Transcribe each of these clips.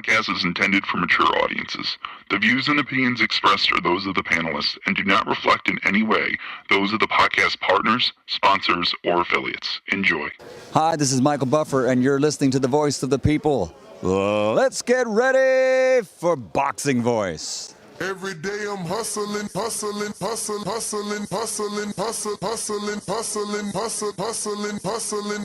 podcast is intended for mature audiences. The views and opinions expressed are those of the panelists and do not reflect in any way those of the podcast partners, sponsors, or affiliates. Enjoy. Hi, this is Michael Buffer, and you're listening to the voice of the people. Let's get ready for Boxing Voice. Every day I'm hustling, hustling, hustling, hustling, hustling, hustling, hustling, hustling, hustling, hustling.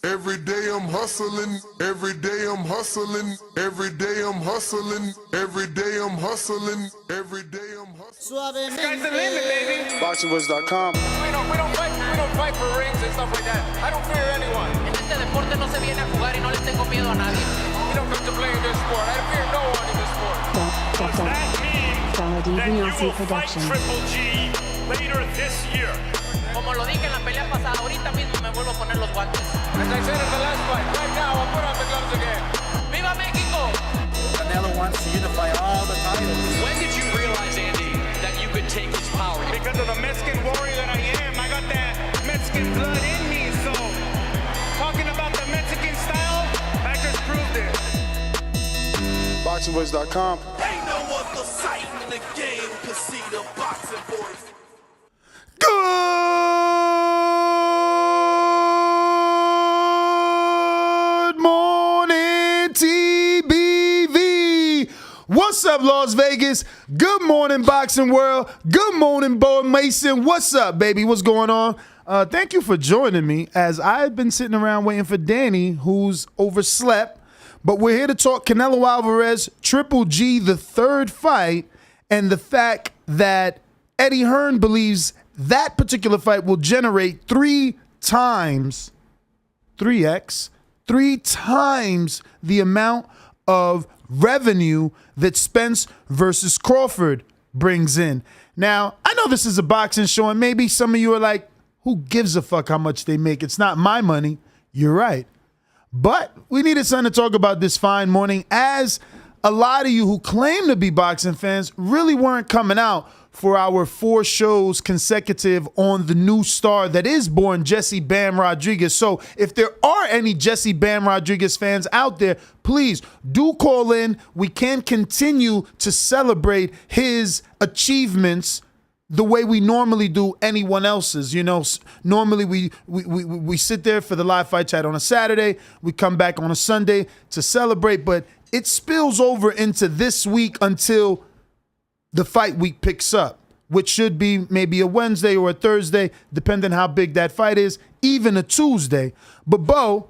Every day I'm hustling, every day I'm hustling, every day I'm hustling, every day I'm hustling, every day I'm hustling. Sky's the limit, baby. ThaBoxingvoice.com. We don't fight for rings and stuff like that. I don't fear anyone. En este deporte no se viene a jugar y no le tengo miedo a nadie. We don't come to play in this sport. I fear no one in this sport. Does that mean that you will fight Triple G later this year? Como lo dije en la pelea pasada, ahorita mismo me vuelvo a poner los guantes. As I said in the last fight, right now I'll put on the gloves again. ¡Viva México! Canelo wants to unify all the titles. When did you realize, Andy, that you could take his power? Because of the Mexican warrior that I am, I got that Mexican blood in me, so talking about the Mexican style, I just proved it. ThaBoxingvoice.com. Ain't no other sight in the game to see the boxing voice. Good morning, TBV. What's up, Las Vegas? Good morning, boxing world. Good morning, Bo Mason. What's up, baby? What's going on? Thank you for joining me, as I've been sitting around waiting for Danny, who's overslept. But we're here to talk Canelo Alvarez, Triple G, the third fight, and the fact that Eddie Hearn believes that particular fight will generate 3 times the amount of revenue that Spence versus Crawford brings in. Now, I know this is a boxing show, and maybe some of you are like, who gives a fuck how much they make? It's not my money. You're right. But we needed something to talk about this fine morning, as a lot of you who claim to be boxing fans really weren't coming out for our 4 shows consecutive on the new star that is born, Jesse Bam Rodriguez. So if there are any Jesse Bam Rodriguez fans out there, please do call in. We can continue to celebrate his achievements the way we normally do anyone else's. You know, normally we sit there for the live fight chat on a Saturday. We come back on a Sunday to celebrate, but it spills over into this week until the fight week picks up, which should be maybe a Wednesday or a Thursday, depending how big that fight is, even a Tuesday. But Bo,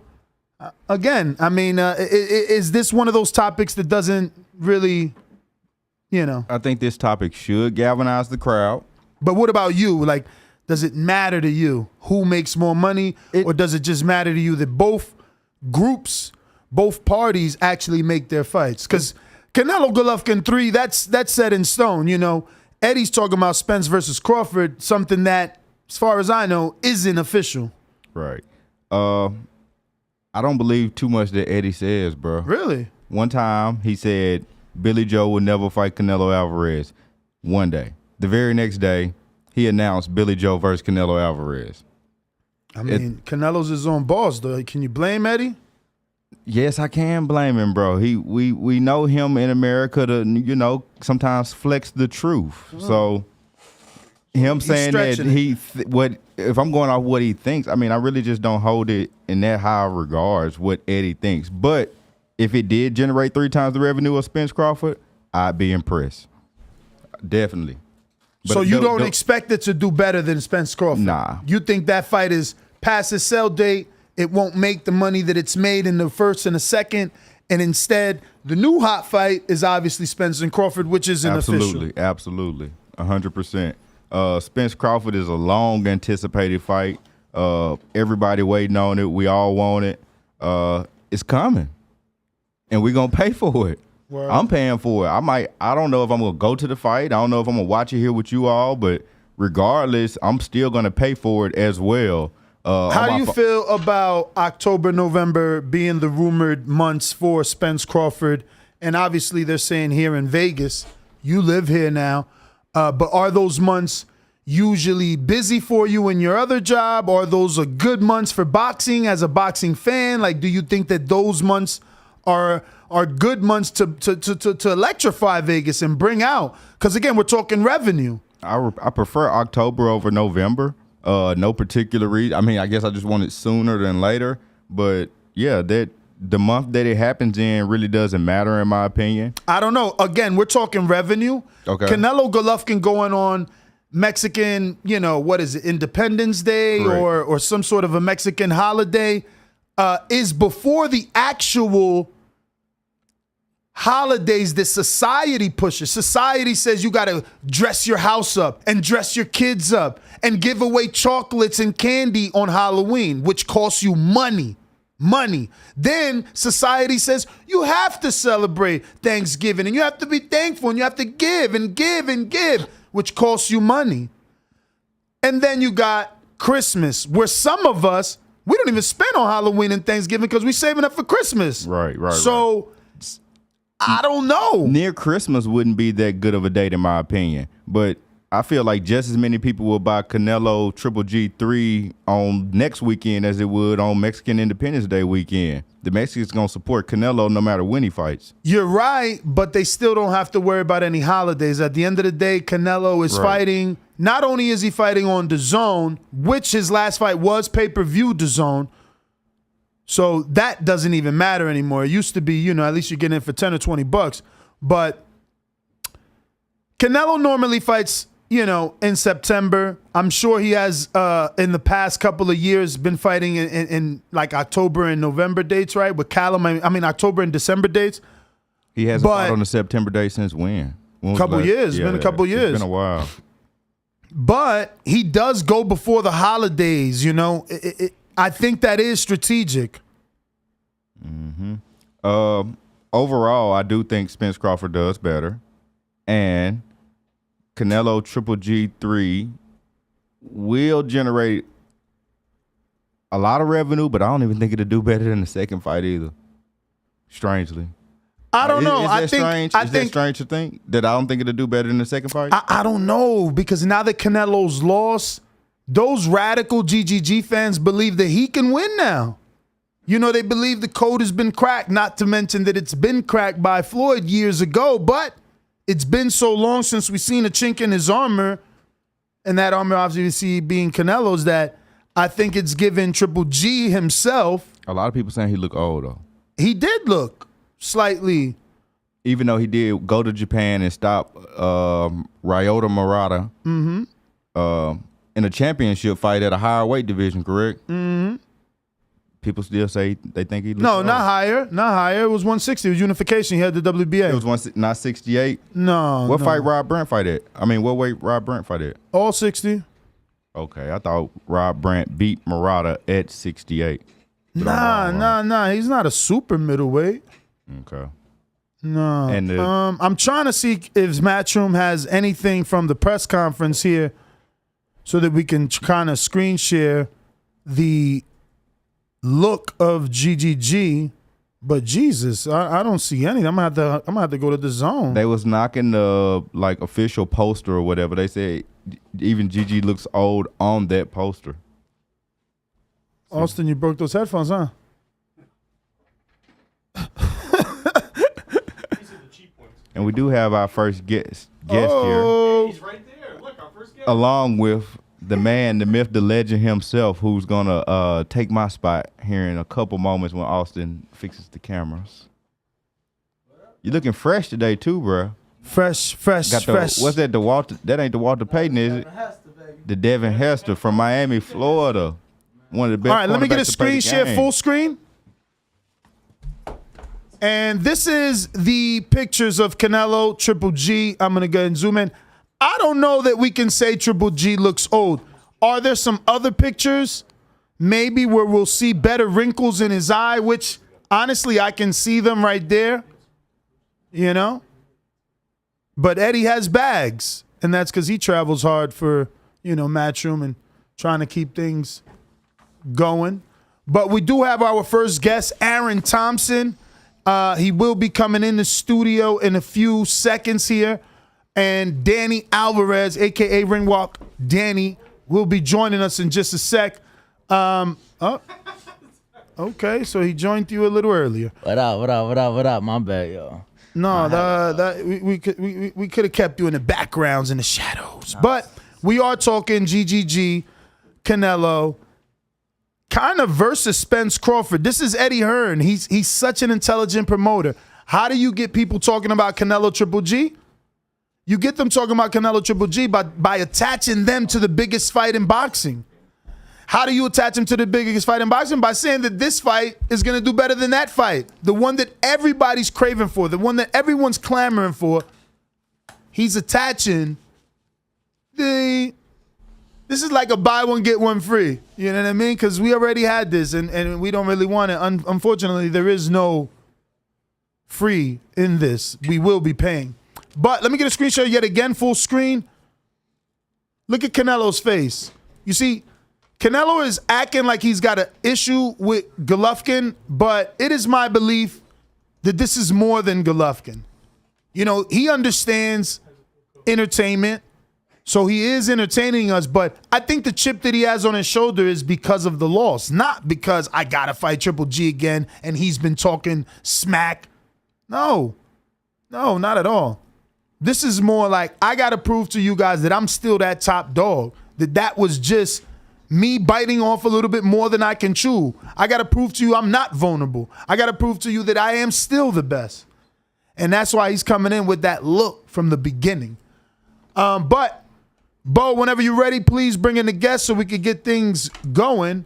again, I mean, is this one of those topics that doesn't really, you know? I think this topic should galvanize the crowd. But what about you? Like, does it matter to you who makes more money, or does it just matter to you that both groups, both parties actually make their fights? Because Canelo Golovkin 3, that's set in stone. You know, Eddie's talking about Spence versus Crawford, something that, as far as I know, isn't official. Right. I don't believe too much that Eddie says, bro. Really? One time he said Billy Joe would never fight Canelo Alvarez. One day. The very next day, he announced Billy Joe versus Canelo Alvarez. I mean, Canelo's his own boss, though. Can you blame Eddie? Yes, I can blame him, bro. We know him in America to, you know, sometimes flex the truth. So him saying that if I'm going off what he thinks, I mean, I really just don't hold it in that high regards what Eddie thinks. But if it did generate 3 times the revenue of Spence Crawford, I'd be impressed. Definitely. But so you don't expect it to do better than Spence Crawford? Nah. You think that fight is past its sell date? It won't make the money that it's made in the first and the second, and instead the new hot fight is obviously Spence and Crawford, which isn't official. Absolutely, 100%. Spence Crawford is a long anticipated fight. Everybody waiting on it. We all want it. It's coming, and we're gonna pay for it. Word. I'm paying for it. I don't know if I'm gonna go to the fight. I don't know if I'm gonna watch it here with you all, but regardless, I'm still gonna pay for it as well. How do you feel about October, November being the rumored months for Spence Crawford? And obviously they're saying here in Vegas, you live here now, but are those months usually busy for you in your other job? Or are those good months for boxing as a boxing fan? Like, do you think that those months are good months to electrify Vegas and bring out. Because again, we're talking revenue. I prefer October over November. No particular reason. I mean, I guess I just want it sooner than later. But yeah, that the month that it happens in really doesn't matter in my opinion. I don't know. Again, we're talking revenue. Okay. Canelo Golovkin going on Mexican, what is it, Independence Day or some sort of a Mexican holiday is before the actual holidays that society pushes. Society says you got to dress your house up and dress your kids up and give away chocolates and candy on Halloween, which costs you money. Then society says you have to celebrate Thanksgiving and you have to be thankful and you have to give and give and give, which costs you money. And then you got Christmas, where some of us, we don't even spend on Halloween and Thanksgiving because we're saving up for Christmas. Right. So I don't know. Near Christmas wouldn't be that good of a date in my opinion, but I feel like just as many people will buy Canelo Triple G3 on next weekend as it would on Mexican Independence Day weekend. The Mexicans going to support Canelo no matter when he fights. You're right, but they still don't have to worry about any holidays. At the end of the day, Canelo is fighting. Not only is he fighting on DAZN, which his last fight was pay-per-view DAZN, so that doesn't even matter anymore. It used to be, at least you're getting it for 10 or 20 bucks. But Canelo normally fights, in September. I'm sure he has, in the past couple of years, been fighting in like October and November dates, right? With Callum, October and December dates. He hasn't fought on the September date since when? A couple years. It's been a couple years. It's been a while. But he does go before the holidays, I think that is strategic. Mm-hmm. Overall, I do think Spence Crawford does better. And Canelo Triple G3 will generate a lot of revenue, but I don't even think it'll do better than the second fight either. Strangely. I don't know. Is that strange to think? That I don't think it'll do better than the second fight? I don't know, because now that Canelo's lost, those radical GGG fans believe that he can win now. They believe the code has been cracked, not to mention that it's been cracked by Floyd years ago, but it's been so long since we've seen a chink in his armor, and that armor obviously being Canelo's, that I think it's given Triple G himself. A lot of people saying he looked old, though. He did look slightly. Even though he did go to Japan and stop Ryota Murata in a championship fight at a higher weight division, correct? Mm-hmm. People still say they think he looked No, old. not higher. It was 160. It was unification. He had the WBA. It was not 68? No. What fight Rob Brandt fight at? What weight Rob Brandt fight at? All 60. Okay, I thought Rob Brandt beat Murata at 68. Nah. He's not a super middleweight. Okay. No. And I'm trying to see if Matchroom has anything from the press conference here so that we can kind of screen share the look of GGG. But Jesus, I don't see anything. I'm gonna have to go to the zone. They was knocking the official poster or whatever. They said even GG looks old on that poster. Austin, you broke those headphones, huh? And we do have our first guest here. He's right there. Look, our first guest. Along with the man, the myth, the legend himself, who's gonna take my spot here in a couple moments when Austin fixes the cameras. You're looking fresh today too, bro. Fresh. What's that? That ain't the Walter Payton, is it? The Devin Hester from Miami, Florida. One of the best. All right, let me get a screen share, full screen. And this is the pictures of Canelo, Triple G. I'm going to go ahead and zoom in. I don't know that we can say Triple G looks old. Are there some other pictures maybe where we'll see better wrinkles in his eye, which honestly I can see them right there, But Eddie has bags, and that's because he travels hard for, Matchroom and trying to keep things going. But we do have our first guest, Aaron Thompson. He will be coming in the studio in a few seconds here. And Danny Alvarez, a.k.a. Ringwalk Danny, will be joining us in just a sec. Okay, so he joined you a little earlier. What up? My bad, yo. No, we could have kept you in the backgrounds in the shadows. But we are talking GGG, Canelo, kind of versus Spence Crawford. This is Eddie Hearn. He's such an intelligent promoter. How do you get people talking about Canelo Triple G? You get them talking about Canelo Triple G by attaching them to the biggest fight in boxing. How do you attach him to the biggest fight in boxing? By saying that this fight is going to do better than that fight. The one that everybody's craving for, the one that everyone's clamoring for. He's attaching this is like a buy one, get one free. You know what I mean? Because we already had this and we don't really want it. Unfortunately, there is no free in this. We will be paying. But let me get a screenshot yet again, full screen. Look at Canelo's face. You see, Canelo is acting like he's got an issue with Golovkin, but it is my belief that this is more than Golovkin. You know, he understands entertainment, so he is entertaining us, but I think the chip that he has on his shoulder is because of the loss, not because I got to fight Triple G again and he's been talking smack. No, not at all. This is more like I got to prove to you guys that I'm still that top dog, that was just me biting off a little bit more than I can chew. I got to prove to you I'm not vulnerable. I got to prove to you that I am still the best. And that's why he's coming in with that look from the beginning. But, Bo, whenever you're ready, please bring in the guests so we could get things going.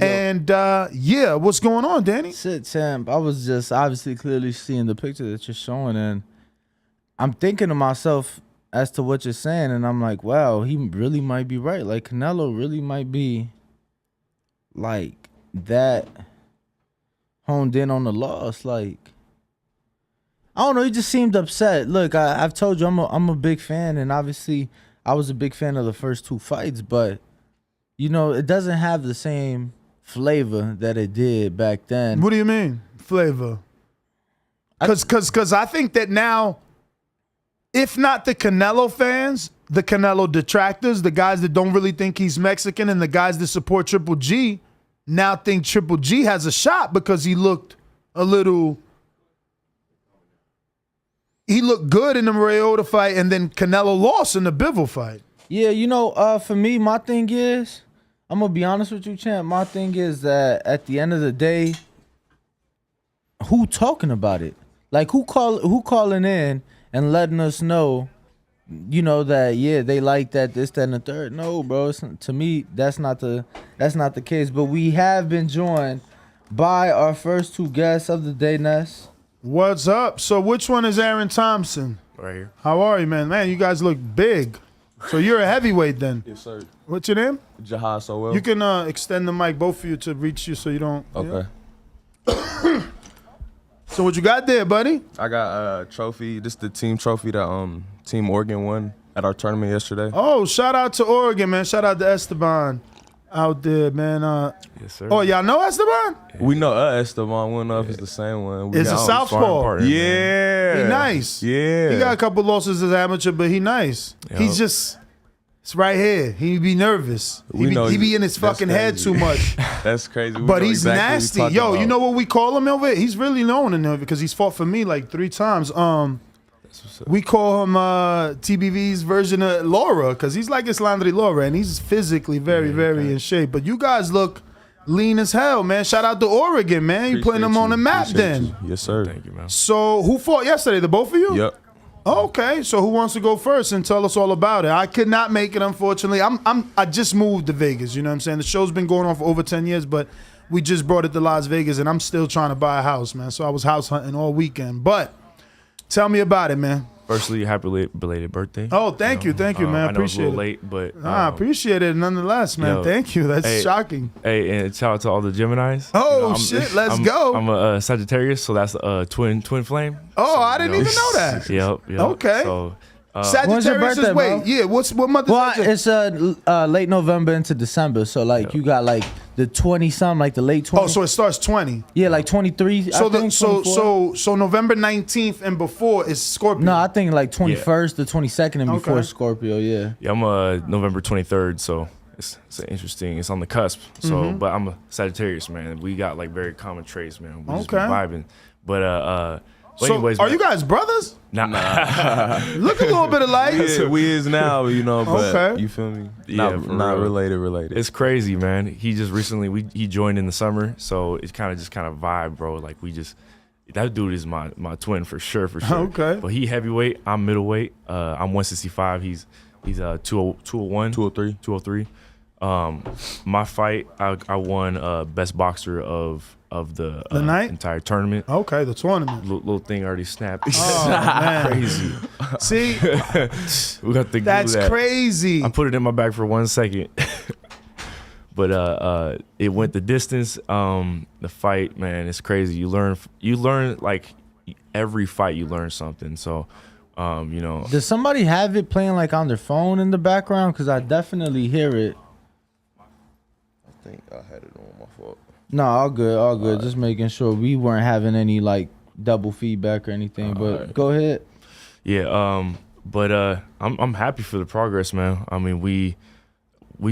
And, yeah, what's going on, Danny? Shit, champ. I was just obviously clearly seeing the picture that you're showing, and I'm thinking to myself as to what you're saying, and I'm like, wow, he really might be right. Like, Canelo really might be, like, that honed in on the loss. Like, I don't know, he just seemed upset. Look, I've told you I'm a big fan, and obviously I was a big fan of the first two fights, but, you know, it doesn't have the same flavor that it did back then. What do you mean, flavor? Because I think that now, if not the Canelo fans, the Canelo detractors, the guys that don't really think he's Mexican and the guys that support Triple G now think Triple G has a shot because he looked good in the Mariota fight and then Canelo lost in the Bivol fight. Yeah, you know, for me, my thing is, I'm going to be honest with you, champ, my thing is that at the end of the day, who talking about it? Like, who calling in and letting us know, you know, that, yeah, they like that, this, that, and the third. No, bro. To me, that's not the case. But we have been joined by our first two guests of the day, Ness. What's up? So which one is Aaron Thompson? Right here. How are you, man? Man, you guys look big. So you're a heavyweight then? Yes, sir. What's your name? Jihad, so well. You can extend the mic, both of you, to reach you so you don't. Okay. Yeah. So what you got there, buddy? I got a trophy. This is the team trophy that Team Oregon won at our tournament yesterday. Oh, shout out to Oregon, man. Shout out to Esteban out there, man. Yes, sir. Oh, y'all know Esteban? Yeah. We know Esteban. We don't know if it's the same one. It's a southpaw. Partner, yeah. He nice. Yeah. He got a couple losses as amateur, but he nice. Yep. He's just, it's right here. He be nervous. He be in his fucking head too much. That's crazy. But he's nasty. Yo, you know what we call him over here? He's really known in there because he's fought for me like 3 times. We call him TBV's version of Laura because he's like Islandri Laura, and he's physically very in shape. But you guys look lean as hell, man. Shout out to Oregon, man. You putting them on the map then. Yes, sir. Thank you, man. So who fought yesterday? The both of you? Yep. Okay, so who wants to go first and tell us all about it? I could not make it, unfortunately. I just moved to Vegas, you know what I'm saying? The show's been going on for over 10 years, but we just brought it to Las Vegas, and I'm still trying to buy a house, man. So I was house hunting all weekend. But tell me about it, man. Firstly, happy belated birthday. Oh, thank you, man. I appreciate it. I know it's a little late, but I appreciate it nonetheless, man. Thank you. That's shocking. Hey, and shout out to all the Geminis. Oh, shit, let's go. I'm a Sagittarius, so that's a twin flame. Oh, so, I didn't even know that. Yep. Okay. So, Sagittarius is what month is Sagittarius? It's late November into December, so like you got like the 20-something, like the late 20s. Oh, so it starts 20. Yeah, like 23. So November 19th and before is Scorpio. No, I think like 21st to 22nd and before Scorpio. Yeah. Yeah, I'm November 23rd, so it's interesting. It's on the cusp. So, but I'm a Sagittarius, man. We got like very common traits, man. We just be vibing. But so anyways, are you guys brothers? Nah. Look a little bit alike. We is now, you know, but Okay. you feel me? Yeah, not real. related. It's crazy, man. He just recently he joined in the summer, so it's kind of vibe, bro. Like that dude is my twin for sure. Okay. But he heavyweight, I'm middleweight. I'm 165. He's 201, 203. My fight, I won best boxer of the night? entire tournament. Okay, the tournament. Little thing already snapped. Oh, man. Crazy. See, We got to that's glue that. crazy. I put it in my bag for 1 second. But it went the distance. The fight, man, it's crazy. You learn like every fight you learn something. So you know. Does somebody have it playing like on their phone in the background? Because I definitely hear it. I think I had it on my fault. No, all good. Just making sure we weren't having any like double feedback or anything. But go ahead. Yeah. But I'm happy for the progress, man. I mean, we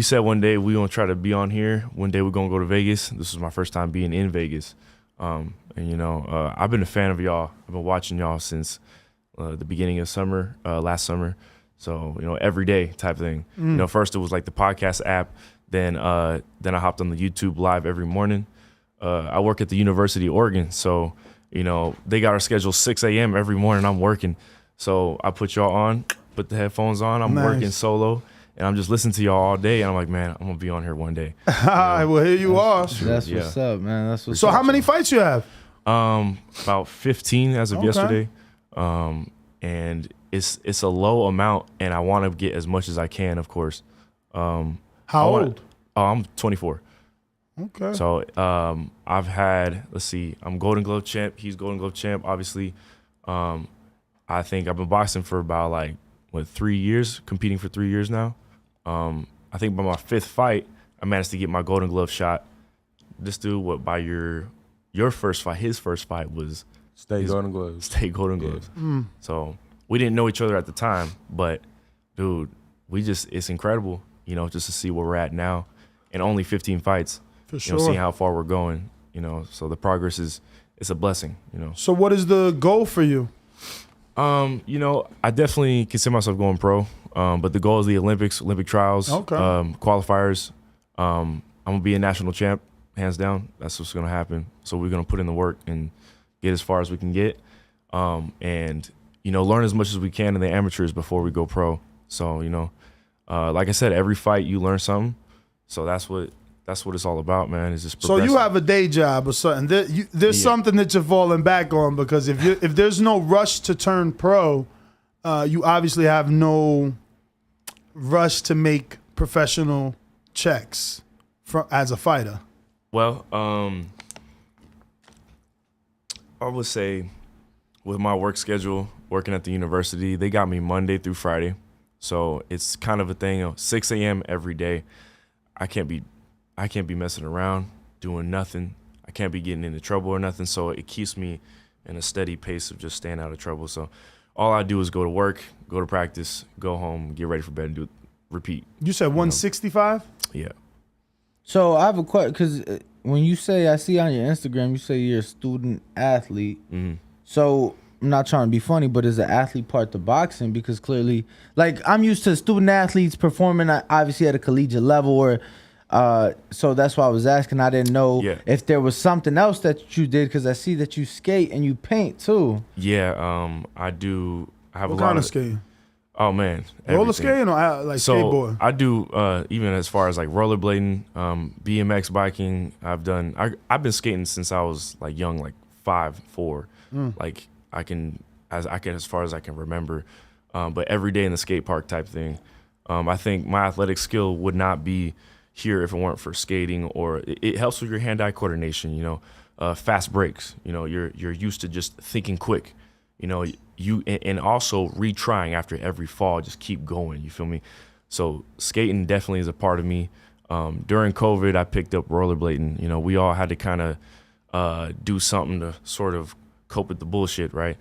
said one day we gonna try to be on here. One day we're gonna go to Vegas. This is my first time being in Vegas. And you know, I've been a fan of y'all. I've been watching y'all since the beginning of summer, last summer. So, you know, every day type thing. You know, first it was like the podcast app. Then I hopped on the YouTube live every morning. I work at the University of Oregon. So, you know, they got our schedule 6 a.m. every morning. I'm working. So I put y'all on, put the headphones on. I'm working solo. And I'm just listening to y'all all day. And I'm like, man, I'm going to be on here one day. All right, well, here you are. That's what's up, man. That's what's So up. how many fights you have? About 15 as of yesterday. And it's a low amount, and I want to get as much as I can, of course. How old? I'm 24. Okay. So I've had, let's see, I'm Golden Glove champ. He's Golden Glove champ, obviously. I think I've been boxing for about 3 years, competing for 3 years now. I think by my 5th fight, I managed to get my Golden Glove shot. This dude, by your first fight, his first fight was State Golden Gloves. State Golden Gloves. So we didn't know each other at the time, but dude, it's incredible, you know, just to see where we're at now. And only 15 fights. For sure. You know, seeing how far we're going, you know. So the progress it's a blessing, you know. So what is the goal for you? You know, I definitely consider myself going pro. But the goal is the Olympic trials, qualifiers. I'm gonna be a national champ, hands down. That's what's gonna happen. So we're gonna put in the work and get as far as we can get. And you know, learn as much as we can in the amateurs before we go pro. So, you know, like I said, every fight you learn something. So that's what it's all about, man. Is just so you have a day job or something. There's something that you're falling back on, because if there's no rush to turn pro, you obviously have no rush to make professional checks as a fighter. Well, I would say with my work schedule, working at the university, they got me Monday through Friday. So it's kind of a thing of 6 a.m. every day. I can't be messing around, doing nothing. I can't be getting into trouble or nothing. So it keeps me in a steady pace of just staying out of trouble. So all I do is go to work, go to practice, go home, get ready for bed, and repeat. You said 165? Yeah. So I have a question, because when you say, I see on your Instagram, you say you're a student athlete. So I'm not trying to be funny, but is the athlete part to boxing? Because clearly, like, I'm used to student athletes performing obviously at a collegiate level, or so that's why I was asking. I didn't know if there was something else that you did, because I see that you skate and you paint too. Yeah, I do. I have what a lot kind of skating? Oh man, roller skating or like skateboard? I do even as far as like rollerblading, BMX biking. I've been skating since I was like young, like 5, 4. Like as far as I can remember, but every day in the skate park type thing. I think my athletic skill would not be here if it weren't for skating, or it helps with your hand-eye coordination, you know, fast breaks. You know, you're used to just thinking quick, you know, and also retrying after every fall, just keep going, you feel me? So skating definitely is a part of me. During COVID, I picked up rollerblading. You know, we all had to kind of do something to sort of cope with the bullshit, right?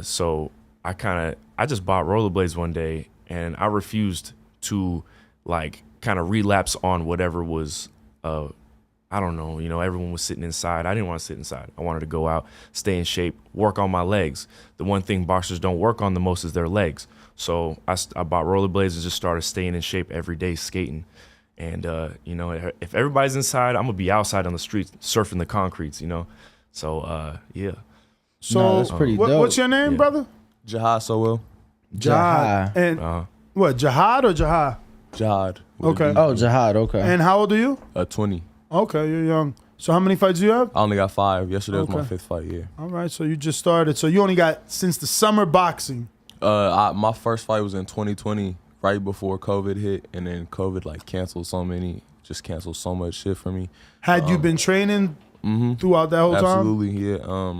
So I just bought rollerblades one day, and I refused to like kind of relapse on whatever was, I don't know, everyone was sitting inside. I didn't want to sit inside. I wanted to go out, stay in shape, work on my legs. The one thing boxers don't work on the most is their legs. So I bought rollerblades and just started staying in shape every day, skating. And, if everybody's inside, I'm going to be outside on the streets surfing the concretes, So, yeah. So that's pretty dope. What's your name, brother? Jihad Sowell. Jihad. And what, Jihad or Jihad? Jihad. Okay. Oh, Jihad, okay. And how old are you? 20. Okay, you're young. So how many fights do you have? I only got 5. Yesterday was my 5th fight, yeah. All right, so you just started. So you only got since the summer boxing. My first fight was in 2020, right before COVID hit, and then COVID canceled so much shit for me. Had you been training throughout that whole time? Absolutely, yeah.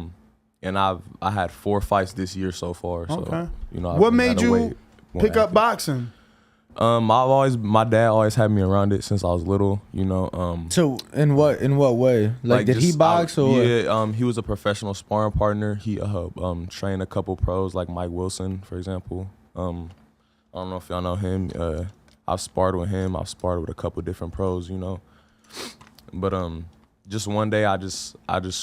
And I had 4 fights this year so far. So Okay. what made you pick up boxing? My dad always had me around it since I was little. So in what way? Like did he box or? Yeah, he was a professional sparring partner. He trained a couple pros like Mike Wilson, for example. I don't know if y'all know him. I've sparred with him. I've sparred with a couple different pros. But just one day I just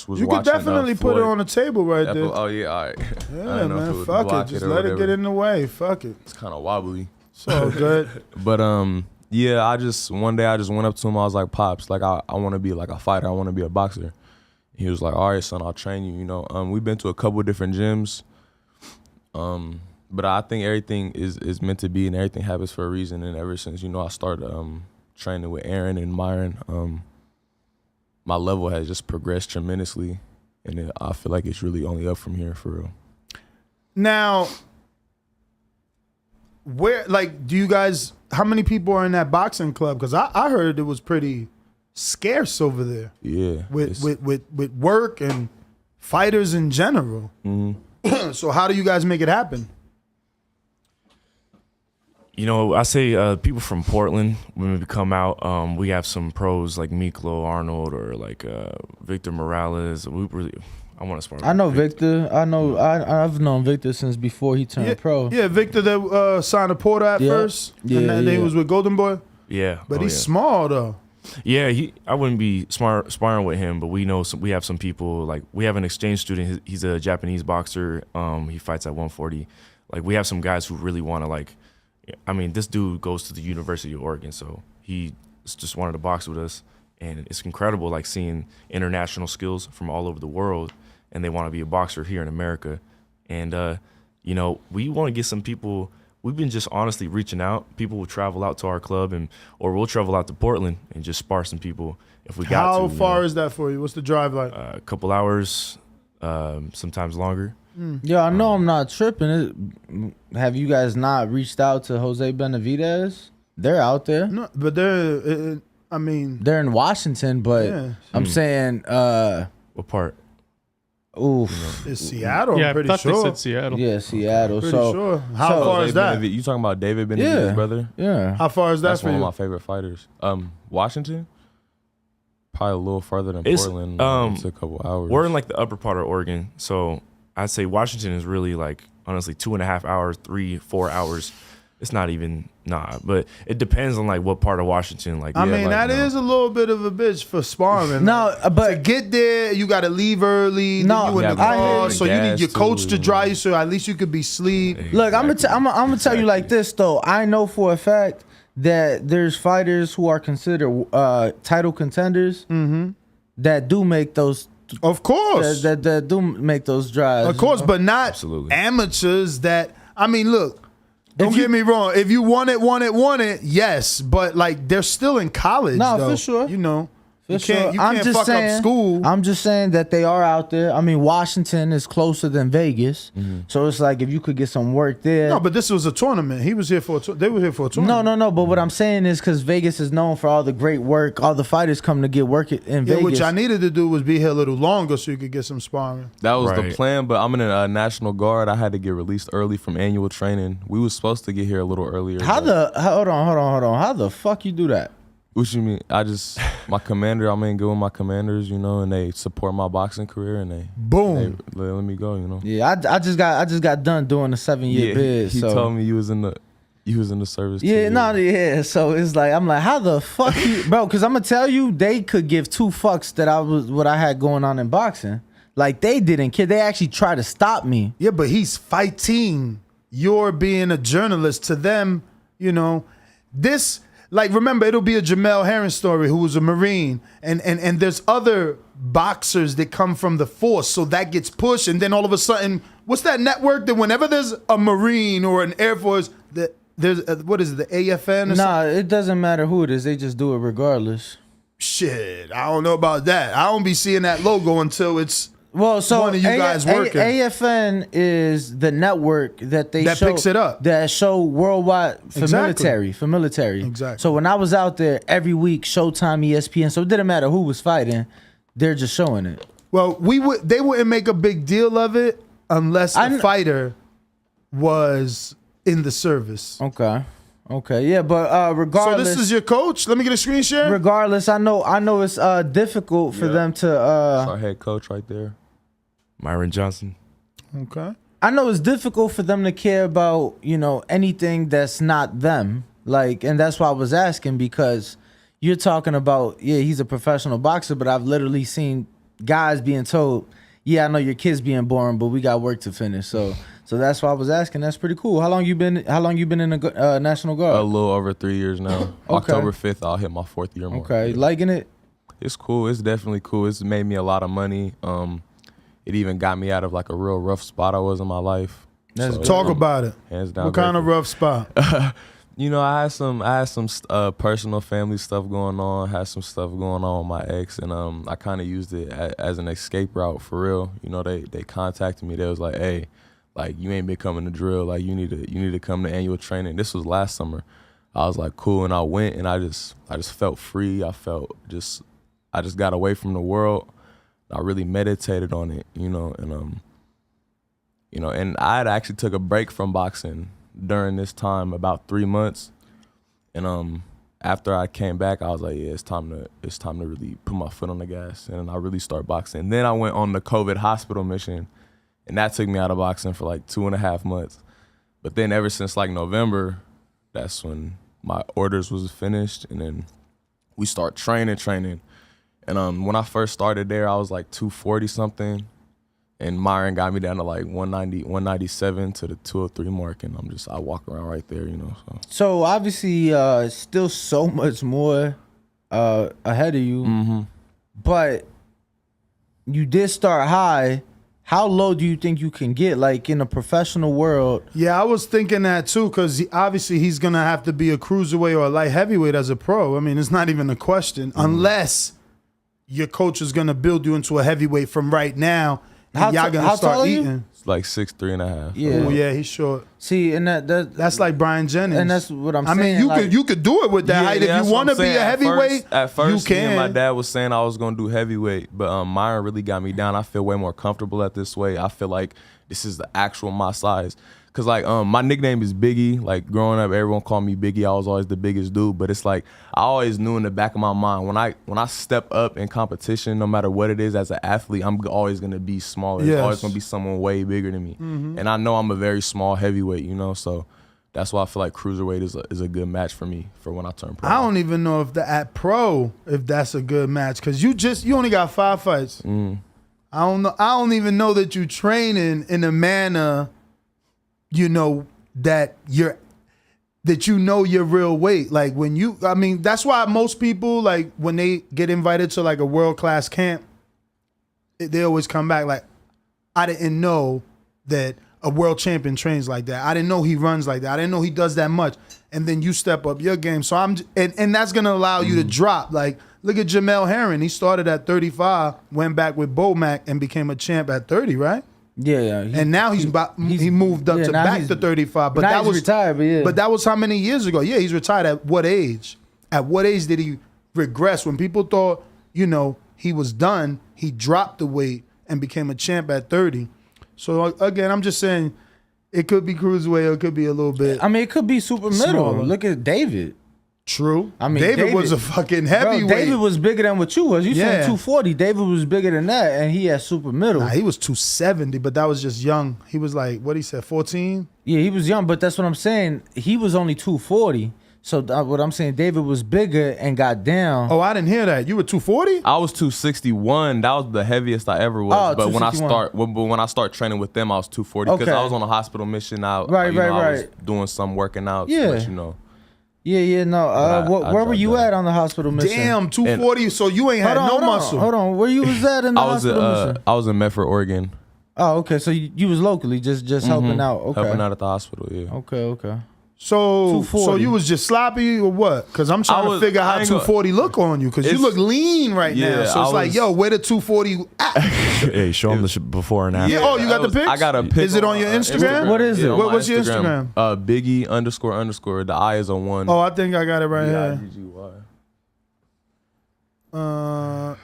was You watching. could definitely put it on the table right there. Oh yeah, all right. Yeah, man. Fuck it. Just let it get in the way. Fuck it. It's kind of wobbly. So good. But yeah, one day I just went up to him. I was like, Pops, I want to be like a fighter. I want to be a boxer. He was like, all right, son, I'll train you. We've been to a couple different gyms. But I think everything is meant to be, and everything happens for a reason. And ever since I started training with Aaron and Myron, my level has just progressed tremendously, and I feel like it's really only up from here for real. Now, do you guys? How many people are in that boxing club? Because I heard it was pretty scarce over there. Yeah, with work and fighters in general. Mm-hmm. So how do you guys make it happen? I say people from Portland, when we come out, we have some pros like Miklo Arnold or Victor Morales. I want to spar. I know Victor. I've known Victor since before he turned pro. Yeah, Victor that signed a Porter at first. Yeah, and then he was with Golden Boy. Yeah. But he's small though. Yeah, I wouldn't be sparring with him, but we have some people, we have an exchange student. He's a Japanese boxer. He fights at 140. We have some guys who really want to this dude goes to the University of Oregon, so he just wanted to box with us, and it's incredible seeing international skills from all over the world, and they want to be a boxer here in America. And we want to get some people. We've been just honestly reaching out. People will travel out to our club, or we'll travel out to Portland and just spar some people if we got to. How far is that for you? What's the drive like? A couple hours, sometimes longer. Yeah, I know I'm not tripping. Have you guys not reached out to Jose Benavidez? They're out there. No, but they're in Washington, but I'm saying what part? Oof. It's Seattle, Yeah, I'm pretty I thought sure. they said Seattle. Yeah, Seattle. Pretty so sure. How far is that? You talking about David Benavidez, brother? Yeah. How far is that That's for one you? of my favorite fighters. Washington? Probably a little further than It's, Portland. It's a couple hours. We're in the upper part of Oregon, so I'd say Washington is really honestly 2.5 hours, 3-4 hours. It's not even but it depends on what part of Washington. That is a little bit of a bitch for sparring. No, but to get there, you got to leave early. No, then you in the car, so you need gas your coach too, to drive you, so at least you could be asleep. Look, I'm gonna tell you like this though. I know for a fact that there's fighters who are considered title contenders that do make those. Of course, that do make those drives. Of course, but not Absolutely. amateurs. Look. Don't get me wrong. If you want it, yes. But they're still in college. No, though. for sure. You can't fuck up school. I'm just saying that they are out there. Washington is closer than Vegas, so it's if you could get some work there. No, but this was a tournament. He was here for. They were here for a tournament. No. But what I'm saying is because Vegas is known for all the great work. All the fighters come to get work in Vegas. What I needed to do was be here a little longer so you could get some sparring. That was the plan, but I'm in a National Guard. I had to get released early from annual training. We was supposed to get here a little earlier. Hold on. How the fuck you do that? What you mean? My commander, I'm in good with my commanders, and they support my boxing career, and they let me go, Yeah, I just got done doing a 7-year bid. He told me you was in the You was in the service. Yeah, too, no, yeah. So it's like I'm like, how the fuck, bro? Because I'm gonna tell you, they could give two fucks that what I had going on in boxing. Like they didn't care. They actually tried to stop me. Yeah, but he's fighting. You're being a journalist to them. You know, this. Like, remember, it'll be a Jamel Hearn story, who was a Marine, and there's other boxers that come from the force, so that gets pushed, and then all of a sudden, what's that network that whenever there's a Marine or an Air Force, that there's what is it, the AFN? Or something? It doesn't matter who it is; they just do it regardless. Shit, I don't know about that. I don't be seeing that logo until it's one of you guys working. AFN is the network that show, picks it up, that show worldwide for military. Exactly. So when I was out there every week, Showtime, ESPN, so it didn't matter who was fighting, they're just showing it. Well, they wouldn't make a big deal of it unless the fighter was in the service. Okay, yeah, but regardless. So this is your coach? Let me get a screen share. Regardless, I know it's difficult for them to. That's our head coach right there, Myron Johnson. Okay. I know it's difficult for them to care about, anything that's not them. Like, and that's why I was asking, because you're talking about, he's a professional boxer, but I've literally seen guys being told, I know your kid's being born, but we got work to finish. So that's why I was asking. That's pretty cool. How long you been in the National Guard? A little over 3 years now. Okay. October 5th, I'll hit my 4th year mark. Okay, liking it? It's cool. It's definitely cool. It's made me a lot of money. It even got me out of like a real rough spot I was in my life. Let's talk about it. Hands down. What kind of rough spot? I had some personal family stuff going on. Had some stuff going on with my ex, and I kind of used it as an escape route for real. They contacted me. They was like, "Hey, like you ain't been coming to drill. Like you need to come to annual training." This was last summer. I was like, cool, and I went, and I just felt free. I just got away from the world. I really meditated on it, and I had actually took a break from boxing during this time, about 3 months, and after I came back, I was like, it's time to really put my foot on the gas, and I really start boxing. And then I went on the COVID hospital mission, and that took me out of boxing for like 2.5 months. But then ever since like November, that's when my orders was finished, and then we start training. And when I first started there, I was like 240 something, and Myron got me down to like 190, 197 to the 203 mark, and I walk around right there, So obviously, still so much more ahead of you, but you did start high. How low do you think you can get, like in a professional world? Yeah, I was thinking that too, because obviously he's gonna have to be a cruiserweight or a light heavyweight as a pro. I mean, it's not even a question, unless your coach is gonna build you into a heavyweight from right now. And y'all gonna start eating. It's like 6'3.5". Yeah, oh yeah, he's short. See, and that's like Brian Jennings, and that's what I'm saying. I mean, you could do it with that height if you want to be a heavyweight. At first, you can. Me and my dad was saying I was gonna do heavyweight, but Myron really got me down. I feel way more comfortable at this weight. I feel like this is the actual my size. Cause like my nickname is Biggie. Like growing up, everyone called me Biggie. I was always the biggest dude. But it's like I always knew in the back of my mind when I step up in competition, no matter what it is, as an athlete, I'm always gonna be smaller. Yes. There's always gonna be someone way bigger than me. And I know I'm a very small heavyweight, So that's why I feel like cruiserweight is a good match for me for when I turn pro. I don't even know if that's a good match, because you only got 5 fights. I don't know. I don't even know that you training in a manner, that you know your real weight. Like that's why most people, like when they get invited to like a world-class camp, they always come back like, I didn't know that a world champion trains like that. I didn't know he runs like that. I didn't know he does that much. And then you step up your game. So and that's gonna allow you to drop. Like, look at Jamel Hearn. He started at 35, went back with Bomac and became a champ at 30, right? Yeah. And now he moved up back to 35. But that was retired. But that was how many years ago? Yeah, he's retired at what age? At what age did he regress? When people thought, he was done, he dropped the weight and became a champ at 30. So again, I'm just saying, it could be cruiserweight or it could be a little bit. I mean, it could be super middle. smaller. Look at David. True. I mean, David was a fucking heavyweight. Bro, David was bigger than what you was. You Yeah. said 240. David was bigger than that, and he had super middle. Nah, he was 270, but that was just young. He was like, what he said, 14? Yeah, he was young, but that's what I'm saying. He was only 240. So what I'm saying, David was bigger and got down. Oh, I didn't hear that. You were 240? I was 261. That was the heaviest I ever was. Oh, but when 261. when I start training with them, I was 240 because Okay. I was on a hospital mission. I Right. I was doing some working out. Yeah. But, you know. Yeah, no. I Where were you dropped at on the hospital mission? Damn, 240. So you ain't had no muscle. Hold on. Where you was at in the hospital mission? I was in Medford, Oregon. Oh, okay. So you was locally, just helping out. Okay. Helping out at the hospital, yeah. Okay. So 240. you was just sloppy or what? Because I'm trying to figure out how 240 look on you. Because you look lean right now. So it's like, yo, where the 240 at? Hey, show them the before and after. Yeah. Oh, you got the pics? I got a pic. Is it on your Instagram? What is it? on my What's your Instagram? Biggie__. The I is a 1. Oh, I think I got it right here. BIGGY.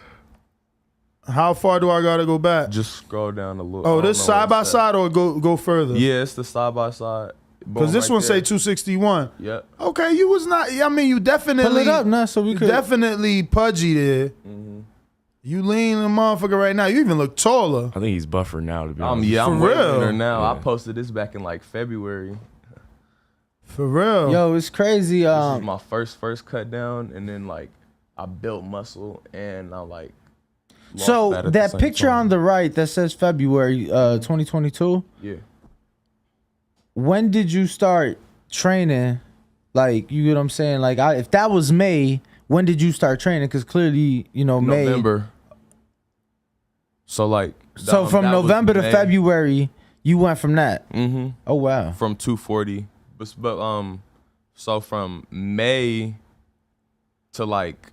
How far do I gotta go back? Just scroll down a little. Oh, this side by side or go further? Yeah, it's the side by side. Because this one say 261. Yep. Okay, you was not. I mean, you definitely Pull it up now so we could. definitely pudgy there. Mm-hmm. You lean a motherfucker right now. You even look taller. I think he's buffer now, to be honest. Yeah, I'm For way real? leaner now. Yeah. I posted this back in like February. For real. Yo, it's crazy. This is my first cut down, and then like I built muscle, and I like. lost So at the that same picture time. on the right that says February 2022. Yeah. When did you start training? Like, you get what I'm saying? Like, if that was May, when did you start training? Because clearly, May. November. So like. So from that was November to May. February, you went from that. Mm-hmm. Oh wow. From 240, but so from May to like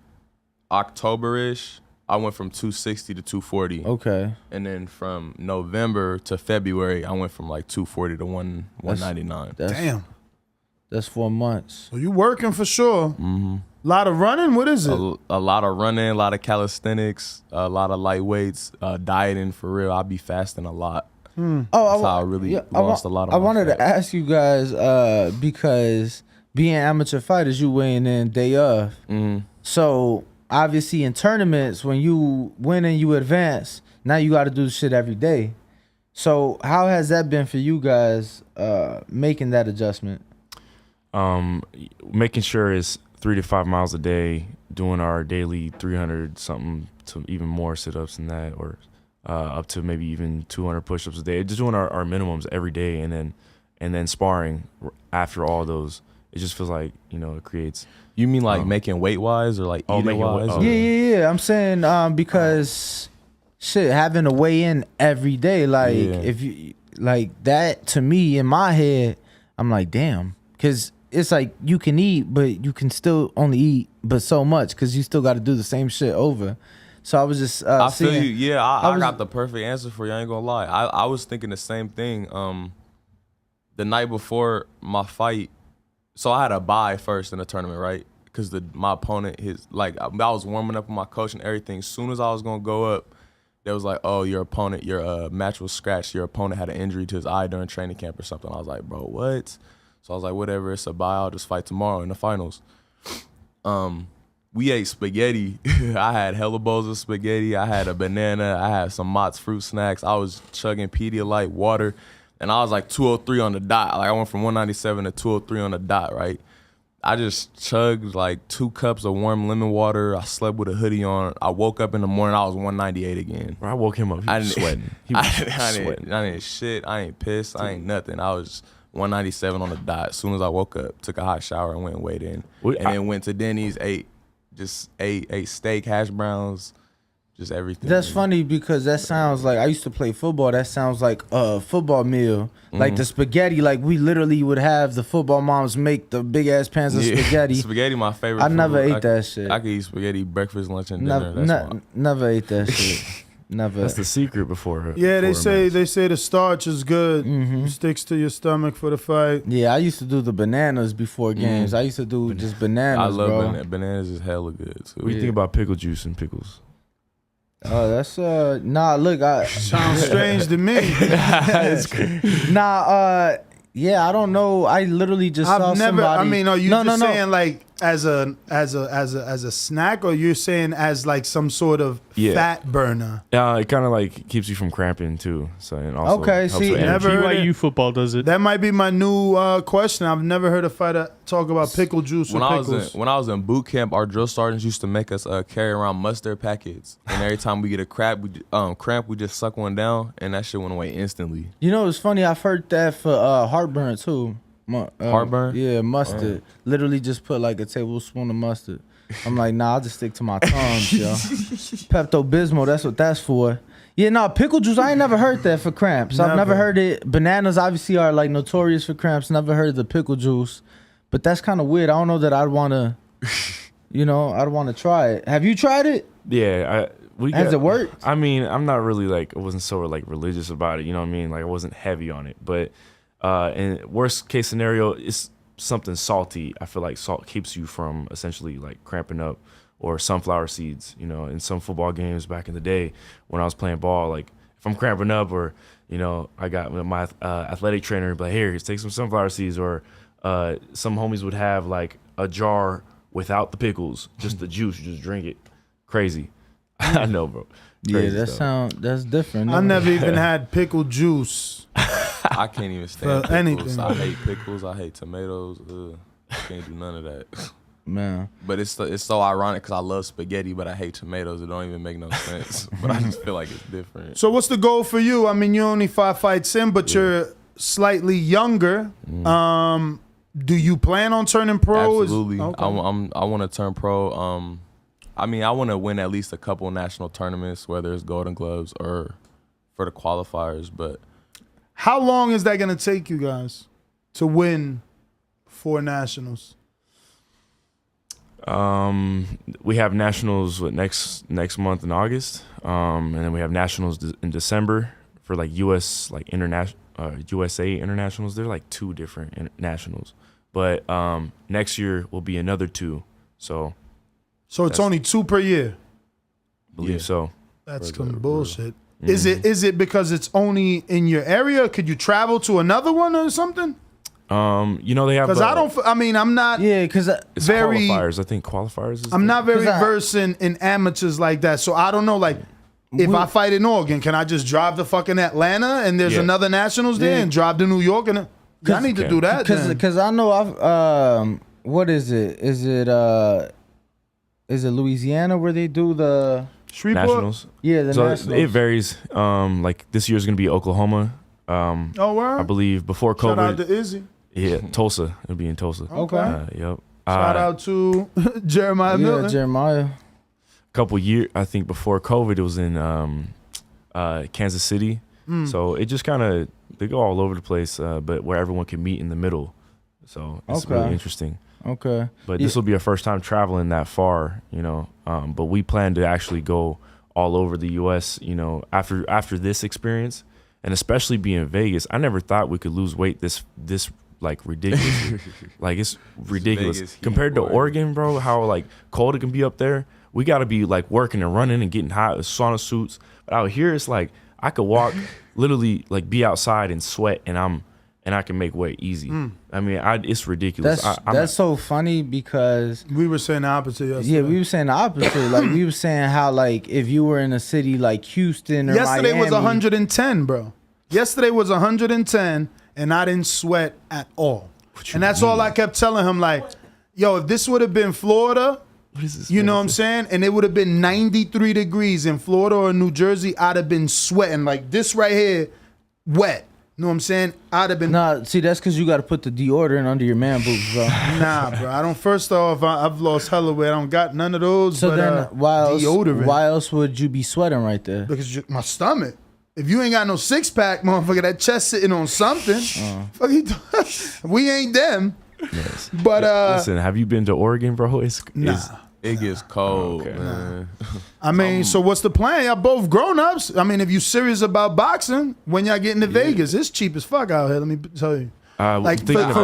October-ish, I went from 260 to 240. Okay. And then from November to February, I went from like 240 to 199. Damn. That's 4 months. So you working for sure. Mm-hmm. Lot of running. What is it? A lot of running, a lot of calisthenics, a lot of light weights, dieting for real. I be fasting a lot. Oh, That's how I really lost a lot of I my wanted fat. to ask you guys because being amateur fighters, you weighing in day of. Mm-hmm. So obviously in tournaments, when you win and you advance, now you got to do the shit every day. So how has that been for you guys making that adjustment? Making sure it's 3 to 5 miles a day, doing our daily 300 something to even more sit-ups than that, or up to maybe even 200 push-ups a day. Just doing our minimums every day, and then sparring after all those. It just feels like, it creates. You mean like making weight wise or like eating wise? Yeah. I'm saying because shit, having to weigh in every day, like if you like that, to me in my head, I'm like, damn, because it's like you can eat, but you can still only eat but so much because you still got to do the same shit over. So I was just I feel you. Yeah, I was- got the perfect answer for you. I ain't gonna lie. I was thinking the same thing. The night before my fight, so I had a bye first in the tournament, right? Because my opponent, I was warming up with my coach and everything. As soon as I was gonna go up, they was like, "Oh, your opponent, your match was scratched. Your opponent had an injury to his eye during training camp or something." I was like, "Bro, what?" So I was like, "Whatever, it's a bye. I'll just fight tomorrow in the finals." We ate spaghetti. I had hella bowls of spaghetti. I had a banana. I had some Mott's fruit snacks. I was chugging Pedialyte water, and I was like 203 on the dot. Like I went from 197 to 203 on the dot, right? I just chugged like 2 cups of warm lemon water. I slept with a hoodie on. I woke up in the morning. I was 198 again. I woke him up. He was sweating. He was sweating. I didn't shit. I ain't pissed. I ain't nothing. I was 197 on the dot. As soon as I woke up, took a hot shower and went and weighed in. Then went to Denny's, ate steak, hash browns, just everything. That's funny because that sounds like, I used to play football. That sounds like a football meal. Like the spaghetti, like we literally would have the football moms make the big ass pans of spaghetti. Spaghetti, my favorite. I never food. ate that shit. I could eat spaghetti breakfast, lunch, and dinner. Never ate that shit. Never. That's the secret before. Yeah, they before a say the starch is good. It sticks to your stomach for the fight. Yeah, I used to do the bananas before games. I used to do just bananas, I love bro. bananas. Is hella good too. What do you think about pickle juice and pickles? Oh, that's nah. Look, Sounds strange to me. yeah, I don't know. I literally just saw I've never. somebody. I mean, are you just saying like as a snack, or you're saying as like some sort of fat burner? It kind of like keeps you from cramping too. So and also helps with energy. Never heard BYU football does it. That might be my new question. I've never heard a fighter talk about pickle juice or pickles. When I was in boot camp, our drill sergeants used to make us carry around mustard packets, and every time we get a cramp, we just suck one down, and that shit went away instantly. You know, it's funny. I've heard that for heartburn too. Heartburn? Yeah, mustard. Literally just put like a tablespoon of mustard. I'm like, nah, I'll just stick to my Tums, yo. Pepto-Bismol, that's what that's for. Yeah, no, pickle juice, I ain't never heard that for cramps. I've never heard it. Bananas obviously are like notorious for cramps. Never heard of the pickle juice. But that's kind of weird. I don't know that I'd want to, I'd want to try it. Have you tried it? Yeah, Has it worked? I mean, I'm not really like, I wasn't so like religious about it, you know what I mean? Like I wasn't heavy on it, but in worst case scenario, it's something salty. I feel like salt keeps you from essentially like cramping up, or sunflower seeds, in some football games back in the day when I was playing ball, like if I'm cramping up or, I got my athletic trainer, but here, take some sunflower seeds, or some homies would have like a jar without the pickles, just the juice, you just drink it. Crazy. I know, bro. Crazy that's different. I never even had pickle juice. I can't even stand pickles. Anything. I hate pickles. I hate tomatoes. I can't do none of that. Man. But it's so ironic because I love spaghetti, but I hate tomatoes. It don't even make no sense. But I just feel like it's different. So what's the goal for you? I mean, you're only 5 fights in, but you're slightly younger. Do you plan on turning pro? Absolutely. Okay. I want to turn pro. I mean, I want to win at least a couple national tournaments, whether it's Golden Gloves or for the qualifiers. But how long is that going to take you guys to win 4 nationals? We have nationals next month in August, and then we have nationals in December for like USA internationals. They're like 2 different nationals, but next year will be another 2. So it's only 2 per year. Believe so. That's some bullshit. Mm-hmm. Is it because it's only in your area? Could you travel to another one or something? They have because I'm not. Yeah, because it's very qualifiers. I think qualifiers. I'm not very versed in amateurs like that, so I don't know. Like, if I fight in Oregon, can I just drive to fucking Atlanta and there's another nationals there, and drive to New York? And I need to do that because I know I've what is it? Is it Louisiana where they do the Shreveport? Nationals? Yeah, the nationals. It varies. Like this year's gonna be Oklahoma. Where? I believe before COVID. Shout out to Izzy. Yeah, Tulsa. It'll be in Tulsa. Okay. Yep. Shout out to Jeremiah Miller. Jeremiah. A couple years, I think before COVID, it was in Kansas City. So it just kind of, they go all over the place, but where everyone can meet in the middle. So it's really interesting. Okay. But this will be our first time traveling that far, but we plan to actually go all over the U.S., after this experience. And especially being in Vegas, I never thought we could lose weight this like ridiculous. Like it's ridiculous compared to Oregon, bro. How like cold it can be up there. We got to be like working and running and getting hot with sauna suits. But out here, it's like I could walk, literally like be outside and sweat, and I can make weight easy. I mean, it's ridiculous. That's so funny because we were saying the opposite yesterday. Yeah, we were saying the opposite. Like we were saying how like if you were in a city like Houston or yesterday Miami, was 110, bro. Yesterday was 110, and I didn't sweat at all. And that's all I kept telling him. Like, yo, if this would have been Florida, you know what I'm saying, and it would have been 93 degrees in Florida or New Jersey, I'd have been sweating like this right here, wet. You know what I'm saying? I'd have been. Nah, see, that's because you got to put the deodorant under your man boobs, bro. Nah, bro. I don't. First off, I've lost hella weight. I don't got none of those. So but, then, deodorant. why else would you be sweating right there? Because my stomach. If you ain't got no 6-pack, motherfucker, that chest sitting on something. Fuck you. We ain't them. Yes. But listen, have you been to Oregon, bro? It gets cold, man. I mean, so what's the plan? Y'all both grown-ups. I mean, if you serious about boxing, when y'all getting to Vegas, it's cheap as fuck out here, let me tell you. Like, for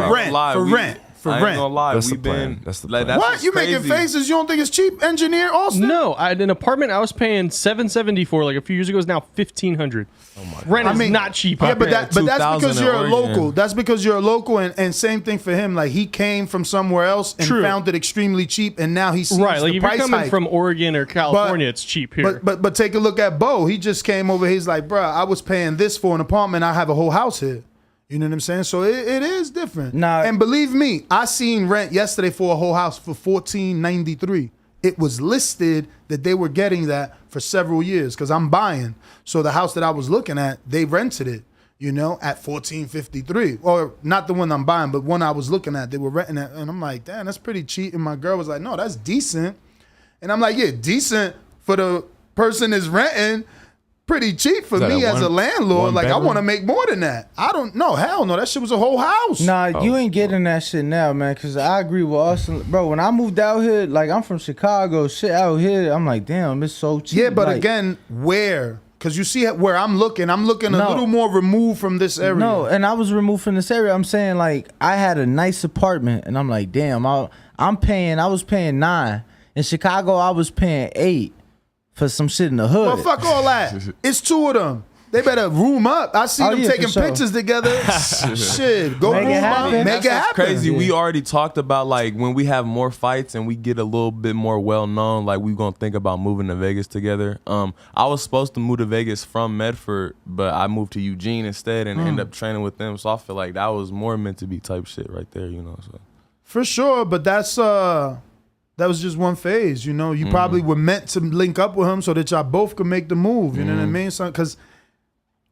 for I rent. ain't gonna lie, That's we've the plan. been. That's the like, plan. What? what's You making crazy. faces? You don't think it's cheap, engineer Austin? No, I had an apartment I was paying $770 for like a few years ago. Is now $1,500. Oh my God. Rent is not cheap. Yeah, out but there. that's because you're a Oregon. local. That's because you're a local, and same thing for him. Like he came from somewhere else and True. found it extremely cheap, and now he sees right. Like the if you're price coming hike. from Oregon or California, it's cheap here. But take a look at Bo. He just came over. He's like, bruh, I was paying this for an apartment. I have a whole house here. You know what I'm saying? So it is different. Nah. And believe me, I seen rent yesterday for a whole house for $14.93. It was listed that they were getting that for several years because I'm buying. So the house that I was looking at, they rented it, you know, at $14.53. Or not the one I'm buying, but one I was looking at, they were renting it. And I'm like, damn, that's pretty cheap. And my girl was like, no, that's decent. And I'm like, yeah, decent for the person is renting. Pretty cheap for Is that me a as a one landlord. Like, I bedroom? want to make more than that. I don't know. Hell no. That shit was a whole house. Nah, you ain't getting that shit now, man. Cause I agree with Austin, bro. When I moved out here, like I'm from Chicago, shit out here, I'm like, damn, it's so cheap. Yeah, but like, again, where? Because you see where I'm looking a No. little more removed from this area. No, and I was removed from this area. I'm saying like I had a nice apartment, and I'm like, damn, I was paying $9 in Chicago. I was paying $8 for some shit in the hood. Well, fuck all that. It's two of them. They better room up. I see them yeah, taking for sure. pictures together. Shit, go Make it room up, happen. make it That's happen. crazy. We already talked about like when we have more fights and we get a little bit more well known, like we gonna think about moving to Vegas together. I was supposed to move to Vegas from Medford, but I moved to Eugene instead and end up training with them. So I feel like that was more meant to be type shit right there, you know. So For sure, but that was just one phase, you know. You probably were meant to link up with him so that y'all both could make the move. You know what I mean? Because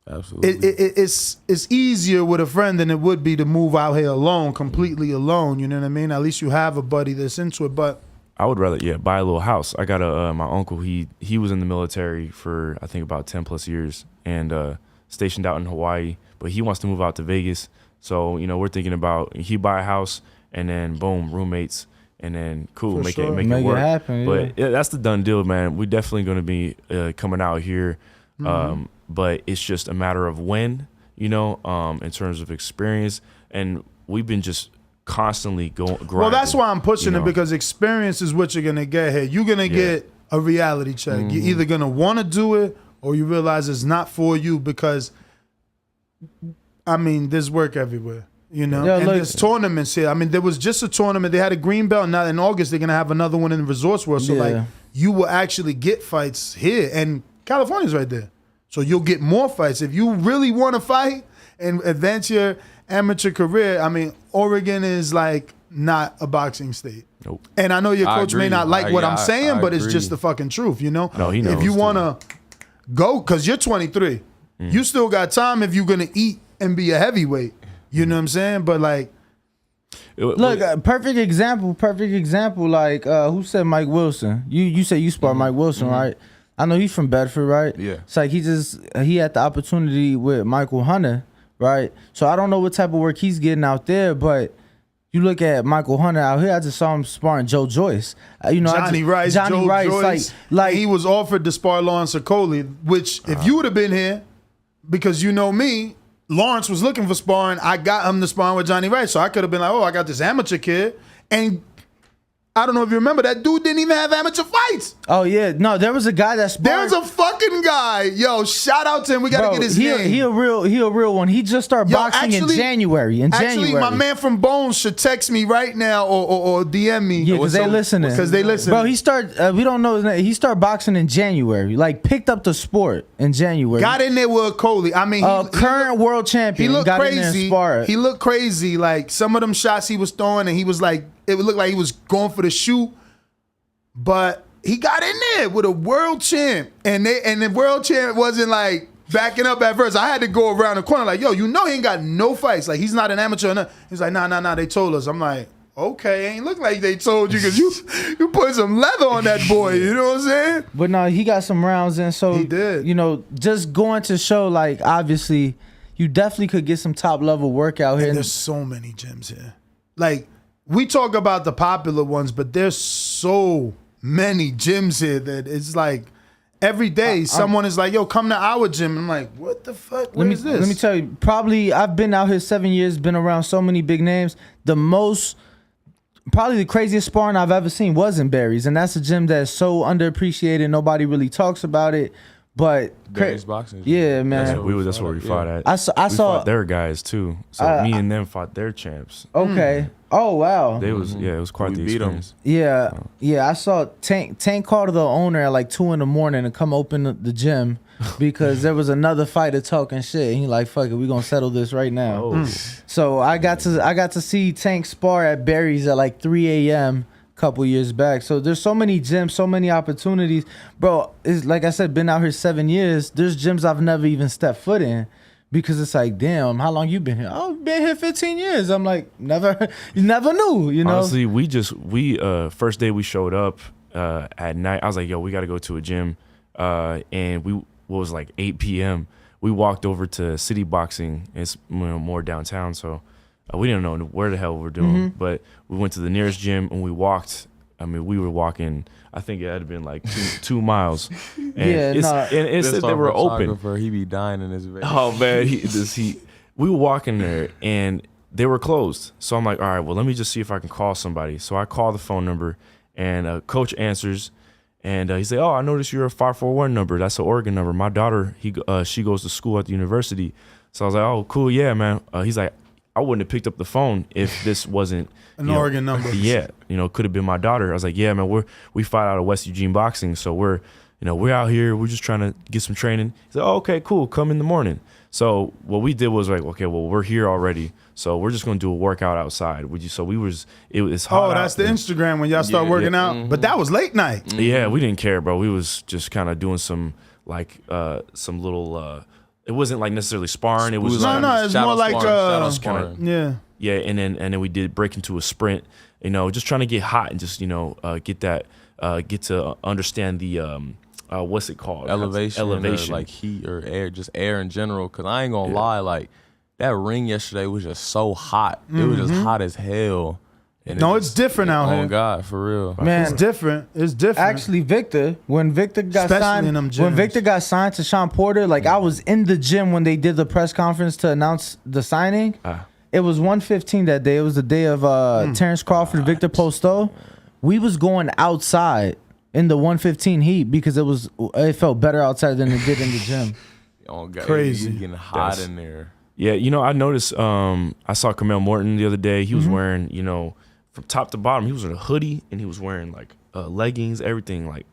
absolutely, it's easier with a friend than it would be to move out here alone, completely alone. You know what I mean? At least you have a buddy that's into it. But I would rather buy a little house. I got my uncle. He was in the military for I think about 10 plus years and stationed out in Hawaii. But he wants to move out to Vegas. So you know we're thinking about he buy a house and then boom roommates. And then cool, make it work. Happen, but that's the done deal, man. We're definitely going to be coming out here, but it's just a matter of when, you know, in terms of experience. And we've been just constantly grinding. well, that's why I'm pushing you it know? because experience is what you're gonna get here. You're gonna get a reality check. You're either gonna want to do it or you realize it's not for you because, I mean, there's work everywhere. You know, Yeah, and look- there's tournaments here. I mean, there was just a tournament. They had a green belt. Now in August, they're gonna have another one in the Resorts World. So Yeah. like, you will actually get fights here, and California's right there. So you'll get more fights if you really want to fight and advance your amateur career. I mean, Oregon is like not a boxing state. Nope. And I know your I coach may agree. not like what I'm saying, I but it's agree. just the fucking truth, you know. No, he knows, If you too. want to go, because you're 23, you still got time if you're gonna eat and be a heavyweight. You know what I'm saying? But like, Look, perfect example. Like, who said Mike Wilson? You said you sparred Mike Wilson, right? I know he's from Bedford, right? Yeah. It's like he had the opportunity with Michael Hunter, right? So I don't know what type of work he's getting out there, but you look at Michael Hunter out here. I just saw him sparring Joe Joyce. You know, Johnny Rice, Joe Joyce, like he was offered to spar Lawrence Okoli, which if you would have been here, because you know me, Lawrence was looking for sparring. I got him to sparring with Johnny Rice, so I could have been like, oh, I got this amateur kid, and I don't know if you remember, that dude didn't even have amateur fights. Oh yeah, no, there was a guy that sparred. There's a fucking guy. Yo, shout out to him. We gotta get his name. He a real one. He just started boxing in January. Actually, my man from Bones should text me right now or DM me. Yeah, because they listening. Because they listen. Bro, he started. We don't know his name. He started boxing in January. Like picked up the sport in January. Got in there with Coley. I mean, current world champion. He looked got in there and crazy. sparred. He looked crazy. Like some of them shots he was throwing, and he was like, it would look like he was going for the shoot. But he got in there with a world champ, and the world champ wasn't like backing up at first. I had to go around the corner like, yo, you know he ain't got no fights. Like he's not an amateur. Or nothing. He's like, nah. They told us. I'm like, okay, ain't look like they told you because you put some leather on that boy. You know what I'm saying? But no, he got some rounds in. So he did. You know, just going to show like obviously you definitely could get some top level work out here. And there's so many gyms here. Like we talk about the popular ones, but there's so many gyms here that it's like every day someone is like, yo, come to our gym. I'm like, what the fuck? What is this? Let me tell you, probably I've been out here 7 years, been around so many big names. The most probably the craziest sparring I've ever seen was in Barry's, and that's a gym that's so underappreciated. Nobody really talks about it. But Barry's boxing. Yeah, man. That's where we fought at. I saw their guys too. So me and them fought their champs. Okay. Oh wow. It was quite the experience. Yeah, I saw Tank called the owner at like 2 a.m. to come open the gym because there was another fighter talking shit. And he like, fuck it, we gonna settle this right now. So I got to see Tank spar at Barry's at like 3 a.m. a couple years back. So there's so many gyms, so many opportunities, bro. It's like I said, been out here 7 years. There's gyms I've never even stepped foot in. Because it's like, damn, how long you been here? Oh, been here 15 years. I'm like, you never knew, you know? Honestly, we first day we showed up at night, I was like, yo, we got to go to a gym. And what was like 8 p.m. We walked over to City Boxing. It's more downtown, so we didn't know where the hell we're doing. But we went to the nearest gym and we walked. I mean, we were walking. I think it had been like 2 miles. And it said they were open. He be dying in his vein. Oh man, we were walking there and they were closed. So I'm like, all right, well, let me just see if I can call somebody. So I call the phone number and coach answers and he said, oh, I noticed you're a 541 number. That's an Oregon number. My daughter, she goes to school at the university. So I was like, oh, cool, yeah, man. He's like, I wouldn't have picked up the phone if this wasn't an Oregon number. Yeah, could have been my daughter. I was like, yeah, man, we fight out of West Eugene Boxing, so we're out here. We're just trying to get some training. He's like, oh, okay, cool. Come in the morning. So what we did was like, okay, well, we're here already, so we're just gonna do a workout outside. So it was hot. Oh, that's the Instagram when y'all start working out. But that was late night. Yeah, we didn't care, bro. We was just kind of doing some some little. It wasn't like necessarily sparring. It was it's more like sparring. Yeah, and then we did break into a sprint. Just trying to get hot and just get to understand the what's it called? Elevation, like heat or air, just air in general. Cause I ain't gonna lie, like that ring yesterday was just so hot. It was just hot as hell. And it's different out here. Oh God, for real, man. It's different. Actually, when Victor got signed to Sean Porter, like I was in the gym when they did the press conference to announce the signing. It was 1:15 that day. It was the day of Terence Crawford, Victor Posto. We was going outside in the 1:15 heat because it felt better outside than it did in the gym. Oh God, crazy, getting hot in there. Yeah, I noticed. I saw Kamel Morton the other day. He was wearing, from top to bottom, he was in a hoodie and he was wearing like leggings, everything, like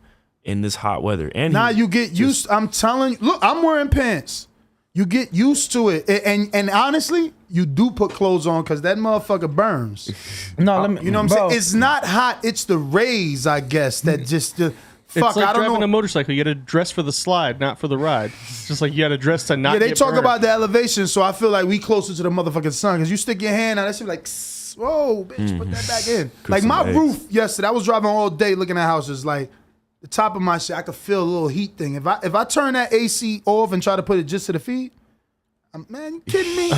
in this hot weather. And you get used. I'm telling you, look, I'm wearing pants. You get used to it, and honestly, you do put clothes on because that motherfucker burns. You know what I'm saying? It's not hot. It's the rays, I guess, that just. It's like driving a motorcycle. You got to dress for the slide, not for the ride. It's just like you got to dress to not. Yeah, they get talk burned. about the elevation, so I feel like we closer to the motherfucking sun because you stick your hand out, that shit be like, whoa, bitch, put that back in. Like my roof yesterday, I was driving all day looking at houses. Like the top of my shit, I could feel a little heat thing. If I turn that AC off and try to put it just to the feet, man, you kidding me?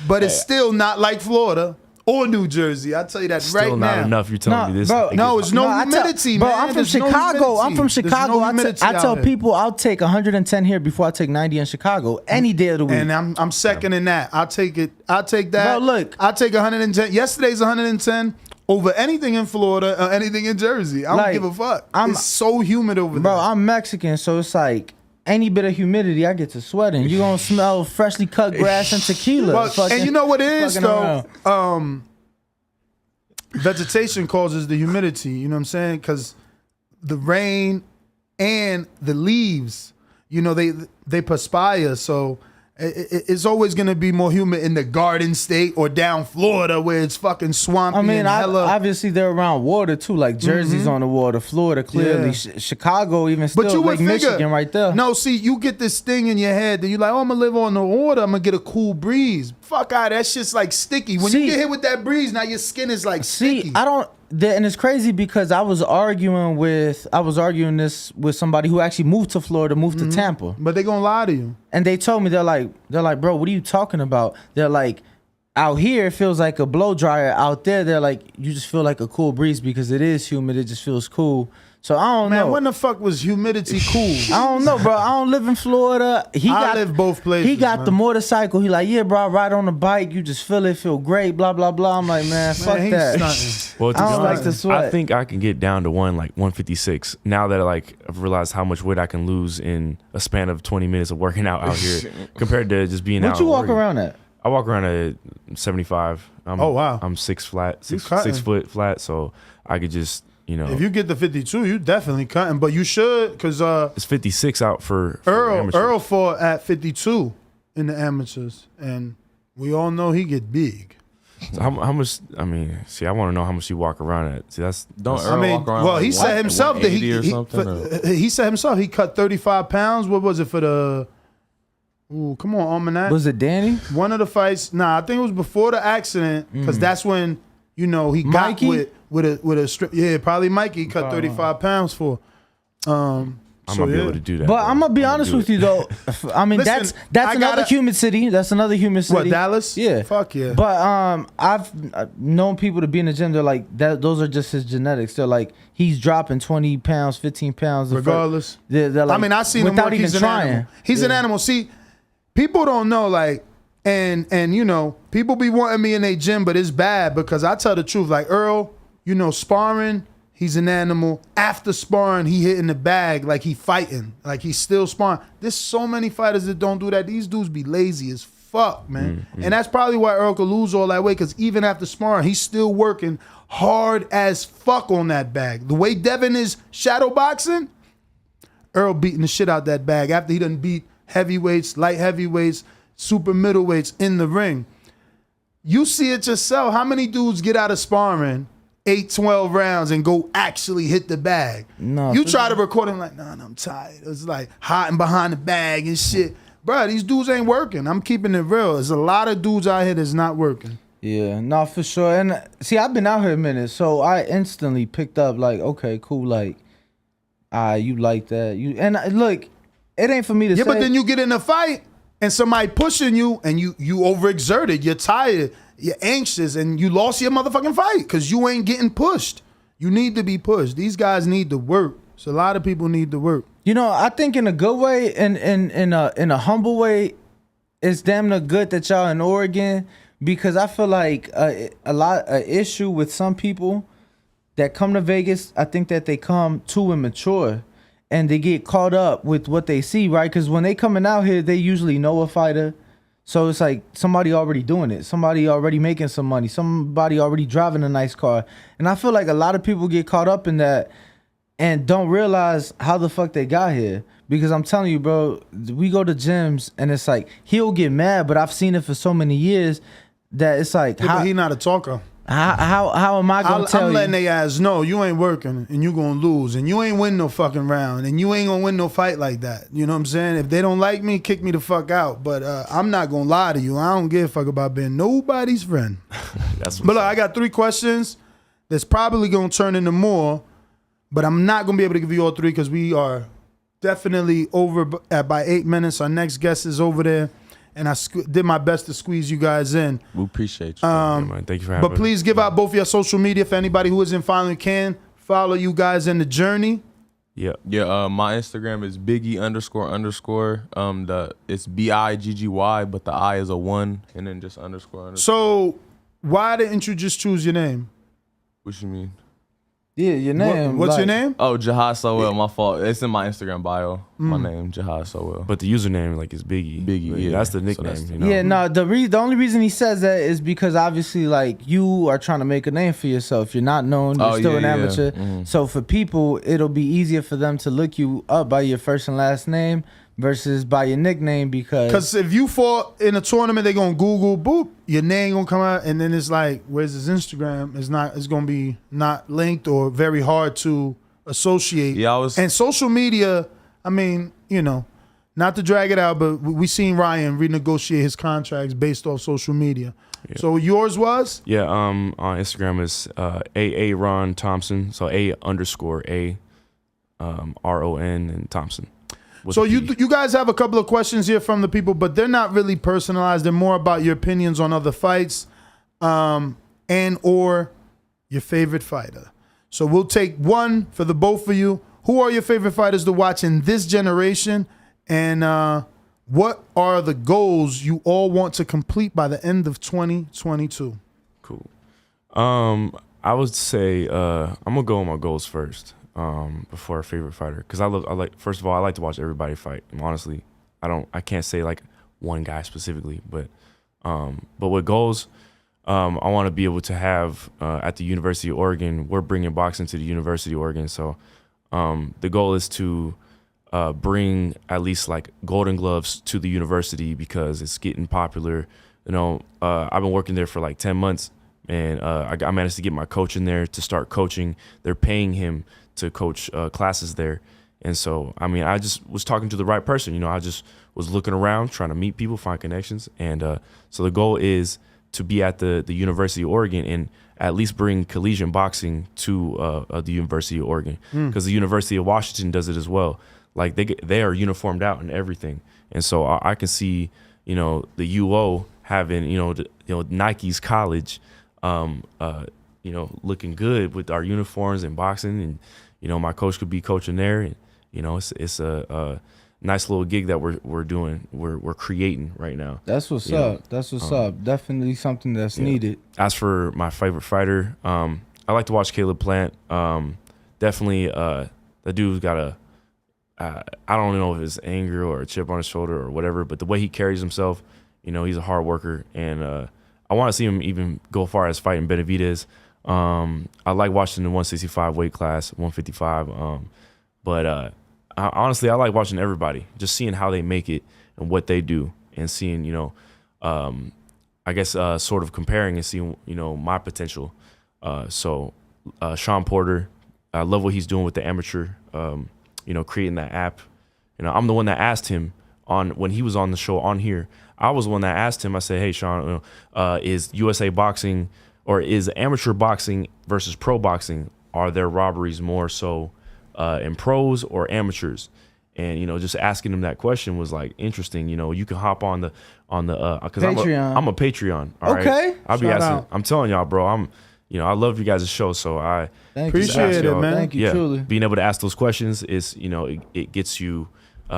But it's still not like Florida. Or New Jersey, I tell you that right now. Still not enough. You're telling me this? Bro, it's no humidity, man. Bro, I'm from Chicago. I'm from Chicago. I tell people I'll take 110 here before I take 90 in Chicago any day of the week. And I'm second in that. I'll take it. I'll take that. Bro, look, I'll take 110. Yesterday's 110 over anything in Florida or anything in Jersey. I don't give a fuck. It's so humid over there. Bro, I'm Mexican, so it's like any bit of humidity, I get to sweating. You gonna smell freshly cut grass and tequila. And you know what it is though? Vegetation causes the humidity. You know what I'm saying? Because the rain and the leaves, they perspire. So it's always gonna be more humid in the Garden State or down Florida where it's fucking swampy. I mean, obviously they're around water too. Like Jersey's on the water, Florida clearly, Chicago even still. But you would figure, Michigan right there. No, see, you get this thing in your head that you're like, oh, I'm gonna live on the water. I'm gonna get a cool breeze. Fuck out, that shit's like sticky. When you get hit with that breeze, now your skin is like sticky. I don't. And it's crazy because I was arguing this with somebody who actually moved to Florida, moved to Tampa. But they gonna lie to you. And they told me, they're like, bro, what are you talking about? They're like, out here it feels like a blow dryer. Out there, they're like you just feel like a cool breeze because it is humid. It just feels cool. So I don't know. Man, when the fuck was humidity cool? I don't know, bro. I don't live in Florida. I live both places. He got man. the motorcycle. He like, yeah, bro, I ride on the bike. You just feel it, feel great, blah, blah, blah. I'm like, man, fuck that. Well, to I be don't honest, like to sweat. I think I can get down to 156 now that like I've realized how much weight I can lose in a span of 20 minutes of working out here compared to just being out. What you walk working. around at? I walk around at 75. Oh, wow. I'm 6 flat, You 6 cutting. foot flat, so I could just If you get the 52, you definitely cutting, but you should because it's 56 out for Errol fought at 52 in the amateurs, and we all know he get big. So how much? I mean, see, I want to know how much you walk around at. See, that's Errol walk around well, like he said himself that he said himself he cut 35 pounds. What was it for the? Ooh, come on, Almanac. Was it Danny? One of the fights. Nah, I think it was before the accident because that's when he got Mikey? with a strip. Yeah, probably Mikey cut 35 pounds for. I'm gonna be able to do that. But I'm gonna be honest with you though. I mean, Listen, that's I another gotta- humid city. That's another humid city. What, Dallas? Yeah. Fuck yeah. But I've known people to be in the gym. They're like that. Those are just his genetics. They're like he's dropping 20 pounds, 15 pounds. Regardless. They're like, I mean, I seen him without work. even He's an trying. animal. He's an animal. See, people don't know, like, and people be wanting me in their gym, but it's bad because I tell the truth. Like Errol, sparring, he's an animal. After sparring, he hitting the bag like he fighting, like he's still sparring. There's so many fighters that don't do that. These dudes be lazy as fuck, man. And that's probably why Errol could lose all that weight because even after sparring, he's still working hard as fuck on that bag. The way Devin is shadow boxing, Errol beating the shit out that bag after he done beat heavyweights, light heavyweights, super middleweights in the ring. You see it yourself. How many dudes get out of sparring 8-12 rounds and go actually hit the bag? No, You try to record him like, nah, I'm tired. It's like hiding behind the bag and shit. Bro, these dudes ain't working. I'm keeping it real. There's a lot of dudes out here that's not working. Yeah, no, for sure. And see, I've been out here a minute, so I instantly picked up like, okay, cool, like, you like that. Look, it ain't for me to say. Yeah, but then you get in a fight and somebody pushing you and you overexerted. You're tired. You're anxious and you lost your motherfucking fight because you ain't getting pushed. You need to be pushed. These guys need to work. So a lot of people need to work. I think in a good way and in a humble way, it's damn near good that y'all in Oregon because I feel like an issue with some people that come to Vegas, I think that they come too immature and they get caught up with what they see, right? Because when they coming out here, they usually know a fighter. So it's like somebody already doing it. Somebody already making some money. Somebody already driving a nice car. And I feel like a lot of people get caught up in that and don't realize how the fuck they got here. Because I'm telling you, bro, we go to gyms and it's like, he'll get mad, but I've seen it for so many years that it's like, Yeah, but he not a talker. How am I gonna tell you? I'm letting they ass know you ain't working and you gonna lose and you ain't win no fucking round and you ain't gonna win no fight like that. You know what I'm saying? If they don't like me, kick me the fuck out. But I'm not gonna lie to you. I don't give a fuck about being nobody's friend. That's But look, I got 3 questions that's probably gonna turn into more, but I'm not gonna be able to give you all 3 because we are definitely over by 8 minutes. Our next guest is over there. And I did my best to squeeze you guys in. We appreciate you. Man, thank you for having But please give out both your social media for anybody who isn't following can follow you guys in the journey. Yeah. My Instagram is Biggie __. It's BIGGY, but the I is a 1, and then just __. So why didn't you just choose your name? What you mean? Yeah, your name. What's your name? Oh, Jihad So Well. My fault. It's in my Instagram bio. My name, Jihad So Well. But the username is Biggie. Biggie, That's the So nickname. Yeah, no. The only reason he says that is because obviously, like, you are trying to make a name for yourself. You're not known. You're still an amateur. Mm-hmm. So for people, it'll be easier for them to look you up by your first and last name versus by your nickname because if you fought in a tournament, they're gonna Google boop, your name gonna come out, and then it's like, where's his Instagram? It's gonna be not linked or very hard to associate. Yeah, and social media, I mean, not to drag it out, but we seen Ryan renegotiate his contracts based off social media. Yeah. So yours was? Yeah, on Instagram is AA Ron Thompson. So A_A RON and Thompson. So you guys have a couple of questions here from the people, but they're not really personalized. They're more about your opinions on other fights, and or your favorite fighter. So we'll take one for the both of you. Who are your favorite fighters to watch in this generation, and what are the goals you all want to complete by the end of 2022? Cool. I would say I'm gonna go on my goals first. Before a favorite fighter, because first of all, I like to watch everybody fight. And honestly, I can't say like one guy specifically, but with goals, I want to be able to have at the University of Oregon. We're bringing boxing to the University of Oregon, so the goal is to bring at least like Golden Gloves to the university because it's getting popular. You know, I've been working there for like 10 months, and I managed to get my coach in there to start coaching. They're paying him to coach classes there. And so, I mean, I just was talking to the right person. You know, I just was looking around, trying to meet people, find connections. And so the goal is to be at the University of Oregon and at least bring collegiate boxing to the University of Oregon, because the University of Washington does it as well. Like they are uniformed out and everything. And so I can see, you know, the UO having, Nike's college, looking good with our uniforms and boxing, and my coach could be coaching there, and it's a nice little gig that we're doing. We're creating right now. That's what's up. That's what's up. Definitely something that's needed. As for my favorite fighter, I like to watch Caleb Plant. Definitely, the dude's got I don't know if it's anger or a chip on his shoulder or whatever, but the way he carries himself, he's a hard worker, and I want to see him even go far as fighting Benavidez. I like watching the 165 weight class, 155. Honestly, I like watching everybody, just seeing how they make it and what they do, and seeing, I guess sort of comparing and seeing, my potential. So Sean Porter, I love what he's doing with the amateur, creating that app. I'm the one that asked him when he was on the show on here. I was the one that asked him. I said, "Hey, Sean, is USA boxing or is amateur boxing versus pro boxing? Are there robberies more so in pros or amateurs?" And just asking him that question was like interesting. You can hop on the because I'm a Patreon. All right? Okay, I'll be asking. I'm telling y'all, bro. I love you guys' show, so I appreciate it, man. Thank you, truly. Being able to ask those questions is, it gets you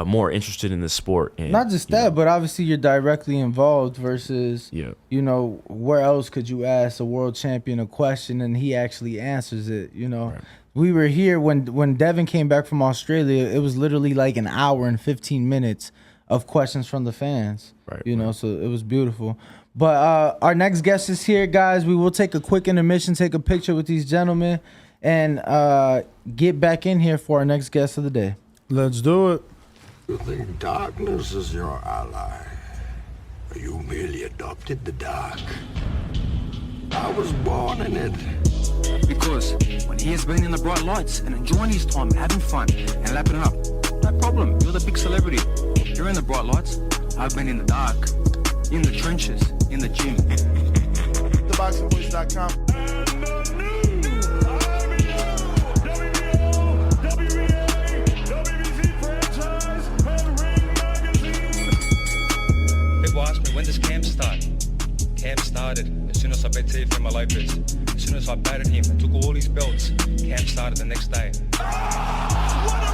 more interested in the sport. And, not just that, but obviously you're directly involved versus, where else could you ask a world champion a question and he actually answers it, Right. We were here when Devin came back from Australia. It was literally like an hour and 15 minutes of questions from the fans, right. So it was beautiful. But our next guest is here, guys. We will take a quick intermission, take a picture with these gentlemen, and get back in here for our next guest of the day. Let's do it. You think darkness is your ally? Or you merely adopted the dark? I was born in it. Because when he has been in the bright lights and enjoying his time, having fun, and lapping it up, no problem. You're the big celebrity. You're in the bright lights. I've been in the dark, in the trenches, in the gym. ThaBoxingVoice.com. People ask me, when does camp start? Camp started as soon as I bet Teofimo Lopez. As soon as I batted him and took all his belts, camp started the next day. What a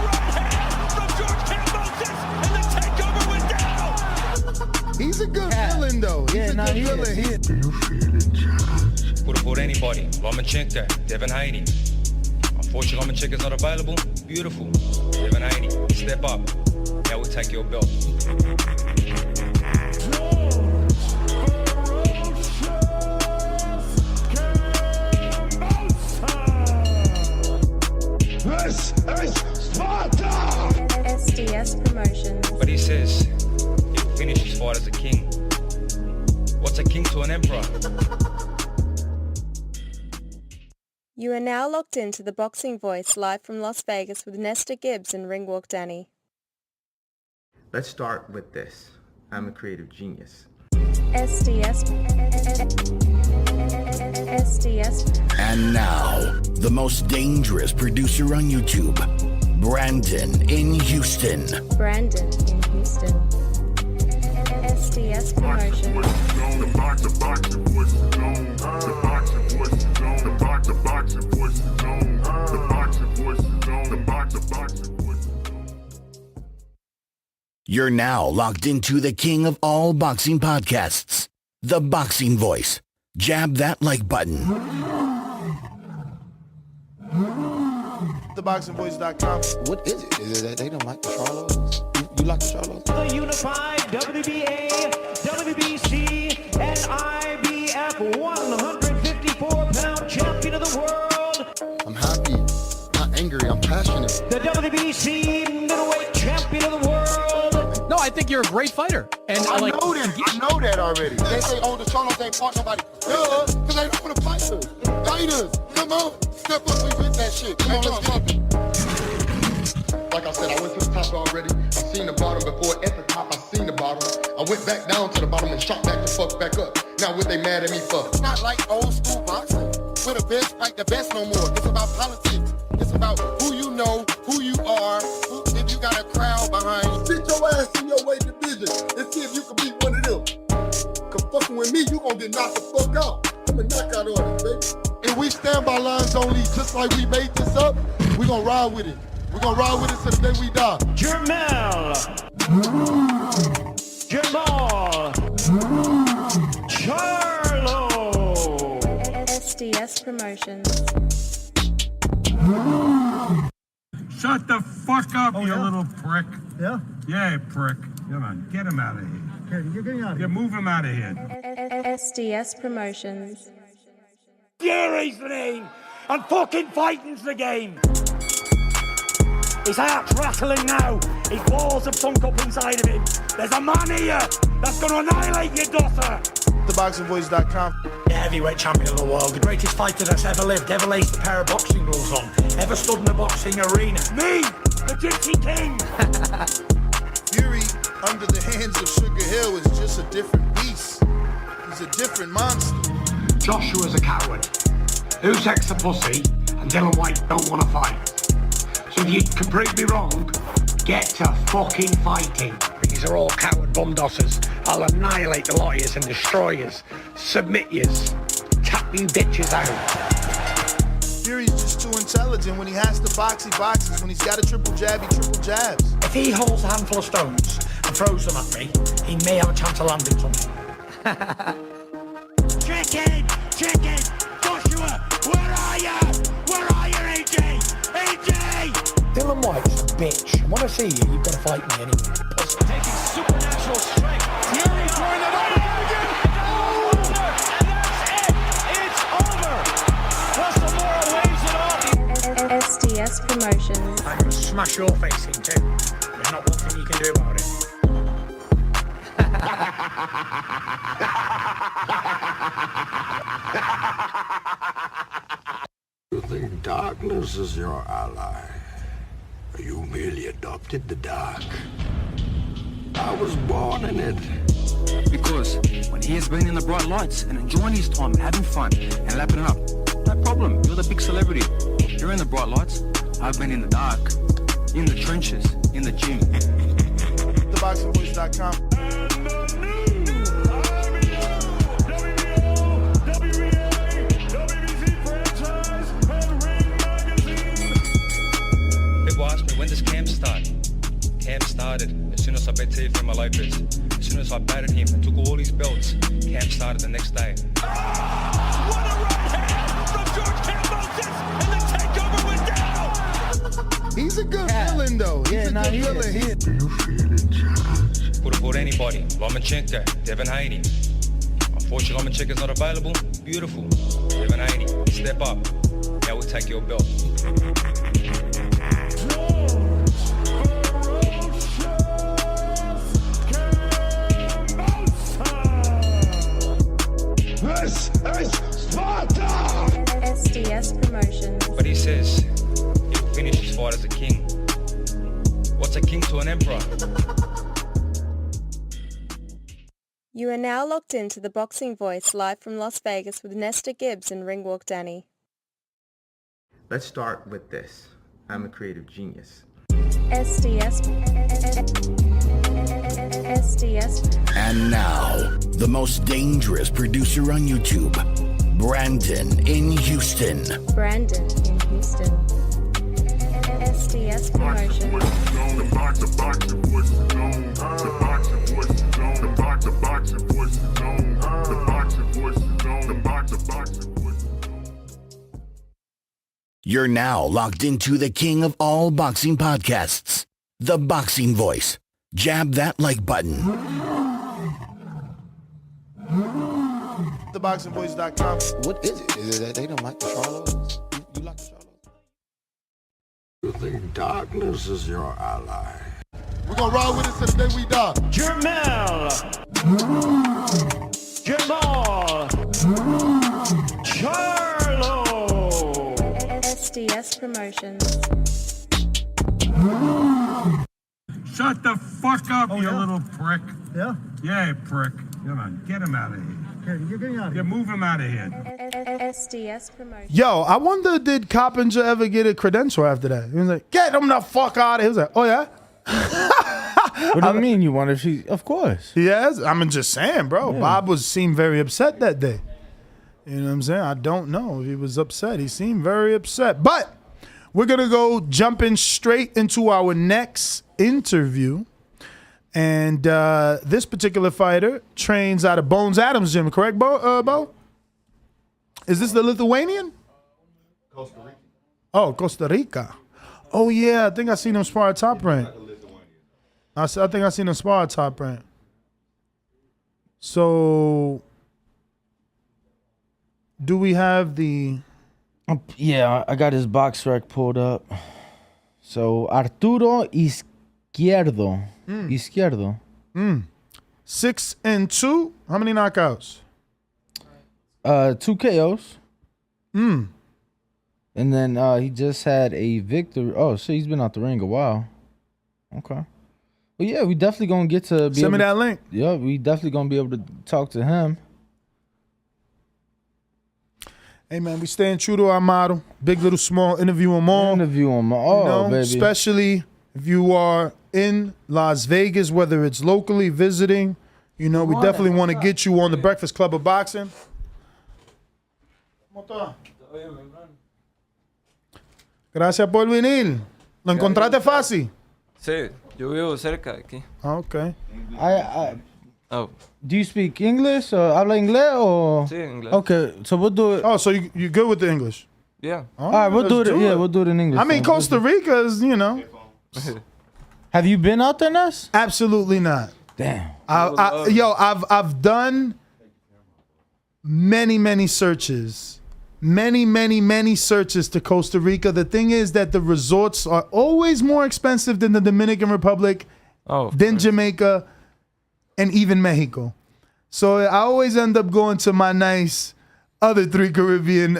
right hand from George Kambosos, and the takeover went down! He's a good villain, though. He's a good villain. Do you feel in charge? Could have fought anybody. Lomachenko, Devin Haney. Unfortunately, Lomachenko's not available. Beautiful. Devin Haney, step up. Now we'll take your belt. This is Sparta! SDS Promotions. But he says he'll finish his fight as a king. What's a king to an emperor? You are now locked into the Boxing Voice live from Las Vegas with Nesta Gibbs and Ringwalk Danny. Let's start with this. I'm a creative genius. SDS. And now, the most dangerous producer on YouTube, Brandon in Houston. Brandon in Houston. SDS Promotion. You're now locked into the king of all boxing podcasts, The Boxing Voice. Jab that like button. ThaBoxingvoice.com. What is it? Is it that they don't like the Charlos? You like the Charlos? The unified WBA, WBC, and IBF 154-pound champion of the world. I'm happy, not angry, I'm passionate. The WBC middleweight champion of the world. No, I think you're a great fighter. And I know that already. They say, oh, the Charlos ain't fought nobody. Duh, because they don't want to fight us. Fighters, come on. Step up, we with that shit. Come on, let's get it. Like I said, I went to the top already. I seen the bottom before. At the top, I seen the bottom. I went back down to the bottom and shot back the fuck back up. Now what they mad at me for? It's not like old school boxing. We're the best, fight the best no more. It's about politics. It's about who you know, who you are, if you got a crowd behind you. Sit your ass in your weight division and see if you can beat one of them. Cause fucking with me, you gonna get knocked the fuck out. I'm a knockout artist, baby. If we stand by lines only, just like we made this up, we gonna ride with it. We gonna ride with it till the day we die. Jermel. Jamal. Charlo. SDS Promotions. Shut the fuck up, you little prick. Yeah? Yeah, prick. Come on, get him out of here. Okay, you're getting out of here. Yeah, move him out of here. SDS Promotions. Fury's the name, and fucking fighting's the game. His heart's rattling now. His balls have sunk up inside of him. There's a man here that's going to annihilate your daughter. ThaBoxingVoice.com. The heavyweight champion of the world, the greatest fighter that's ever lived, ever laced a pair of boxing gloves on, ever stood in a boxing arena. Me, the Gypsy King. Fury, under the hands of Sugar Hill, is just a different beast. He's a different monster. Joshua's a coward. Usyk's a pussy, and Dylan White don't want to fight. So if you can prove me wrong, get to fucking fighting. These are all coward bumdossers. I'll annihilate the lot of yous and destroy yous. Submit yous. Tap you bitches out. Fury's just too intelligent. When he has to box, he boxes. When he's got a triple jab, he triple jabs. If he holds a handful of stones and throws them at me, he may have a chance of landing something. Chicken! Chicken! Joshua! Where are you? Where are you, AJ? AJ! Dylan White's a bitch. I want to see you. You've got to fight me anyway. Taking supernatural strength. Fury throwing it over again. Oh! And that's it. It's over. Westamora waves it off. SDS Promotions. I'm going to smash your face in too. There's not one thing you can do about it. You think darkness is your ally? You merely adopted the dark. I was born in it. Because when he has been in the bright lights and enjoying his time and having fun and lapping it up, no problem, you're the big celebrity. You're in the bright lights, I've been in the dark, in the trenches, in the gym. ThaBoxingVoice.com. People ask me, when does camp start? Camp started as soon as I bet T from Lopez. As soon as I batted him and took all his belts, camp started the next day. What a right hand from George Kambosos, and the takeover was down! He's a good villain, though. He's a good villain. Do you feel in charge? Could have fought anybody. Lomachenko, Devin Haney. Unfortunately, Lomachenko's not available. Beautiful. Devin Haney, step up. Now we'll take your belt. This is Sparta! SDS Promotions. But he says he'll finish his fight as a king. What's a king to an emperor? You are now locked into the Boxing Voice live from Las Vegas with Nesta Gibbs and Ringwalk Danny. Let's start with this. I'm a creative genius. SDS. And now, the most dangerous producer on YouTube, Brandon in Houston. Brandon in Houston. SDS Promotion. You're now locked into the king of all boxing podcasts, The Boxing Voice. Jab that like button. ThaBoxingVoice.com. What is it? Is it that they don't like the Charlos? You like the Charlos? You think darkness is your ally? We're gonna ride with it till the day we die. Jermel. Jamal. Charlo. SDS Promotions. Shut the fuck up, you little prick. Yeah? Yeah, prick. Come on, get him out of here. Okay, you're getting out of here. Yeah, move him out of here. SDS Promotions. Yo, I wonder, did Coppinger ever get a credential after that? He was like, get him the fuck out of here. He was like, oh yeah? What do you mean? You wonder if she? Of course. Yes, I'm just saying, bro. Yeah. Bob seemed very upset that day. You know what I'm saying? I don't know if he was upset. He seemed very upset. But we're going to go jumping straight into our next interview. And this particular fighter trains out of Bones Adams Gym, correct, Bo? Is this the Lithuanian? Costa Rica. Oh, Costa Rica. Oh, yeah. I think I seen him spar at Top Rank. I think I seen him spar at Top Rank. So, do we have the... Yeah, I got his box rec pulled up. So, Arturo Izquierdo. Izquierdo. 6-2. How many knockouts? 2 KOs. Mm. And then he just had a victory. Oh, shit, he's been out the ring a while. Okay. Well, yeah, we definitely gonna get to be Send me that link. Yeah, we definitely gonna be able to talk to him. Hey, man, we staying true to our model. Big, little, small, interview them all. Interview them all, you know, baby. Especially if you are in Las Vegas, whether it's locally visiting. You know, we definitely want to get you on the Breakfast Club of Boxing. ¿Cómo está? Gracias por venir. ¿Lo encontraste fácil? Sí, yo vivo cerca de aquí. Okay. Do you speak English or habla inglés or? Sí, inglés. Okay, so we'll do it. Oh, so you good with the English? Yeah. All right, we'll do it. Yeah, we'll do it in English. I mean, Costa Rica is, you know. Have you been out there, Ness? Absolutely not. Damn. I've done many searches. Many searches to Costa Rica. The thing is that the resorts are always more expensive than the Dominican Republic, than Jamaica, and even Mexico. So I always end up going to my nice other 3 Caribbean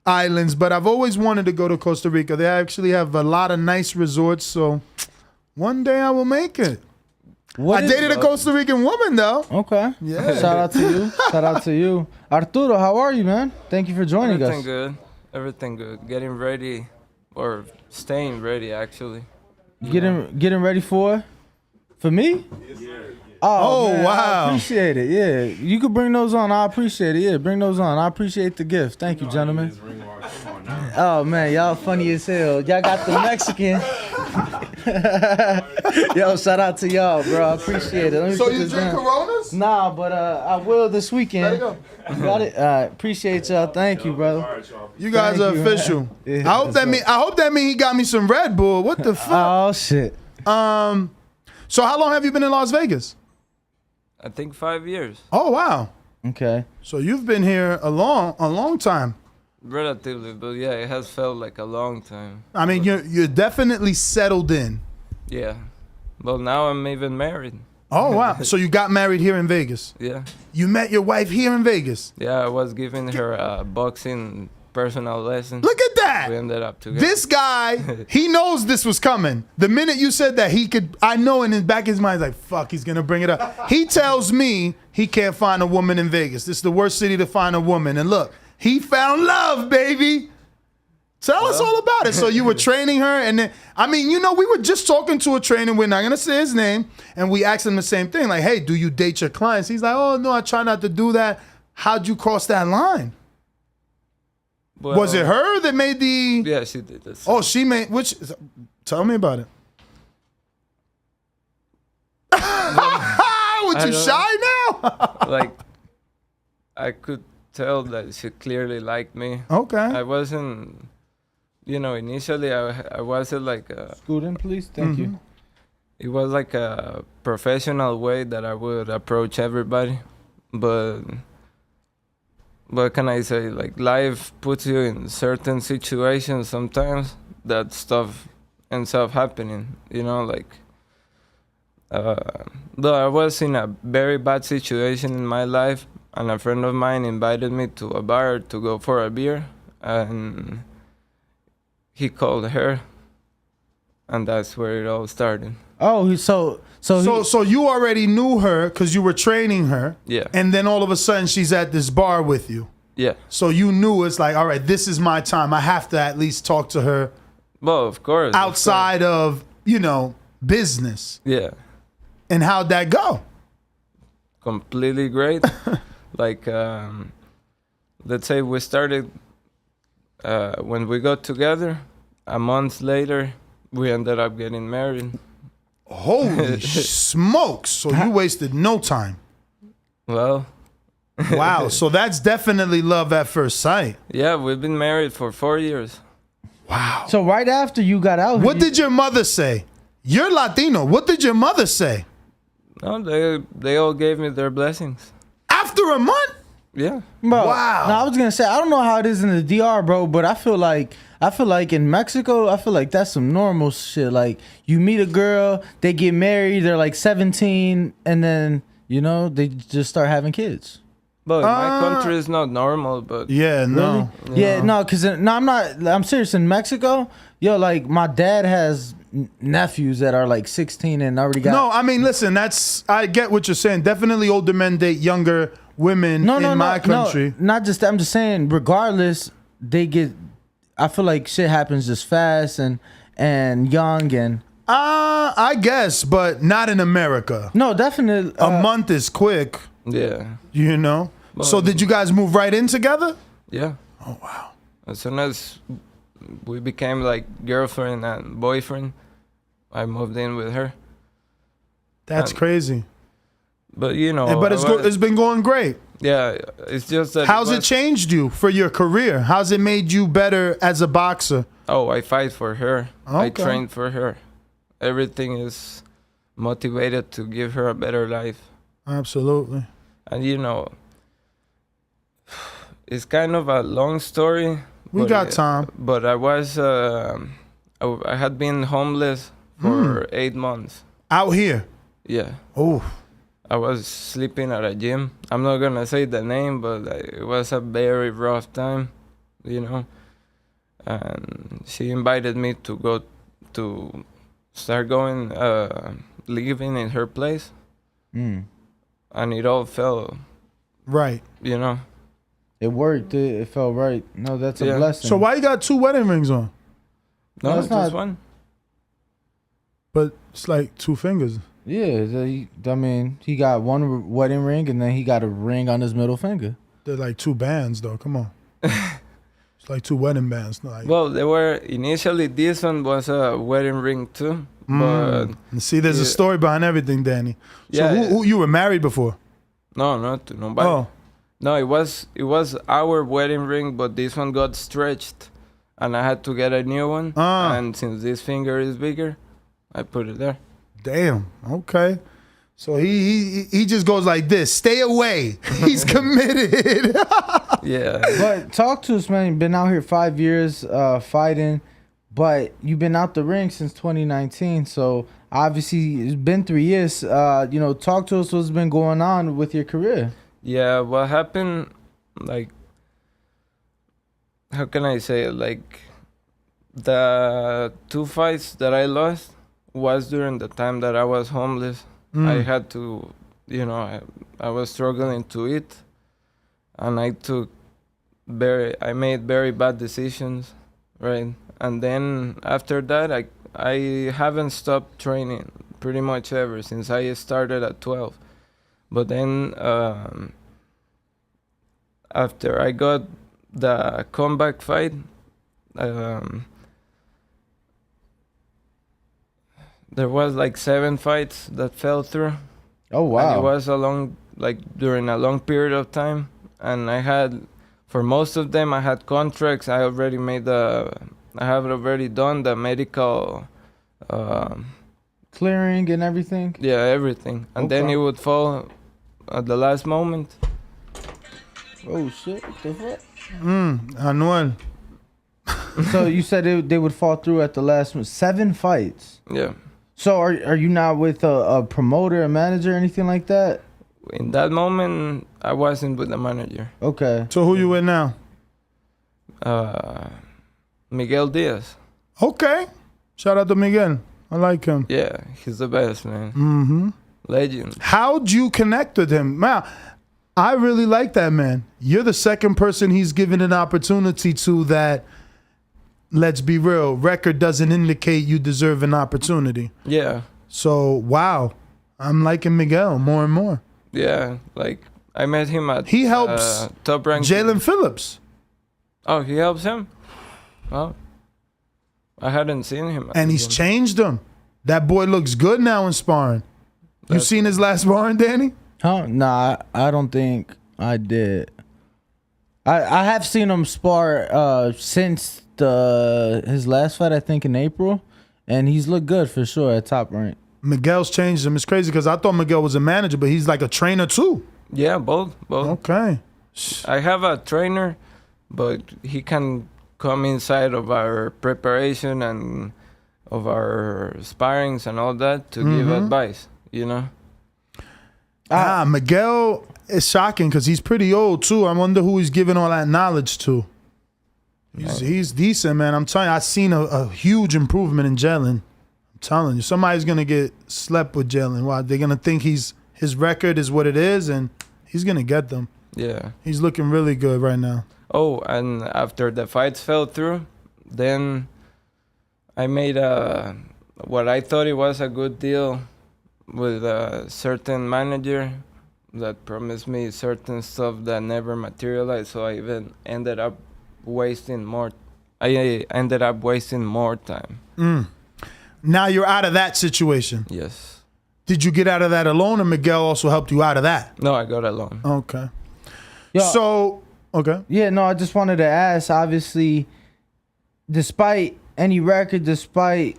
islands, but I've always wanted to go to Costa Rica. They actually have a lot of nice resorts, so one day I will make it. I dated a Costa Rican woman, though. Okay. Yeah. Shout out to you. Shout out to you. Arturo, how are you, man? Thank you for joining us. Everything good. Getting ready, or staying ready, actually. Getting ready for me? Oh, man, wow. I appreciate it. Yeah. You could bring those on. I appreciate it. Yeah, bring those on. I appreciate the gift. Thank you, gentlemen. Oh, man, y'all funny as hell. Y'all got the Mexican. Yo, shout out to y'all, bro. I appreciate it. Let me So put you this drink down. Coronas? Nah, but I will this weekend. There you go. You got it? Appreciate y'all. Thank you, brother. You guys Thank are you, official. man. Yeah, I hope that mean he got me some Red Bull. What the fuck? Oh shit. So how long have you been in Las Vegas? I think 5 years. Oh wow. Okay. So you've been here a long time. Relatively, but yeah, it has felt like a long time. I mean, you're definitely settled in. Yeah. Well, now I'm even married. Oh wow. So you got married here in Vegas. Yeah. You met your wife here in Vegas. Yeah, I was giving her a boxing personal lesson. Look at that. We ended up together. This guy, he knows this was coming. The minute you said that, I know in the back of his mind, he's like, fuck, he's going to bring it up. He tells me he can't find a woman in Vegas. This is the worst city to find a woman. And look, he found love, baby. Tell us all about it. So you were training her, and then, I mean, you know, we were just talking to a trainer. We're not going to say his name. And we asked him the same thing. Like, hey, do you date your clients? He's like, oh, no, I try not to do that. How'd you cross that line? Well, was it her that made the... Yeah, she did this. Oh, she made... Which... Tell me about it. What, you shy now? Like, I could tell that she clearly liked me. Okay. I wasn't... You know, initially I wasn't like a... Student, please. Thank you. It was like a professional way that I would approach everybody. But what can I say? Like, life puts you in certain situations sometimes that stuff ends up happening. You know, like... though I was in a very bad situation in my life, and a friend of mine invited me to a bar to go for a beer, and he called her, and that's where it all started. Oh, so you already knew her because you were training her. Yeah. And then all of a sudden she's at this bar with you. Yeah. So you knew it's like, all right, this is my time. I have to at least talk to her. Well, of course. Outside of, you know, business. Yeah. And how'd that go? Completely great. Like, let's say we started, when we got together, a month later, we ended up getting married. Holy smokes. So you wasted no time. Well. Wow. So that's definitely love at first sight. Yeah, we've been married for 4 years. Wow. So right after you got out, what did your mother say? You're Latino. What did your mother say? No, they all gave me their blessings. After a month? Yeah. Bro, wow. Now I was gonna say I don't know how it is in the DR, bro, but I feel like in Mexico, I feel like that's some normal shit. Like you meet a girl, they get married, they're like 17, and then you know they just start having kids. But my country is not normal. But yeah, no, really? Yeah, no, because no, I'm not. I'm serious. In Mexico, yo, like my dad has nephews that are like 16 and already got. No, I mean, listen, I get what you're saying. Definitely older men date younger women in my country. No, not just that. I'm just saying, regardless, they get. I feel like shit happens just fast and young and. I guess, but not in America. No, definitely. A month is quick. Yeah. You know. Well, so did you guys move right in together? Yeah. Oh wow. As soon as we became like girlfriend and boyfriend, I moved in with her. That's crazy. But you know, but it's been going great. Yeah, it's just that. How's it changed you for your career? How's it made you better as a boxer? Oh, I fight for her. Okay. I train for her. Everything is motivated to give her a better life. Absolutely. And you know, it's kind of a long story. We got time. But I was, I had been homeless for 8 months. Out here? Yeah. Oh. I was sleeping at a gym. I'm not gonna say the name, but it was a very rough time, you know. And she invited me to go to start going, living in her place. And it all fell right. You know. It worked. It felt right. No, that's a blessing. So why you got 2 wedding rings on? No, it's just not one. But it's like 2 fingers. Yeah, I mean, he got one wedding ring and then he got a ring on his middle finger. They're like 2 bands, though. Come on. It's like 2 wedding bands. Like, well, they were initially. This one was a wedding ring too. But and see, there's a story behind everything, Danny. So Yeah, who you were married before? No, not to nobody. Oh. No, it was our wedding ring, but this one got stretched, and I had to get a new one. And since this finger is bigger, I put it there. Damn. Okay. So he just goes like this. Stay away. He's committed. Yeah. But talk to us, man. You've been out here 5 years fighting, but you've been out the ring since 2019. So obviously it's been 3 years. You know, talk to us what's been going on with your career. Yeah, what happened, like, how can I say it? Like, the 2 fights that I lost was during the time that I was homeless. I had to, you know, I was struggling to eat, and I made very bad decisions, right? And then after that, I haven't stopped training pretty much ever since I started at 12. But then after I got the comeback fight, there was like 7 fights that fell through. Oh wow! And it was during a long period of time, and I had, for most of them, I had contracts. I have already done the medical clearing and everything. Yeah, everything, and then it would fall at the last moment. Oh shit! What the fuck? Anuel. So you said they would fall through at the last one. 7 fights. Yeah. So are you not with a promoter, a manager, anything like that? In that moment, I wasn't with the manager. Okay. So who you with now? Miguel Diaz. Okay. Shout out to Miguel. I like him. Yeah, he's the best, man. Mm-hmm. Legend. How'd you connect with him? Man, I really like that man. You're the second person he's given an opportunity to that, let's be real, record doesn't indicate you deserve an opportunity. Yeah. So, wow. I'm liking Miguel more and more. Yeah, like I met him at He helps top rank. Jalen Phillips. Oh, he helps him? Oh. I hadn't seen him. And he's changed him. That boy looks good now in sparring. You seen his last sparring, Danny? Huh? Nah, I don't think I did. I have seen him spar since his last fight, I think in April, and he's looked good for sure at top rank. Miguel's changed him. It's crazy because I thought Miguel was a manager, but he's like a trainer too. Yeah, both. Okay. I have a trainer, but he can come inside of our preparation and of our sparrings and all that to give advice, you know? Miguel is shocking because he's pretty old too. I wonder who he's giving all that knowledge to. He's decent, man. I'm telling you, I've seen a huge improvement in Jalen. I'm telling you, somebody's gonna get slept with Jalen. Why? They're gonna think his record is what it is, and he's gonna get them. Yeah. He's looking really good right now. Oh, and after the fights fell through, then I made what I thought it was a good deal with a certain manager that promised me certain stuff that never materialized. So I even ended up wasting more. I ended up wasting more time. Now you're out of that situation. Yes. Did you get out of that alone, or Miguel also helped you out of that? No, I got alone. Okay. Yo, So, okay. Yeah, no, I just wanted to ask, obviously, despite any record, despite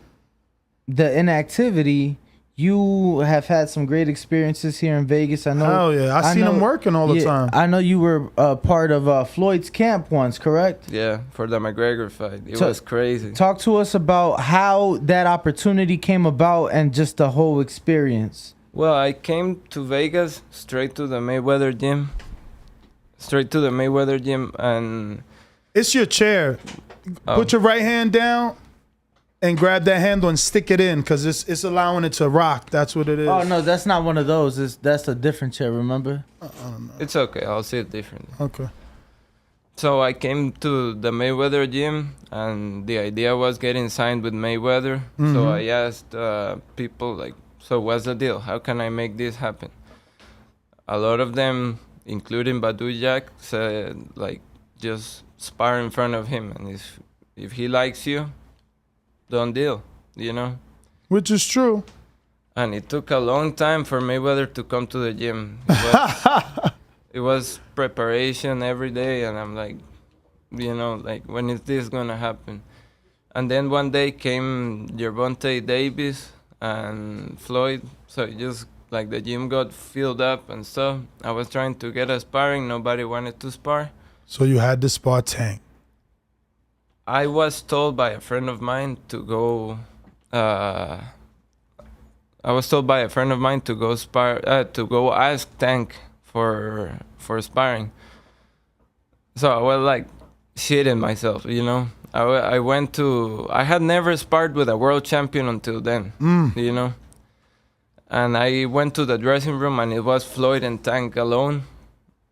the inactivity, you have had some great experiences here in Vegas. I know. Hell yeah. I seen him working all the time. I know you were part of Floyd's camp once, correct? Yeah, for the McGregor fight. It was crazy. Talk to us about how that opportunity came about and just the whole experience. Well, I came to Vegas straight to the Mayweather gym. And it's your chair. Put your right hand down and grab that handle and stick it in because it's allowing it to rock. That's what it is. Oh, no, that's not one of those. That's a different chair, remember? It's okay. I'll see it differently. Okay. So I came to the Mayweather gym, and the idea was getting signed with Mayweather. So I asked people, like, so what's the deal? How can I make this happen? A lot of them, including Badu Jack, said, like, just spar in front of him. And if he likes you, done deal, you know? Which is true. And it took a long time for Mayweather to come to the gym. It was preparation every day, and I'm like, you know, like, when is this gonna happen? And then one day came Gervonta Davis and Floyd, so it just, like, the gym got filled up and stuff. I was trying to get a sparring, nobody wanted to spar. So you had to spar Tank. I was told by a friend of mine to go. To go ask Tank for sparring. So I was like shitting myself, you know. I had never sparred with a world champion until then, you know. And I went to the dressing room, and it was Floyd and Tank alone.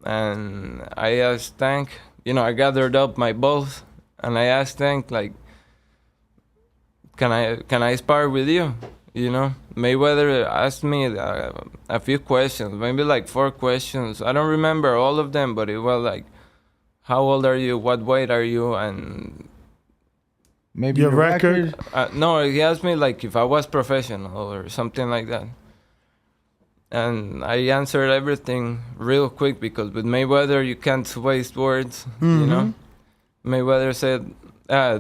And I asked Tank, you know, I gathered up my balls, And I asked Tank, like, can I spar with you? You know, Mayweather asked me a few questions, maybe like 4 questions. I don't remember all of them, but it was like, how old are you? What weight are you? And maybe your record? No, he asked me like if I was professional or something like that. And I answered everything real quick because with Mayweather, you can't waste words, you know? Mayweather said,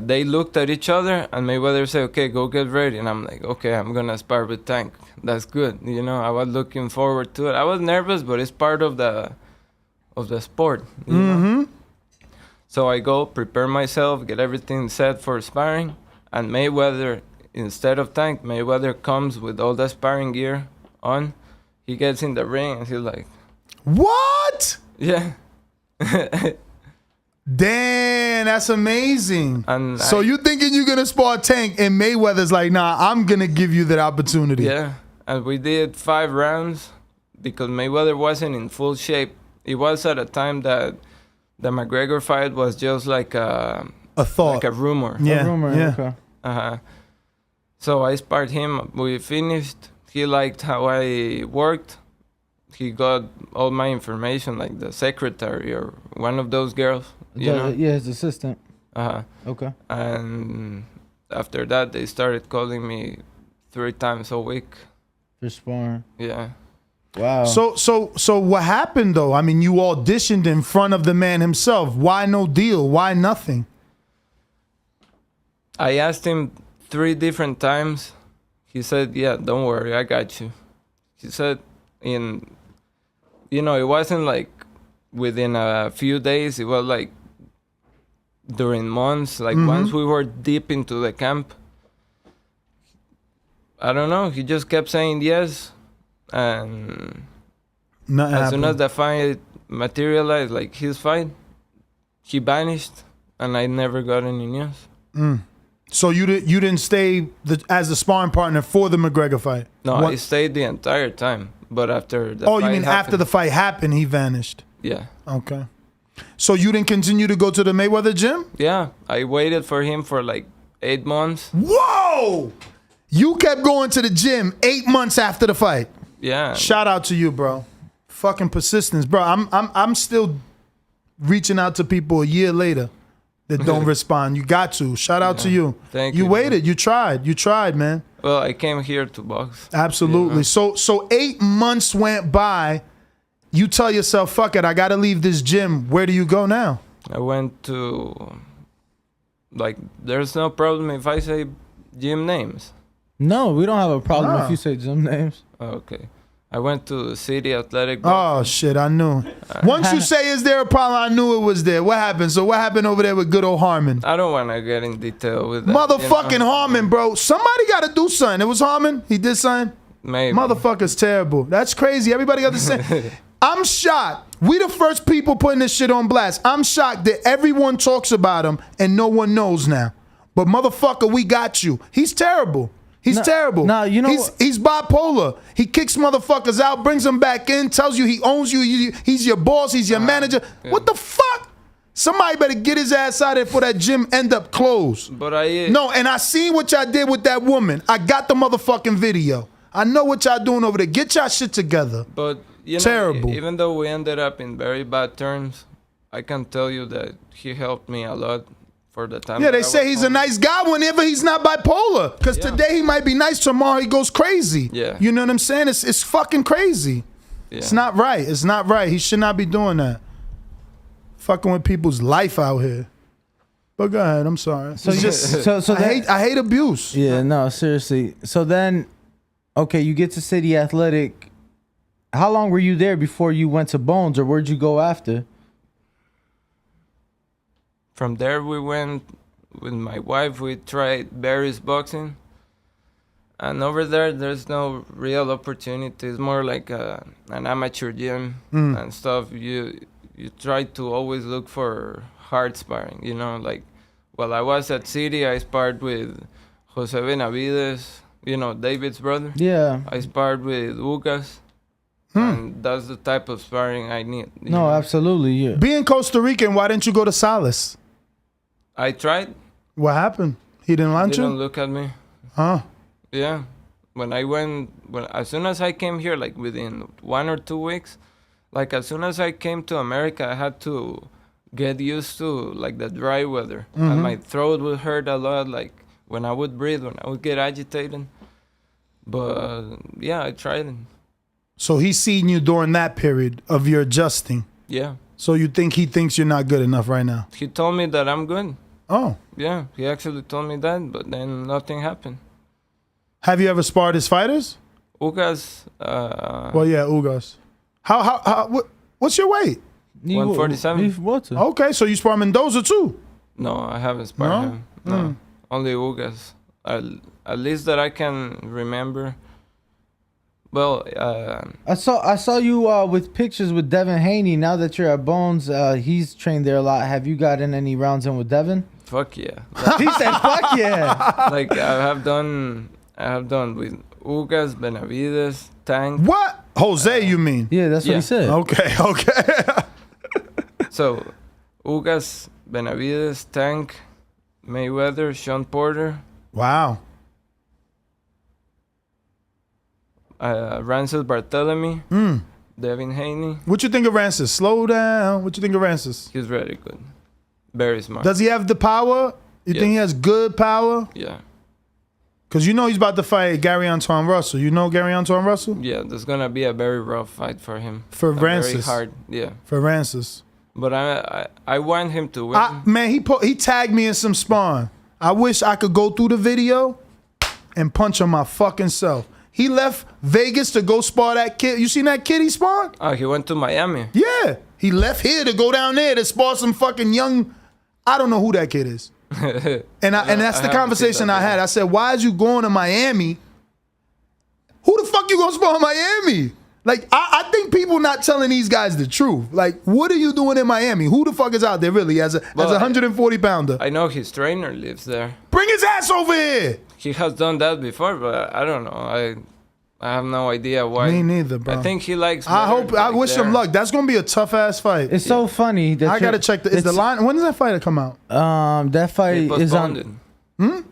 they looked at each other and Mayweather said, okay, go get ready. And I'm like, okay, I'm going to spar with Tank. That's good. You know, I was looking forward to it. I was nervous, but it's part of the sport. You know? So I go prepare myself, get everything set for sparring. And Mayweather, instead of Tank, Mayweather comes with all the sparring gear on. He gets in the ring and he's like, what? Yeah. Damn, that's amazing. And so you thinking you're going to spar Tank and Mayweather's like, nah, I'm going to give you that opportunity. Yeah, and we did 5 rounds because Mayweather wasn't in full shape. It was at a time that the McGregor fight was just like a thought. Like a rumor. Yeah, A rumor, yeah. okay. So I sparred him. We finished. He liked how I worked. He got all my information, like the secretary or one of those girls. You know? Yeah, his assistant. Okay. And after that, they started calling me 3 times a week. For sparring. Yeah. Wow. So what happened though? I mean, you auditioned in front of the man himself. Why no deal? Why nothing? I asked him 3 different times. He said, yeah, don't worry, I got you. He said it wasn't like within a few days. It was like during months. Like once we were deep into the camp, I don't know. He just kept saying yes. And as soon as the fight materialized, like his fight, he vanished. And I never got any news. So you didn't stay as the sparring partner for the McGregor fight? No, I stayed the entire time. But after the fight you mean after the fight happened, he vanished? Yeah. Okay. So you didn't continue to go to the Mayweather gym? Yeah, I waited for him for like 8 months. Whoa! You kept going to the gym 8 months after the fight. Yeah. Shout out to you, bro. Fucking persistence, bro. I'm still reaching out to people a year later that don't respond. You got to. Shout out to you. Thank you. You waited. You tried, man. Well, I came here to box. Absolutely. You know? So 8 months went by. You tell yourself, fuck it, I got to leave this gym. Where do you go now? I went to, like, there's no problem if I say gym names. No, we don't have a problem if you say gym names. Okay. I went to City Athletic. Oh, shit, I knew. Once you say, is there a problem, I knew it was there. What happened? So what happened over there with good old Harmon? I don't want to get in detail with that. Motherfucking Harmon, bro. Somebody got to do something. It was Harmon? He did something? Maybe. Motherfucker's terrible. That's crazy. Everybody got the same. I'm shocked. We the first people putting this shit on blast. I'm shocked that everyone talks about him and no one knows now. But motherfucker, we got you. He's terrible. He's terrible. Nah, you know he's bipolar. He kicks motherfuckers out, brings them back in, tells you he owns you. He's your boss. He's your manager. Yeah. What the fuck? Somebody better get his ass out of there before that gym end up closed. But No, and I seen what y'all did with that woman. I got the motherfucking video. I know what y'all doing over there. Get y'all shit together. But you know, terrible. Even though we ended up in very bad terms, I can tell you that he helped me a lot. For the time. Yeah, they say he's a nice guy whenever he's not bipolar. Because today he might be nice, tomorrow he goes crazy. Yeah. You know what I'm saying? It's fucking crazy. Yeah. It's not right. It's not right. He should not be doing that. Fucking with people's life out here. But go ahead. I'm sorry. So I hate abuse. Yeah, no, seriously. So then, okay, you get to City Athletic. How long were you there before you went to Bones, or where'd you go after? From there, we went with my wife. We tried Barry's boxing. And over there, there's no real opportunity. It's more like an amateur gym and stuff. You try to always look for hard sparring, you know? Like, while I was at City, I sparred with Jose Benavides, you know, David's brother. Yeah. I sparred with Ugas. And that's the type of sparring I need. No, absolutely. Yeah. Being Costa Rican, why didn't you go to Salas? I tried. What happened? He didn't lunch Didn't you? look at me. Huh? Yeah. As soon as I came here, like within 1 or 2 weeks, like as soon as I came to America, I had to get used to like the dry weather. And my throat would hurt a lot, like when I would breathe, when I would get agitated. But yeah, I tried it. So he's seen you during that period of your adjusting. Yeah. So you think he thinks you're not good enough right now? He told me that I'm good. Oh. Yeah, he actually told me that, but then nothing happened. Have you ever sparred his fighters? Ugas. Well, yeah, Ugas. What's your weight? 147. Okay, so you spar Mendoza too? No, I haven't sparred him. No, only Ugas. At least that I can remember. Well, I saw you with pictures with Devin Haney. Now that you're at Bones, he's trained there a lot. Have you gotten any rounds in with Devin? Fuck yeah. He said, "Fuck yeah." Like I have done with Ugas, Benavides, Tank. What? Jose, you mean? Yeah, that's what he said. Okay. So, Ugas, Benavides, Tank, Mayweather, Sean Porter. Wow. Rances Barthélemy, Devin Haney. What you think of Rances? Slow down. What you think of Rances? He's very good. Very smart. Does he have the power? You think he has good power? Yeah. Because you know he's about to fight Gary Antoine Russell. You know Gary Antoine Russell? Yeah, there's going to be a very rough fight for him. For Rances. Very hard, yeah. For Rances. But I want him to win. Man, he tagged me in some sparring. I wish I could go through the video and punch on my fucking self. He left Vegas to go spar that kid. You seen that kid he sparred? Oh, he went to Miami. Yeah. He left here to go down there to spar some fucking young, I don't know who that kid is. And that's the conversation I had. I said, why is you going to Miami? Who the fuck you gonna spar in Miami? Like, I think people not telling these guys the truth. Like, what are you doing in Miami? Who the fuck is out there really as a 140 pounder? I know his trainer lives there. Bring his ass over here. He has done that before, but I don't know. I have no idea why. Me neither, bro. I think he likes. I wish him luck. That's gonna be a tough ass fight. It's so funny that I gotta check. Is the line? When does that fight come out? That fight is on.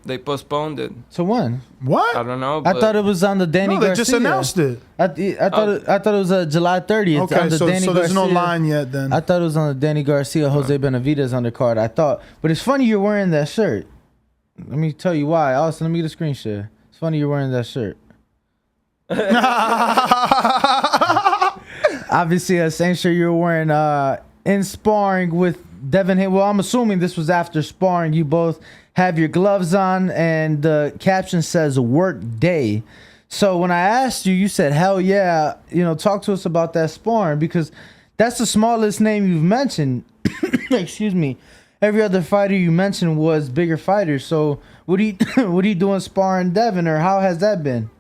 They postponed it. To when? What? I don't know. I thought it was on the Danny Garcia. No, they just announced it. I thought it was July 30th. Okay, on the so Danny there's no Garcia. line yet then. I thought it was on the Danny Garcia, Jose Benavides undercard. I thought, but it's funny you're wearing that shirt. Let me tell you why. Austin, let me get a screen share. It's funny you're wearing that shirt. Obviously, the same shirt you were wearing in sparring with Devin Haney. Well, I'm assuming this was after sparring. You both have your gloves on, and the caption says "work day." So when I asked you, you said, "Hell yeah!" Talk to us about that sparring because that's the smallest name you've mentioned. Excuse me. Every other fighter you mentioned was bigger fighters. So what are you doing sparring Devin, or how has that been?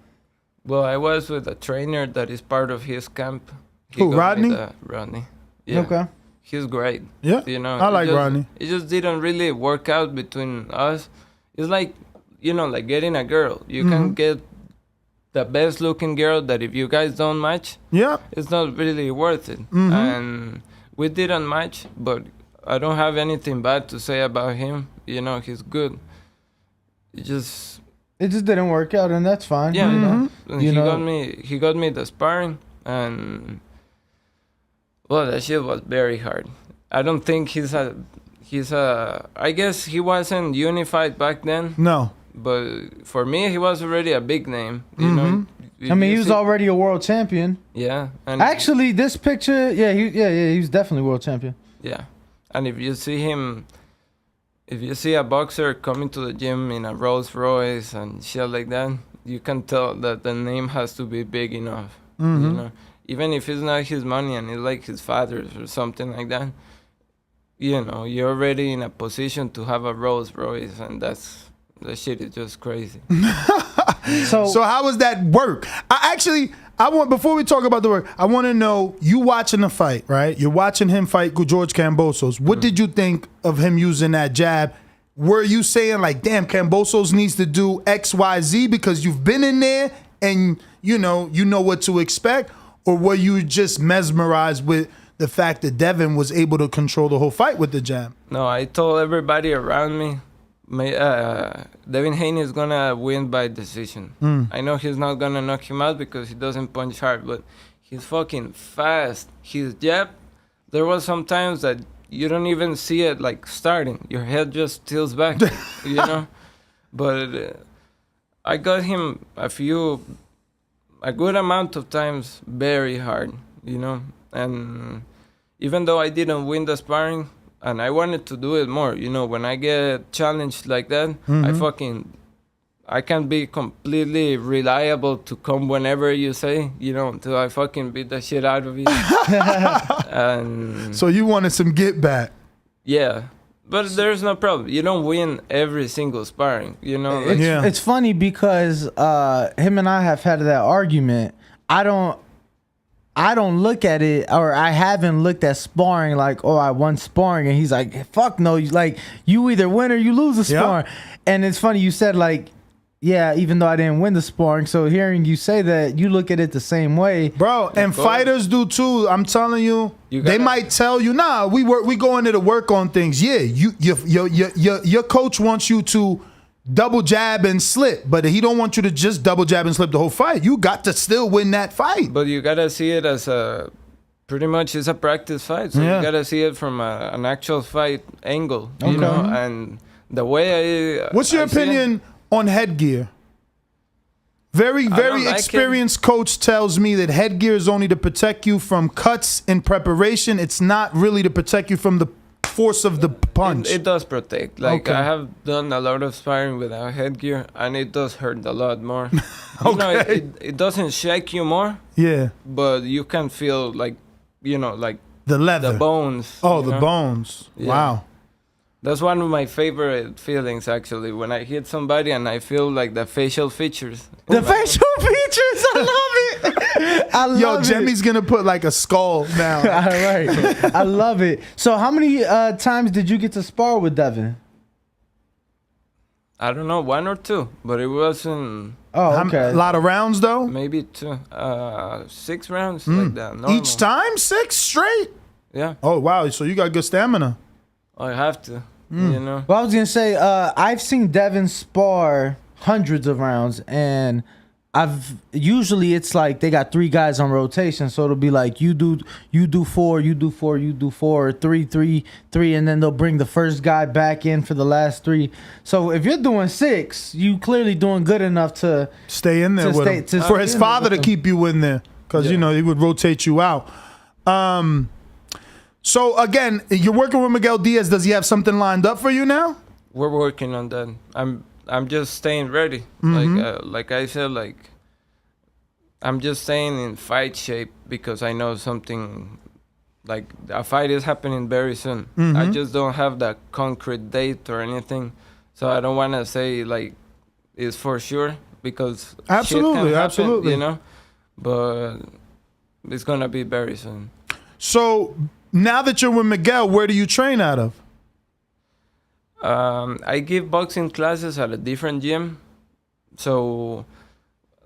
Well, I was with a trainer that is part of his camp. Who, Rodney? Rodney. Yeah. Okay. He's great. Yeah. I like Rodney. It just didn't really work out between us. It's like, like getting a girl. You can get the best looking girl that if you guys don't match, it's not really worth it. And we didn't match, but I don't have anything bad to say about him. He's good. It just didn't work out, and that's fine. Yeah, he got me the sparring, and well, that shit was very hard. I don't think he's a. I guess he wasn't unified back then. No. But for me, he was already a big name. You know. I mean, he was already a world champion. Yeah. And actually, this picture, he was definitely world champion. Yeah, and if you see him. If you see a boxer coming to the gym in a Rolls Royce and shit like that, you can tell that the name has to be big enough. Even if it's not his money and it's like his father's or something like that, you're already in a position to have a Rolls Royce, and that shit is just crazy. So how does that work? I want, before we talk about the work, I want to know, you watching the fight, right? You're watching him fight George Kambosos. What did you think of him using that jab? Were you saying like, damn, Kambosos needs to do X, Y, Z because you've been in there and you know what to expect? Or were you just mesmerized with the fact that Devin was able to control the whole fight with the jab. No, I told everybody around me, Devin Haney is gonna win by decision. I know he's not gonna knock him out because he doesn't punch hard, but he's fucking fast. His jab, there was some times that you don't even see it like starting. Your head just tilts back, you know. But I got him a good amount of times very hard, you know. And even though I didn't win the sparring, and I wanted to do it more, you know, when I get challenged like that, I can be completely reliable to come whenever you say, you know, until I fucking beat the shit out of you. And so you wanted some get back. Yeah. But there's no problem. You don't win every single sparring, you know? Like, It's funny because him and I have had that argument. I don't look at it, or I haven't looked at sparring like, oh, I won sparring, and he's like, fuck no, you either win or you lose the sparring. And it's funny you said like, yeah, even though I didn't win the sparring. So hearing you say that, you look at it the same way, bro. And fighters do too. I'm telling you, they might tell you, nah, we go into the work on things. Yeah, your coach wants you to double jab and slip, but he don't want you to just double jab and slip the whole fight. You got to still win that fight. But you gotta see it as pretty much it's a practice fight. So you gotta see it from an actual fight angle, you know. And the way what's your opinion on headgear? Very experienced coach tells me that headgear is only to protect you from cuts in preparation. It's not really to protect you from the force of the punch. It does protect. Like I have done a lot of sparring without headgear, and it does hurt a lot more. You know, it doesn't shake you more. Yeah. But you can feel like, you know, like the leather, the bones. Oh, the bones. Yeah. Wow. That's one of my favorite feelings, actually, when I hit somebody and I feel like the facial features. The facial features, I love it. I love Yo, Jemmy's gonna put like a skull now. All right, I love it. So, how many times did you get to spar with Devin? I don't know, 1 or 2, but it wasn't. Oh, okay. A lot of rounds though. Maybe 2, 6 rounds like that. Normal. Each time 6 straight. Yeah. Oh wow, so you got good stamina. I have to. You know. Well, I was gonna say I've seen Devin spar hundreds of rounds, and usually it's like they got 3 guys on rotation, so it'll be like you do 4, you do 4, you do 4, 3, 3, 3, and then they'll bring the first guy back in for the last 3. So if you're doing 6, you clearly doing good enough to stay in there with him. For his father to keep you in there, because you know he would rotate you out. So again, you're working with Miguel Diaz. Does he have something lined up for you now? We're working on that. I'm just staying ready. Like I said, like I'm just staying in fight shape because I know something, like a fight is happening very soon. I just don't have that concrete date or anything, so I don't want to say like it's for sure because shit can happen, you know. But it's gonna be very soon. So now that you're with Miguel, where do you train out of? I give boxing classes at a different gym. So,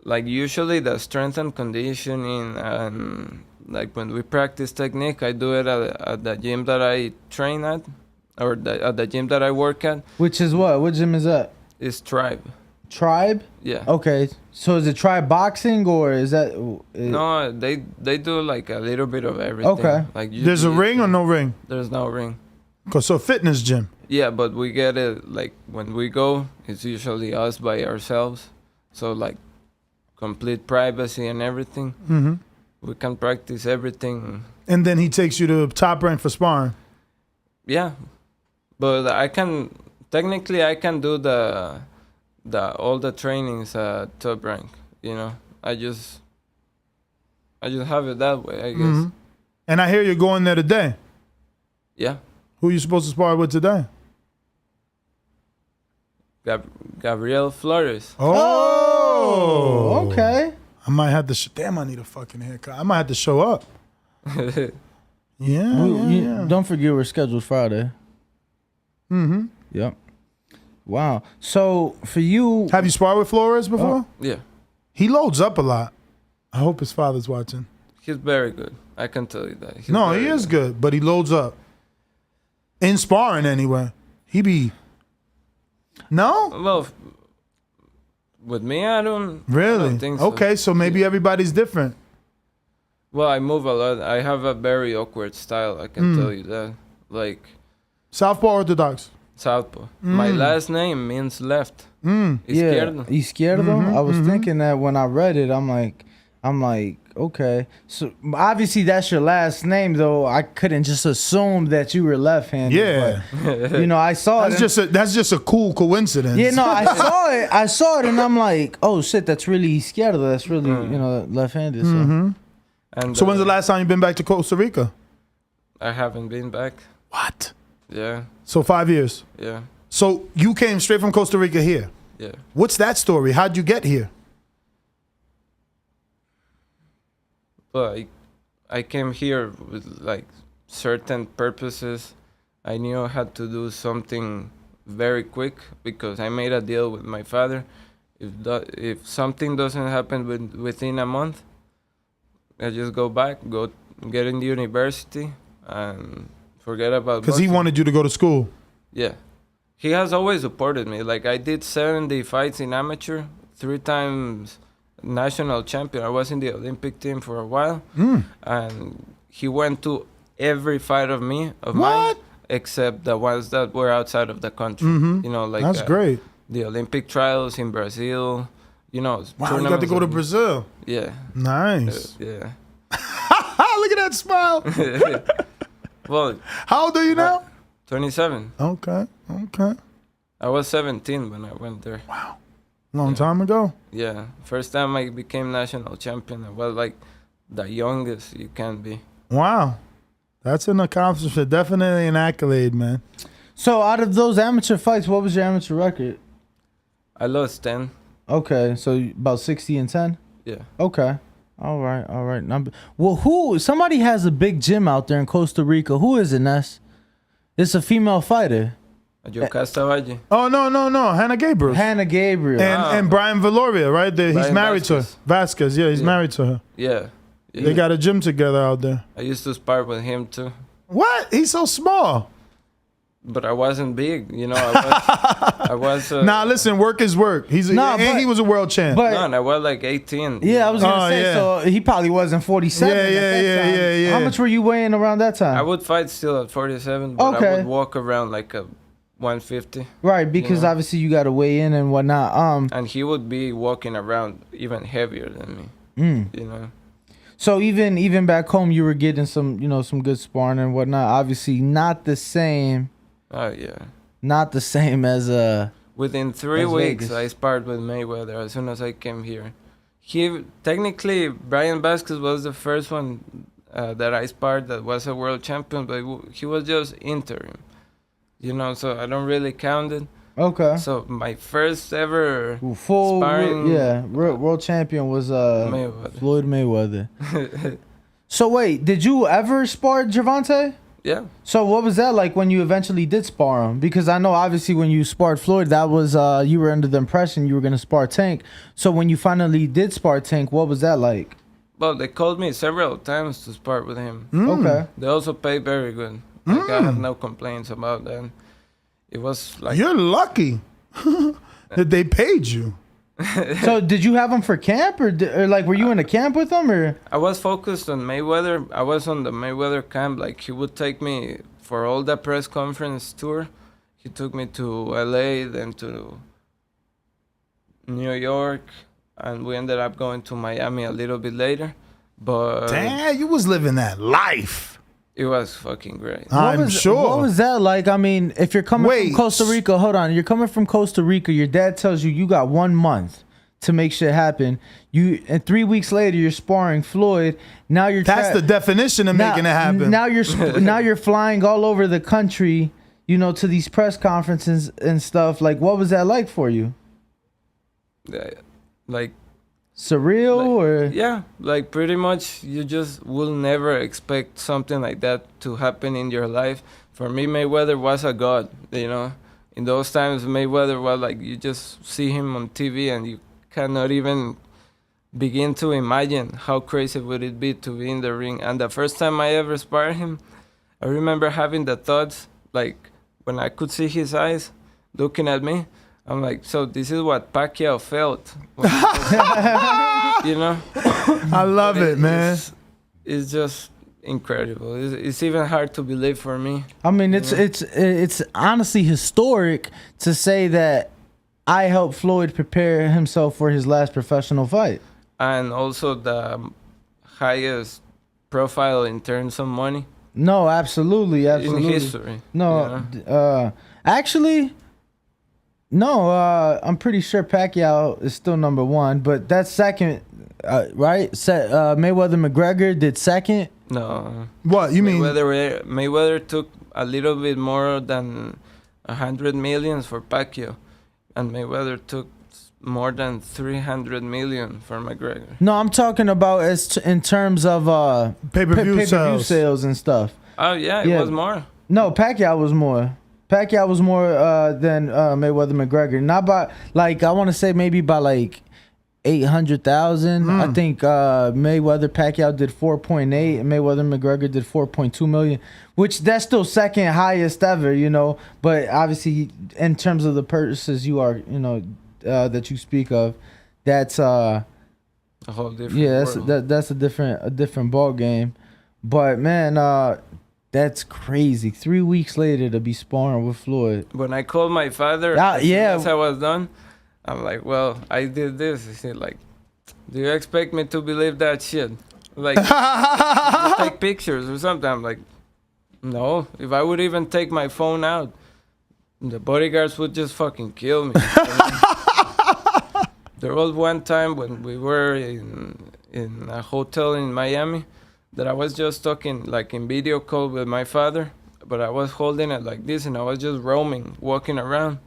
like usually the strength and conditioning and like when we practice technique, I do it at the gym that I train at, or at the gym that I work at. Which is what? What gym is that? It's Tribe. Tribe? Yeah. Okay. So is it Tribe Boxing or is that? No, they do like a little bit of everything. Okay. Like there's a ring or no ring? There's no ring. So fitness gym. Yeah, but we get it like when we go, it's usually us by ourselves. So like complete privacy and everything. We can practice everything. And then he takes you to Top Rank for sparring. Yeah, but I can technically I can do the all the trainings at Top Rank. You know, I just have it that way, I guess. And I hear you're going there today. Yeah. Who are you supposed to spar with today? Gabriel Flores. Oh, okay. I might have to. Damn, I need a fucking haircut. I might have to show up. Yeah. Don't forget we're scheduled Friday. Yep. Wow. So for you, have you sparred with Flores before? Yeah. He loads up a lot. I hope his father's watching. He's very good. I can tell you that. He's No, very he is good, but he loads up. In sparring, anyway. He be... No? Well, with me, I don't... Really? I don't think so. Okay, so maybe everybody's different. Well, I move a lot. I have a very awkward style, I can tell you that. Like... Southpaw Orthodox? Southpaw. My last name means left. Izquierdo. Izquierdo. I was thinking that when I read it, I'm like, okay. So obviously that's your last name, though. I couldn't just assume that you were left-handed. Yeah. But, you know, I saw it. That's just a cool coincidence. Yeah, no, I saw it. I saw it, and I'm like, oh shit, that's really izquierdo. That's really you know left-handed. So. And So when's the last time you've been back to Costa Rica? I haven't been back. What? Yeah. So 5 years. Yeah. So you came straight from Costa Rica here. Yeah. What's that story? How'd you get here? Well, I came here with like certain purposes. I knew I had to do something very quick because I made a deal with my father. If something doesn't happen within a month, I just go back, go get in the university, and forget about. Because he wanted you to go to school. Yeah. He has always supported me. Like, I did 70 fights in amateur, 3 times national champion. I was in the Olympic team for a while. And he went to every fight of mine, except the ones that were outside of the country. You know, like That's great. The Olympic trials in Brazil. You know, Wow, you got to go to Brazil. Yeah. Nice. Yeah. Look at that smile. Well, how old are you now? 27. Okay. I was 17 when I went there. Wow. Long time ago. Yeah. First time I became national champion. I was like the youngest you can be. Wow. That's an accomplishment. Definitely an accolade, man. So out of those amateur fights, what was your amateur record? I lost 10. Okay, so about 60-10. Yeah. Okay. All right. Well, somebody has a big gym out there in Costa Rica. Who is it, Ness? It's a female fighter. Oh, no. Hannah Gabriel. And Brian Valoria, right? He's Brian married to her. Vasquez, yeah, he's married to her. Yeah. They got a gym together out there. I used to spar with him too. What? He's so small. But I wasn't big, you know. I was. Nah, listen, work is work. He was a world champ. No, and I was like 18. Yeah, I was gonna say. So he probably wasn't 47. Yeah. How much were you weighing around that time? I would fight still at 47, but I would walk around like a 150. Right, because obviously you got to weigh in and whatnot. And he would be walking around even heavier than me. You know. So even back home, you were getting some good sparring and whatnot. Obviously, not the same. Oh yeah. Not the same as Within 3 Las weeks, Vegas. I sparred with Mayweather as soon as I came here. Technically, Brian Vasquez was the first one that I sparred that was a world champion, but he was just interim. You know, so I don't really count it. Okay. So my first ever full sparring, world champion was Mayweather. Floyd Mayweather. So wait, did you ever spar Gervonta? Yeah. So what was that like when you eventually did spar him? Because I know obviously when you sparred Floyd, that was you were under the impression you were gonna spar Tank. So when you finally did spar Tank, what was that like? Well, they called me several times to spar with him. Okay. They also pay very good. Like, I have no complaints about that. It was like... You're lucky that they paid you. So did you have him for camp or like were you in a camp with him or? I was focused on Mayweather. I was on the Mayweather camp. Like, he would take me for all the press conference tour. He took me to LA, then to New York, and we ended up going to Miami a little bit later. But Damn, you was living that life. It was fucking great. I'm sure. What was that like? I mean, if you're coming from Costa Rica, hold on. You're coming from Costa Rica. Your dad tells you got 1 month to make shit happen. And 3 weeks later, you're sparring Floyd. Now you're. That's the definition of making it happen. Now you're flying all over the country. You know, to these press conferences and stuff. Like, what was that like for you? Like. Surreal or? Yeah, like pretty much you just will never expect something like that to happen in your life. For me, Mayweather was a god, you know. In those times, Mayweather was like, you just see him on TV and you cannot even begin to imagine how crazy would it be to be in the ring. And the first time I ever sparred him, I remember having the thoughts, like, when I could see his eyes looking at me, I'm like, so this is what Pacquiao felt. You know? I love it, man. It's just incredible. It's even hard to believe for me. I mean, it's honestly historic to say that I helped Floyd prepare himself for his last professional fight. And also the highest profile in terms of money. No, absolutely. In history. No, actually, no. I'm pretty sure Pacquiao is still number one, but that's second, right? Mayweather McGregor did second. No. What you mean? Mayweather took a little bit more than 100 million for Pacquiao, and Mayweather took more than 300 million for McGregor. No, I'm talking about in terms of pay-per-view sales and stuff. Oh yeah, it was more. No, Pacquiao was more. Pacquiao was more than Mayweather McGregor. Not by, like, I want to say maybe by like 800,000. I think Mayweather Pacquiao did 4.8 and Mayweather McGregor did 4.2 million, which that's still second highest ever, you know. But obviously, in terms of the purchases you are, you know, that you speak of, that's a whole different. Yeah, world. that's a different ball game. But man, that's crazy. 3 weeks later to be sparring with Floyd. When I called my father, as soon as I was done, I'm like, well, I did this. He said, like, do you expect me to believe that shit? Like, you take pictures or something. I'm like, no. If I would even take my phone out, the bodyguards would just fucking kill me. There was one time when we were in a hotel in Miami that I was just talking, like, in video call with my father, but I was holding it like this and I was just roaming, walking around.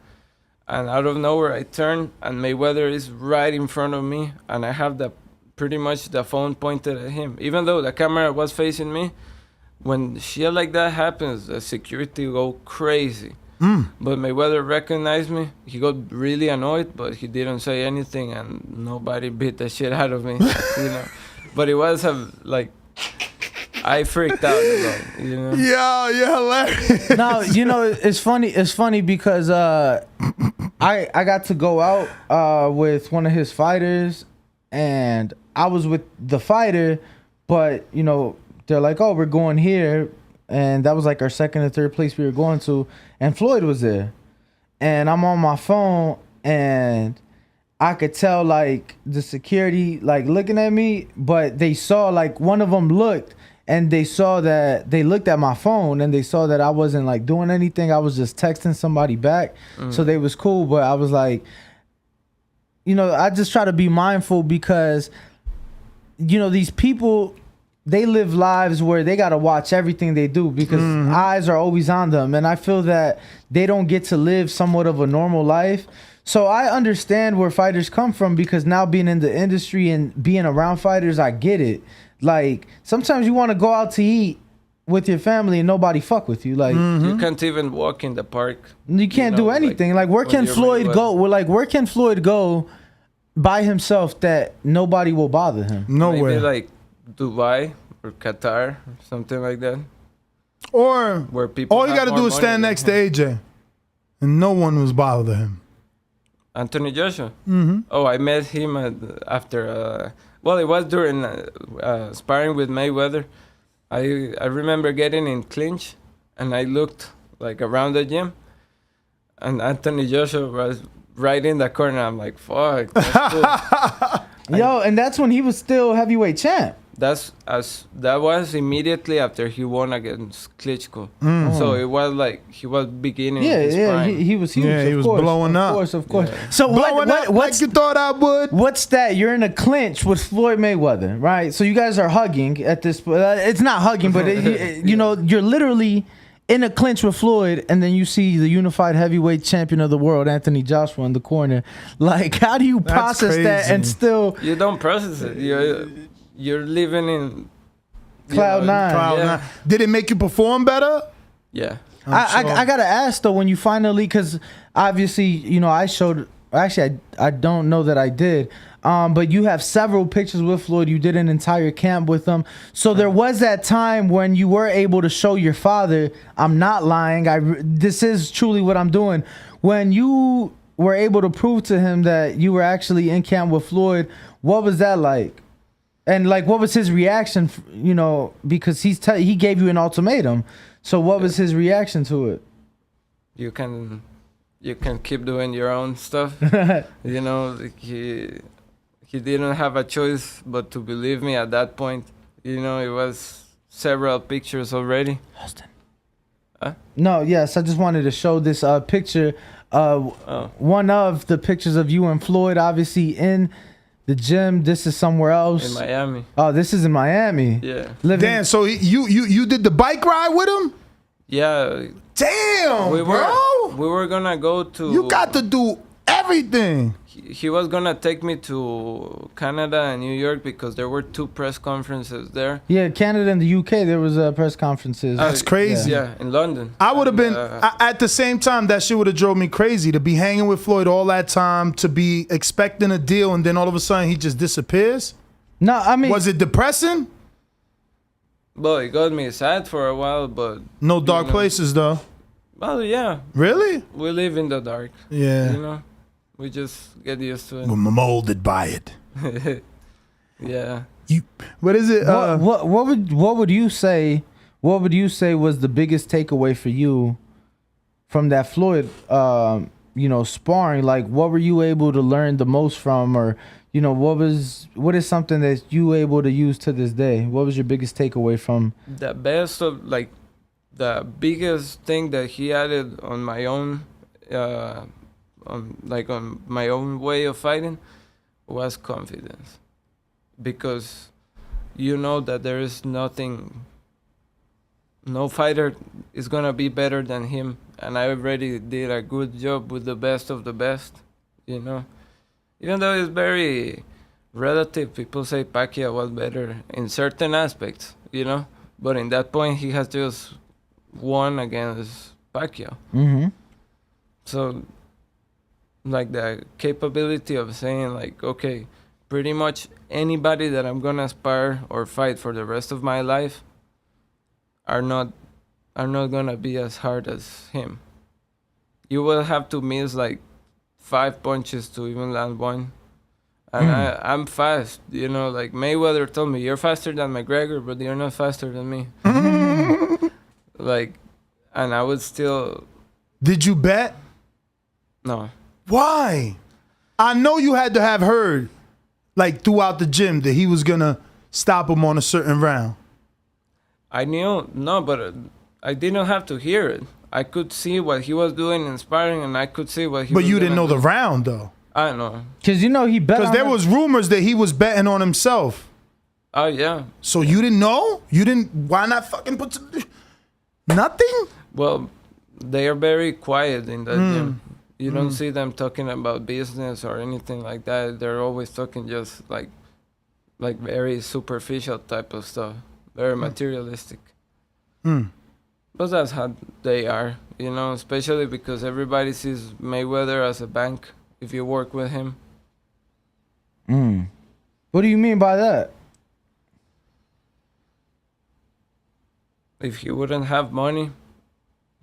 And out of nowhere, I turn and Mayweather is right in front of me, and I have pretty much the phone pointed at him. Even though the camera was facing me, when shit like that happens, the security go crazy. But Mayweather recognized me. He got really annoyed, but he didn't say anything, and nobody beat the shit out of me, you know. But it was I freaked out, you know. Yeah, you're hilarious. No, you know, it's funny. It's funny because I got to go out with one of his fighters, and I was with the fighter, but you know, they're like, oh, we're going here, and that was like our second or third place we were going to, and Floyd was there, and I'm on my phone, and I could tell like the security like looking at me, but they saw like one of them looked. And they saw that they looked at my phone and they saw that I wasn't like doing anything. I was just texting somebody back. So they was cool. But I was like, you know, I just try to be mindful because, you know, these people, they live lives where they got to watch everything they do because eyes are always on them. And I feel that they don't get to live somewhat of a normal life. So I understand where fighters come from because now being in the industry and being around fighters, I get it. Like, sometimes you want to go out to eat with your family and nobody fuck with you. Like, you can't even walk in the park. You can't do anything. Like, where can Floyd go? Where can Floyd go by himself that nobody will bother him? Nowhere. Maybe like Dubai or Qatar or something like that. Or where people all you got to do is stand next to AJ, and no one was bothering him. Anthony Joshua. Oh, I met him after. Well, it was during sparring with Mayweather. I remember getting in clinch, and I looked like around the gym, and Anthony Joshua was right in the corner. I'm like, fuck, that's cool. Yo, and that's when he was still heavyweight champ. That was immediately after he won against Klitschko. So it was like he was beginning. his prime. He was huge. Yeah, he was blowing up. Of course. Yeah. So blowing up like you thought I would. What's that? You're in a clinch with Floyd Mayweather, right? So you guys are hugging at this. It's not hugging, but you know, you're literally in a clinch with Floyd, and then you see the unified heavyweight champion of the world, Anthony Joshua, in the corner. Like, how do you process that and still? You don't process it. You're living in Cloud nine. Yeah. Did it make you perform better? Yeah. I gotta ask though, when you finally, because obviously, you know, I showed Actually, I don't know that I did. But you have several pictures with Floyd. You did an entire camp with him. So there was that time when you were able to show your father, I'm not lying. This is truly what I'm doing. When you were able to prove to him that you were actually in camp with Floyd, what was that like? And like, what was his reaction? You know, because he gave you an ultimatum. So what was his reaction to it? You can keep doing your own stuff. You know, like he didn't have a choice but to believe me at that point. You know, it was several pictures already. Austin. Huh? No, yes, I just wanted to show this picture. One of the pictures of you and Floyd, obviously in the gym. This is somewhere else. In Miami. Oh, this is in Miami. Yeah. Damn, so you did the bike ride with him? Yeah. Damn, we bro. We were gonna go to... You got to do everything. He was gonna take me to Canada and New York because there were 2 press conferences there. Yeah, Canada and the UK, there was press conferences. That's crazy. Yeah, in London. I would have been, at the same time, that shit would have drove me crazy to be hanging with Floyd all that time, to be expecting a deal, and then all of a sudden he just disappears. No, I mean... Was it depressing? Well, it got me sad for a while, but... No dark places, though. Well, yeah. Really? We live in the dark. Yeah. You know? We just get used to it. We're molded by it. Yeah. What is it? What would you say? What would you say was the biggest takeaway for you from that Floyd, sparring? Like, what were you able to learn the most from, or what is something that you able to use to this day? What was your biggest takeaway from? The biggest thing that he added on my own. On my own way of fighting was confidence, because you know that there is no fighter is gonna be better than him, and I already did a good job with the best of the best, you know. Even though it's very relative, people say Pacquiao was better in certain aspects, you know, but in that point he has just won against Pacquiao. Mm-hmm. So like the capability of saying like, okay, pretty much anybody that I'm gonna spar or fight for the rest of my life are not gonna be as hard as him. You will have to miss like 5 punches to even land one. And I'm fast, you know, like Mayweather told me, you're faster than McGregor, but you're not faster than me. Like, and I would still... Did you bet? No. Why? I know you had to have heard, like, throughout the gym that he was going to stop him on a certain round. I knew, no, but I didn't have to hear it. I could see what he was doing in sparring, and I could see what he was But you didn't know do. the round, though. I don't know. Because, he bet Because there was rumors that he was betting on himself. Oh, yeah. So you didn't know? Why not fucking put nothing? Well, they are very quiet in that gym. You don't see them talking about business or anything like that. They're always talking just like very superficial type of stuff, very materialistic. But that's how they are, you know, especially because everybody sees Mayweather as a bank if you work with him. What do you mean by that? If he wouldn't have money,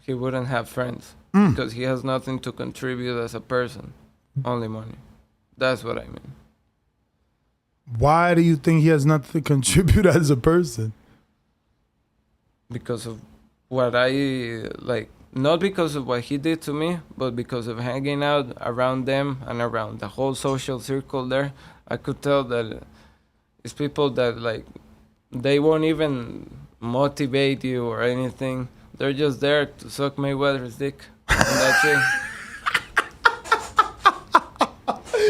he wouldn't have friends. Because he has nothing to contribute as a person, only money. That's what I mean. Why do you think he has nothing to contribute as a person? Because of what not because of what he did to me, but because of hanging out around them and around the whole social circle there. I could tell that it's people that they won't even motivate you or anything. They're just there to suck Mayweather's dick. And that's it.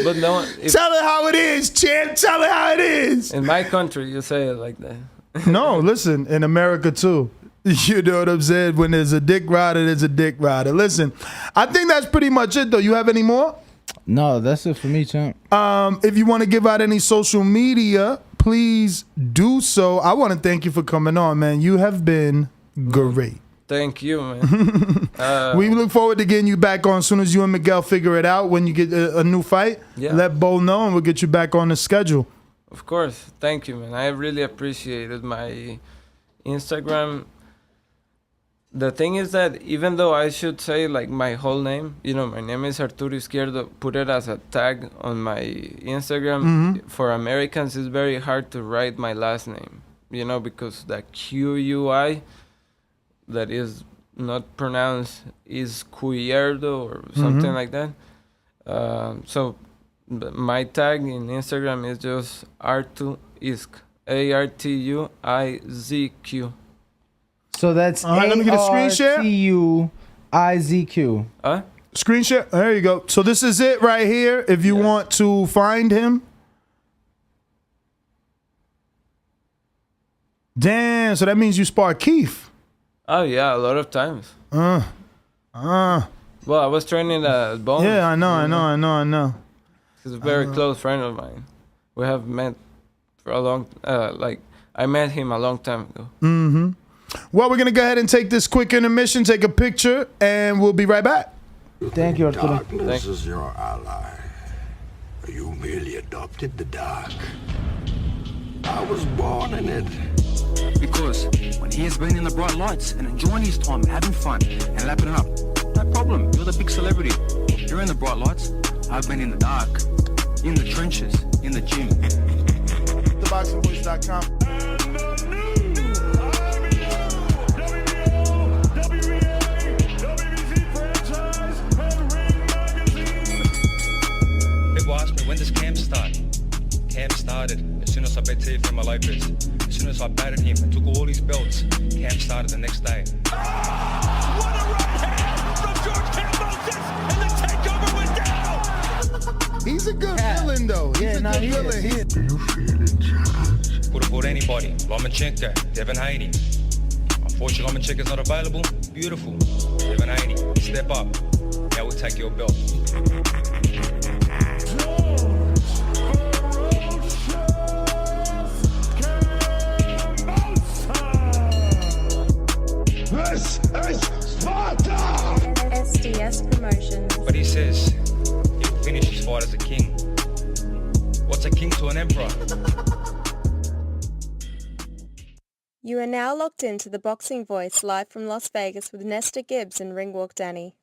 But no, tell it how it is, champ. Tell it how it is. In my country, you say it like that. No, listen, in America too. You know what I'm saying? When there's a dick rider, there's a dick rider. Listen, I think that's pretty much it, though. You have any more? No, that's it for me, champ. If you want to give out any social media, please do so. I want to thank you for coming on, man. You have been great. Thank you, man. We look forward to getting you back on as soon as you and Miguel figure it out. When you get a new fight, let Bo know, and we'll get you back on the schedule. Of course. Thank you, man. I really appreciated my Instagram. The thing is that even though I should say like my whole name, you know, my name is Arturo Izquierdo, put it as a tag on my Instagram. For Americans, it's very hard to write my last name, you know, because the QUI that is not pronounced is Cuyerdo or something like that. So my tag in Instagram is just Artuizq, ARTUIZQ. So that's all right. Let me get a screen share. ARTUIZQ. Screen share. There you go. So this is it right here. If you want to find him. Damn. So that means you sparred Keith. Oh yeah, a lot of times. Well, I was training at Bones. Yeah, I know. He's a very close friend of mine. We have met for a long, I met him a long time ago. Well, we're gonna go ahead and take this quick intermission, take a picture, and we'll be right back. Thank you, Arturo. Darkness is your ally. You merely adopted the dark. I was born in it. Because when he has been in the bright lights and enjoying his time, having fun and lapping it up, no problem. You're the big celebrity. You're in the bright lights. I've been in the dark, in the trenches, in the gym. ThaBoxingvoice.com. People ask me, when does camp start? Camp started as soon as I bet Teofimo Lopez. As soon as I batted him and took all his belts, camp started the next day. What a right hand from George Kambosos, and the takeover was down. He's a good villain, though. He's a good villain. Could have fought anybody. Lomachenko, Devin Haney. Unfortunately, Lomachenko's not available. Beautiful. Devin Haney, step up. Now we'll take your belt. This is Sparta! SDS Promotions. But he says he'll finish his fight as a king. What's a king to an emperor? You are now locked into the Boxing Voice live from Las Vegas with Nesta Gibbs and Ringwalk Danny.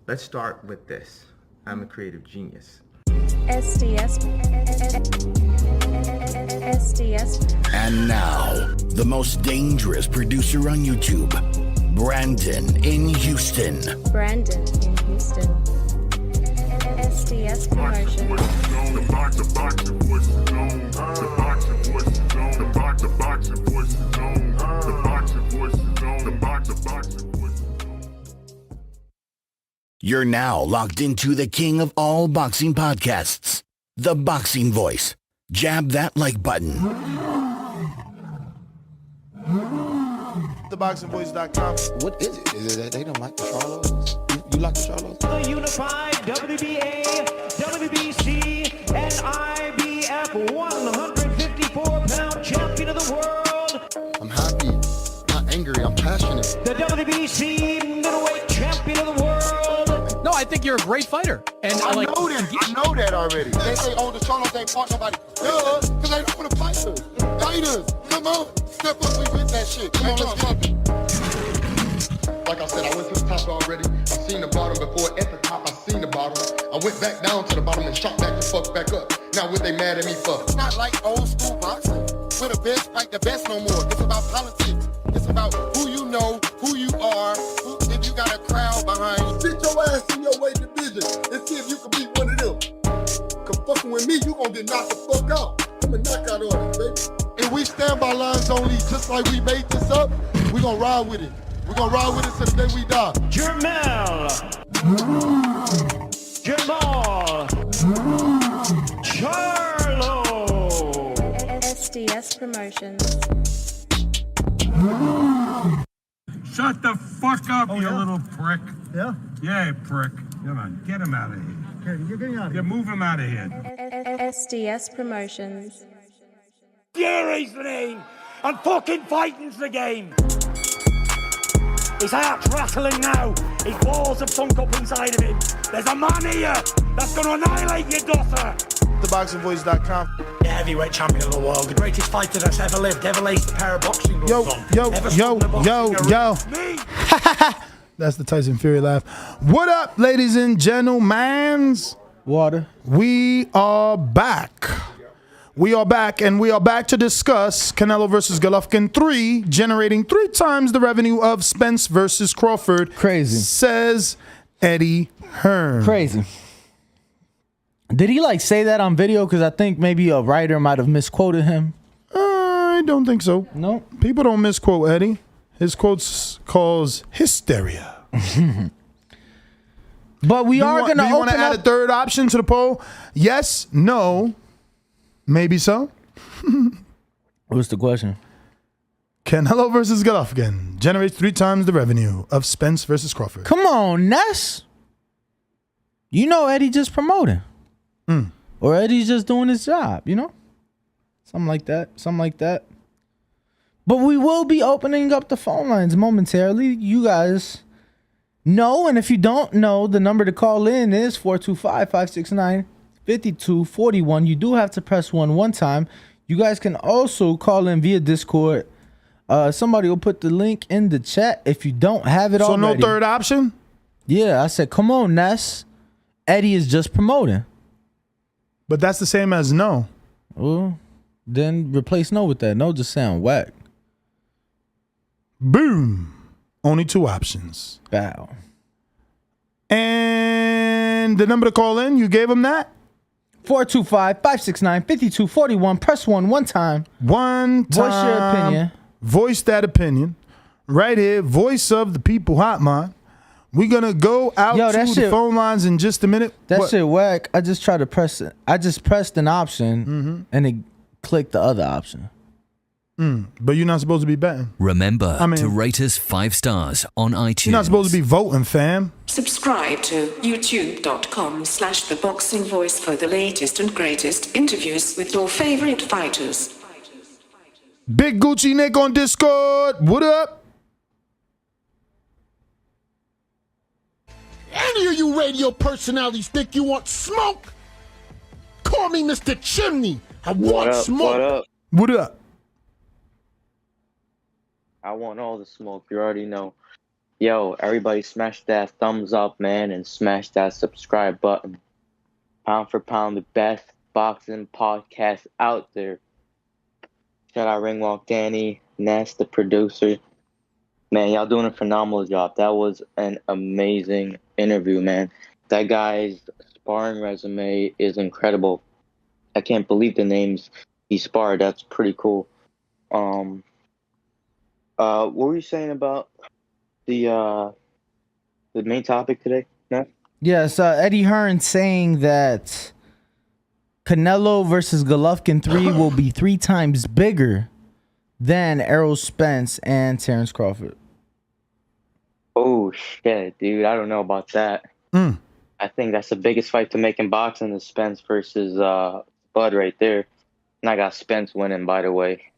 Let's start with this. I'm a creative genius. SDS. And now, the most dangerous producer on YouTube, Brandon in Houston. Brandon in Houston. SDS Promotions. You're now locked into the king of all boxing podcasts, The Boxing Voice. Jab that like button. ThaBoxingvoice.com. What is it? Is it that they don't like the Charlos? You like the Charlos? The unified WBA, WBC, and IBF 154-pound champion of the world. I'm happy, not angry, I'm passionate. The WBC middleweight champion of the world. No, I think you're a great fighter. And I know that already. They say, oh, the Charlos ain't fought nobody. Duh, because they don't want to fight us. Fighters, come on, step up, we with that shit. Come on, let's pump it. Like I said, I went to the top already. I seen the bottom before. At the top, I seen the bottom. I went back down to the bottom and shot back the fuck back up. Now what they mad at me for? It's not like old school boxing. Where the best fight the best no more. It's about politics. It's about who you know, who you are, if you got a crowd behind you. Sit your ass in your weight division and see if you can beat one of them. Cause fucking with me, you gonna get knocked the fuck out. I'm a knockout artist, baby. And we stand by lines only, just like we made this up. We gonna ride with it. We gonna ride with it till the day we die. Jamal Charlo. SDS Promotions. Shut the fuck up, you little prick. Yeah? Yeah, prick. Come on, get him out of here. Okay, you're getting out of here. Move him out of here. SDS Promotions. Seriously! And fucking fighting's the game! His heart's rattling now. His balls have sunk up inside of him. There's a man here that's going to annihilate your daughter. ThaBoxingVoice.com. The heavyweight champion of the world, the greatest fighter that's ever lived, ever laced a pair of boxing gloves on. Yo. Me. That's the Tyson Fury laugh. What up, ladies and gentlemen? Water. We are back. We are back, and we are back to discuss Canelo versus Golovkin 3, generating 3 times the revenue of Spence versus Crawford. Crazy. Says Eddie Hearn. Crazy. Did he say that on video? Because I think maybe a writer might have misquoted him. I don't think so. No. People don't misquote Eddie. His quotes cause hysteria. But we are going to open Do you want to add a third option to the poll? Yes, no, maybe so. What's the question? Canelo versus Golovkin generates 3 times the revenue of Spence versus Crawford. Come on, Ness. You know Eddie just promoting. Or Eddie's just doing his job, you know? Something like that. But we will be opening up the phone lines momentarily. You guys know, and if you don't know, the number to call in is 425-569-5241. You do have to press 1 one time. You guys can also call in via Discord. Somebody will put the link in the chat if you don't have it already. So no third option? Yeah, I said, come on, Ness. Eddie is just promoting. But that's the same as no. Well, then replace no with that. No just sound whack. Boom. Only 2 options. Bow. And the number to call in, you gave him that? 425-569-5241. Press 1 one time. One time. Voice your opinion. Voice that opinion. Right here, voice of the people hotline. We're going to go out to the phone lines in just a minute. That shit whack. I just tried to press it. I just pressed an option and it clicked the other option. But you're not supposed to be betting. Remember to rate us 5 stars on iTunes. You're not supposed to be voting, fam. Subscribe to youtube.com/ThaBoxingVoice for the latest and greatest interviews with your favorite fighters. Big Gucci Nick on Discord. What up? Any of you radio personalities think you want smoke? Call me Mr. Chimney. I want smoke. What up? I want all the smoke. You already know. Yo, everybody smash that thumbs up, man, and smash that subscribe button. Pound for pound, the best boxing podcast out there. Shout out Ringwalk Danny, Ness, the producer. Man, y'all doing a phenomenal job. That was an amazing interview, man. That guy's sparring resume is incredible. I can't believe the names he sparred. That's pretty cool. What were you saying about the main topic today, Ness? Yes, Eddie Hearn saying that Canelo versus Golovkin 3 will be 3 times bigger than Errol, Spence, and Terence Crawford. Oh, shit, dude. I don't know about that. I think that's the biggest fight to make in boxing is Spence versus Bud right there. And I got Spence winning, by the way.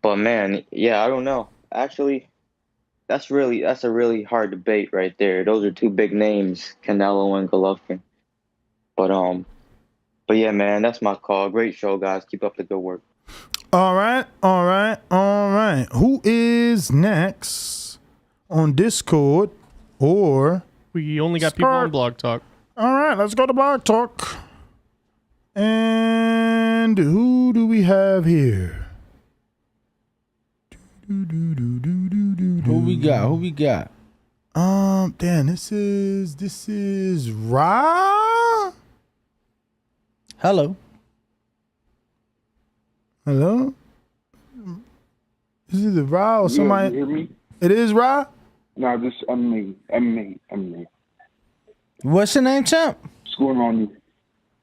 But, man, yeah, I don't know. Actually, that's a really hard debate right there. Those are 2 big names, Canelo and Golovkin. But yeah, man, that's my call. Great show, guys. Keep up the good work. All right. Who is next on Discord or... We only got people on Blog Talk. All right, let's go to Blog Talk. And who do we have here? Who we got? Damn, this is Ra. Hello. Is it the Ra or somebody? You hear me? It is Ra? No, this I'm me. What's your name, champ? What's going on?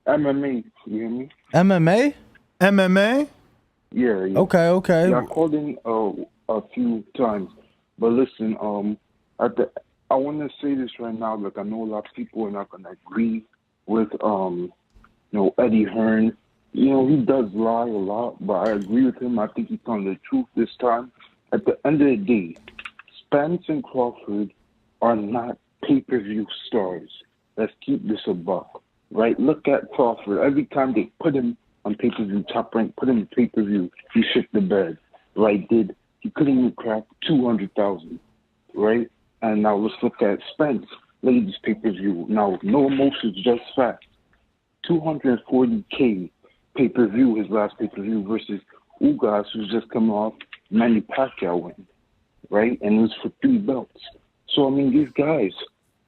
MMA. You hear me? MMA? Yeah. Okay. Yeah, I called in a few times, but listen, I want to say this right now. Like I know a lot of people are not gonna agree with Eddie Hearn. You know, he does lie a lot, but I agree with him. I think he's telling the truth this time. At the end of the day, Spence and Crawford are not pay-per-view stars. Let's keep this a buck, right? Look at Crawford. Every time they put him on pay-per-view, Top Rank, put him on pay-per-view, he shit the bed, right? He couldn't even crack 200,000, right? And now let's look at Spence, latest pay-per-view. Now, no emotions, just facts. 240K pay-per-view, his last pay-per-view, versus Ugas, who's just coming off Manny Pacquiao win, right? And it was for 3 belts. So, I mean, these guys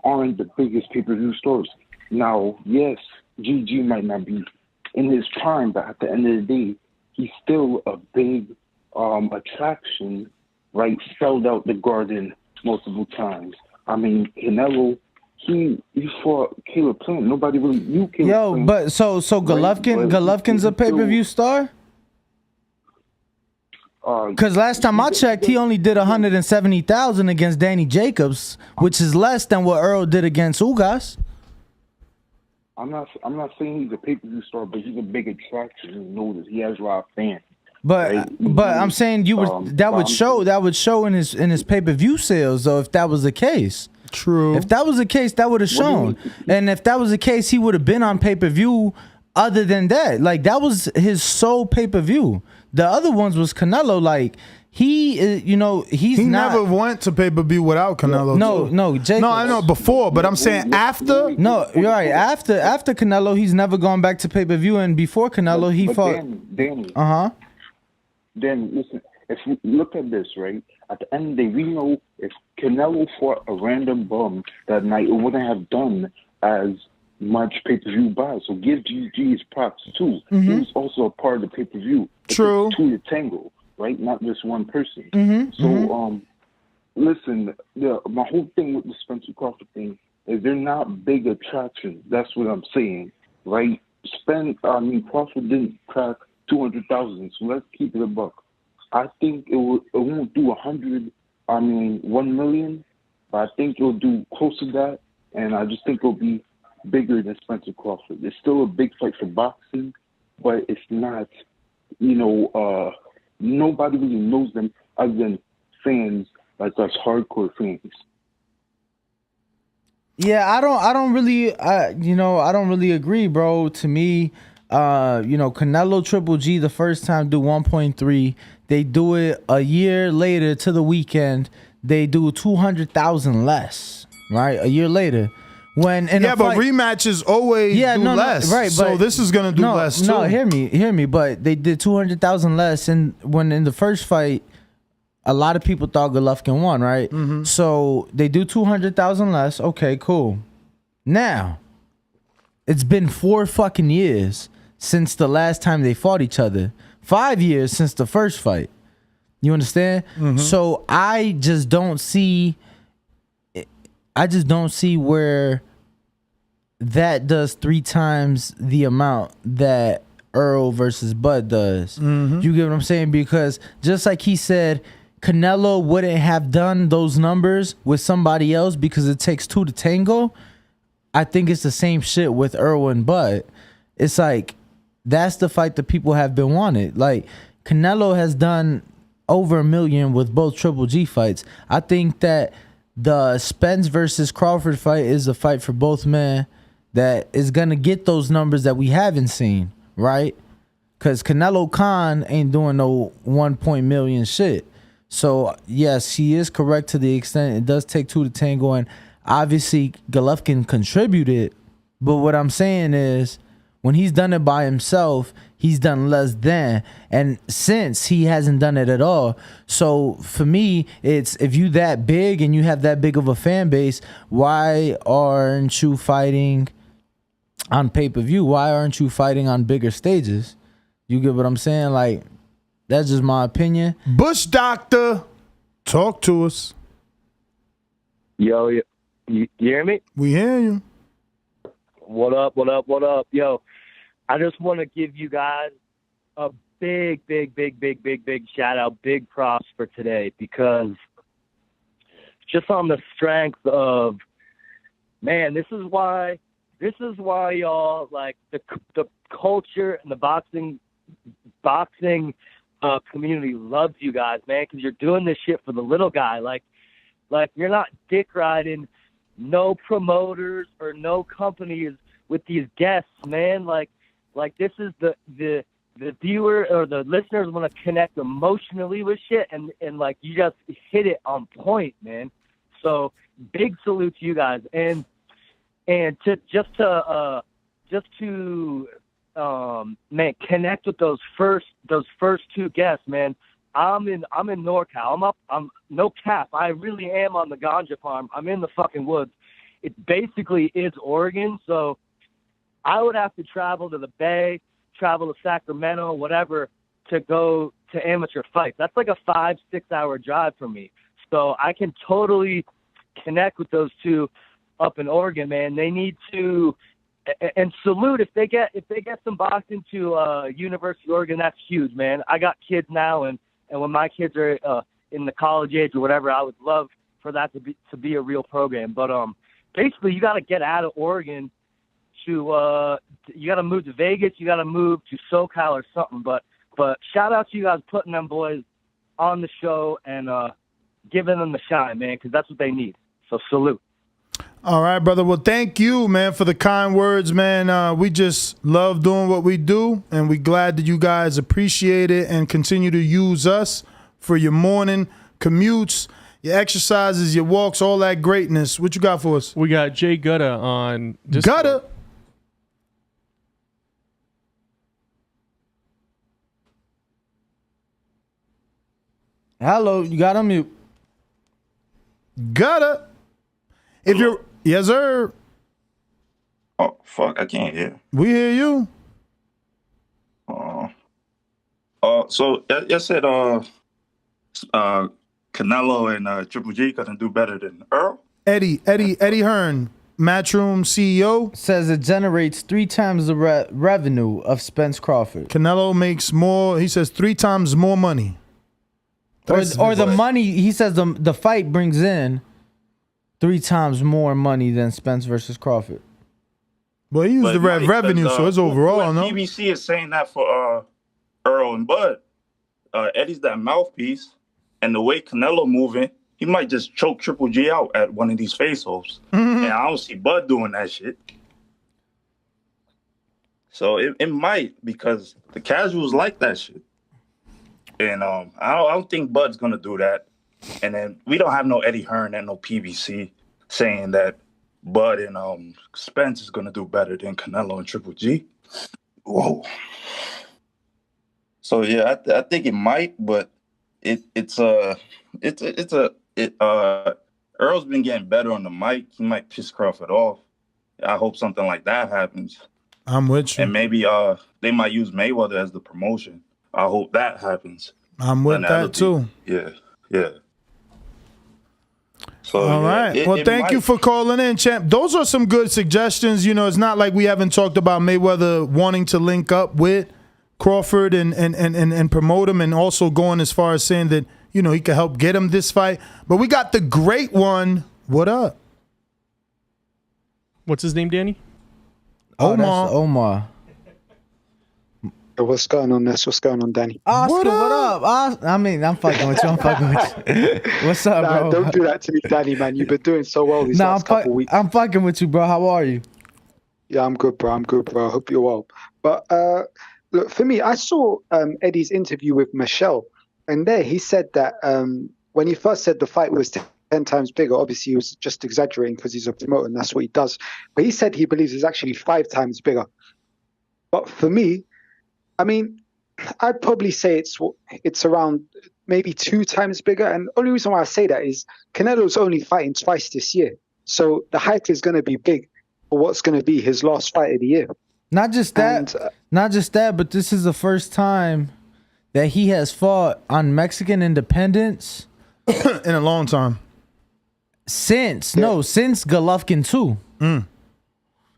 aren't the biggest pay-per-view stars. Now, yes, GG might not be in his prime, but at the end of the day, he's still a big attraction, right? Sold out the Garden multiple times. I mean, Canelo, he fought Caleb Plant. Nobody really knew Caleb Plant. But so Golovkin's a pay-per-view star? Because last time I checked, he only did 170,000 against Danny Jacobs, which is less than what Errol did against Ugas. I'm not saying he's a pay-per-view star, but he's a big attraction. You know that he has a lot of fans. But I'm saying that would show in his pay-per-view sales though, if that was the case. True. If that was the case, that would have shown. And if that was the case, he would have been on pay-per-view. Other than that, like that was his sole pay-per-view. The other ones was Canelo. Like he never went to pay-per-view without Canelo. No, Jacobs. No, I know before, but I'm saying after. No, you're right. After Canelo, he's never gone back to pay-per-view, and before Canelo, he fought. Danny. Then listen, if you look at this, right? At the end of the day, we know if Canelo fought a random bum that night, it wouldn't have done as much pay-per-view buys. So give GG his props too. He was also a part of the pay-per-view. True. Two to tango, right? Not just one person. So listen, my whole thing with the Spencer Crawford thing is they're not big attractions. That's what I'm saying, right? Crawford didn't crack 200,000, so let's keep it a buck. I think it won't do 1 million, but I think it'll do close to that, and I just think it'll be bigger than Spencer Crawford. It's still a big fight for boxing, but it's not, nobody really knows them other than fans like us hardcore fans. Yeah, I don't really agree, bro. To me, Canelo Triple G the first time do 1.3. They do it a year later to the weekend. They do 200,000 less, right? A year later. But rematches always do less. Right, so this is gonna do less too. No, hear me. But they did 200,000 less, and when in the first fight, a lot of people thought Golovkin won, right? So they do 200,000 less. Okay, cool. Now, it's been 4 fucking years since the last time they fought each other. 5 years since the first fight. You understand? So I just don't see where that does 3 times the amount that Errol versus Bud does. You get what I'm saying? Because just like he said, Canelo wouldn't have done those numbers with somebody else because it takes 2 to tango. I think it's the same shit with Errol and Bud. It's like, that's the fight that people have been wanted. Like, Canelo has done over 1 million with both Triple G fights. I think that the Spence versus Crawford fight is a fight for both men that is going to get those numbers that we haven't seen, right? Because Canelo Khan ain't doing no 1 million shit. So, yes, he is correct to the extent it does take 2 to tango, and obviously Golovkin contributed. But what I'm saying is, when he's done it by himself, he's done less than. And since he hasn't done it at all. So for me, it's if you that big and you have that big of a fan base, why aren't you fighting on pay-per-view? Why aren't you fighting on bigger stages? You get what I'm saying? Like, that's just my opinion. Bush Doctor, talk to us. Yo, you hear me? We hear you. What up? Yo, I just want to give you guys a big shout out, big props for today, because just on the strength of, man, this is why y'all, like, the culture and the boxing community loves you guys, man, because you're doing this shit for the little guy. Like, Like, you're not dick riding no promoters or no companies with these guests, man. Like this is the viewer or the listeners want to connect emotionally with shit, and like you just hit it on point, man. So big salute to you guys, and to man, connect with those first two guests, man. I'm in NorCal. I'm no cap. I really am on the ganja farm. I'm in the fucking woods. It basically is Oregon, so I would have to travel to the Bay, travel to Sacramento, whatever, to go to amateur fights. That's like a 5-6 hour drive for me. So I can totally connect with those two up in Oregon, man. They need to, and salute if they get some boxing to University of Oregon. That's huge, man. I got kids now, and when my kids are in the college age or whatever, I would love for that to be a real program. But basically, you got to get out of Oregon to you got to move to Vegas, you got to move to SoCal or something. But shout out to you guys putting them boys on the show and giving them the shine, man, because that's what they need. So salute. All right, brother. Well, thank you, man, for the kind words, man. We just love doing what we do, and we're glad that you guys appreciate it and continue to use us for your morning commutes, your exercises, your walks, all that greatness. What you got for us? We got Jay Gutta on Discord. Gutta. Hello, you got on mute. Gutta. If you're, yes, sir. Oh, fuck, I can't hear. We hear you. So you said Canelo and Triple G couldn't do better than Errol? Eddie Hearn, Matchroom CEO, says it generates 3 times the revenue of Spence Crawford. Canelo makes more, he says 3 times more money. Or the money, he says the fight brings in 3 times more money than Spence versus Crawford. Well, he used the revenue, so it's overall, no? PBC is saying that for Errol and Bud. Eddie's that mouthpiece, and the way Canelo moving, he might just choke Triple G out at one of these face-offs. Mm-hmm. And I don't see Bud doing that shit. So it might, because the casuals like that shit. And I don't think Bud's going to do that. And then we don't have no Eddie Hearn and no PBC saying that Bud and Spence is going to do better than Canelo and Triple G. Whoa. So yeah, I think it might, but Earl's been getting better on the mic. He might piss Crawford off. I hope something like that happens. I'm with you. And maybe they might use Mayweather as the promotion. I hope that happens. I'm with that too. Yeah. So, all right. Well, thank you for calling in, champ. Those are some good suggestions. You know, it's not like we haven't talked about Mayweather wanting to link up with Crawford and promote him, and also going as far as saying that, you know, he could help get him this fight. But we got the great one. What up? What's his name, Danny? Omar. Omar. What's going on, Ness? What's going on, Danny? Oscar, what up? I mean, I'm fucking with you. What's up, bro? Don't do that to me, Danny, man. You've been doing so well these last couple weeks. I'm fucking with you, bro. How are you? Yeah, I'm good, bro. I hope you're well. But look, for me, I saw Eddie's interview with Michelle, and there he said that when he first said the fight was 10 times bigger, obviously he was just exaggerating because he's a promoter and that's what he does. But he said he believes it's actually 5 times bigger. But for me, I mean, I'd probably say it's around maybe 2 times bigger. And the only reason why I say that is Canelo's only fighting twice this year. So the hype is going to be big for what's going to be his last fight of the year. Not just that, but this is the first time that he has fought on Mexican independence in a long time. Since Golovkin too.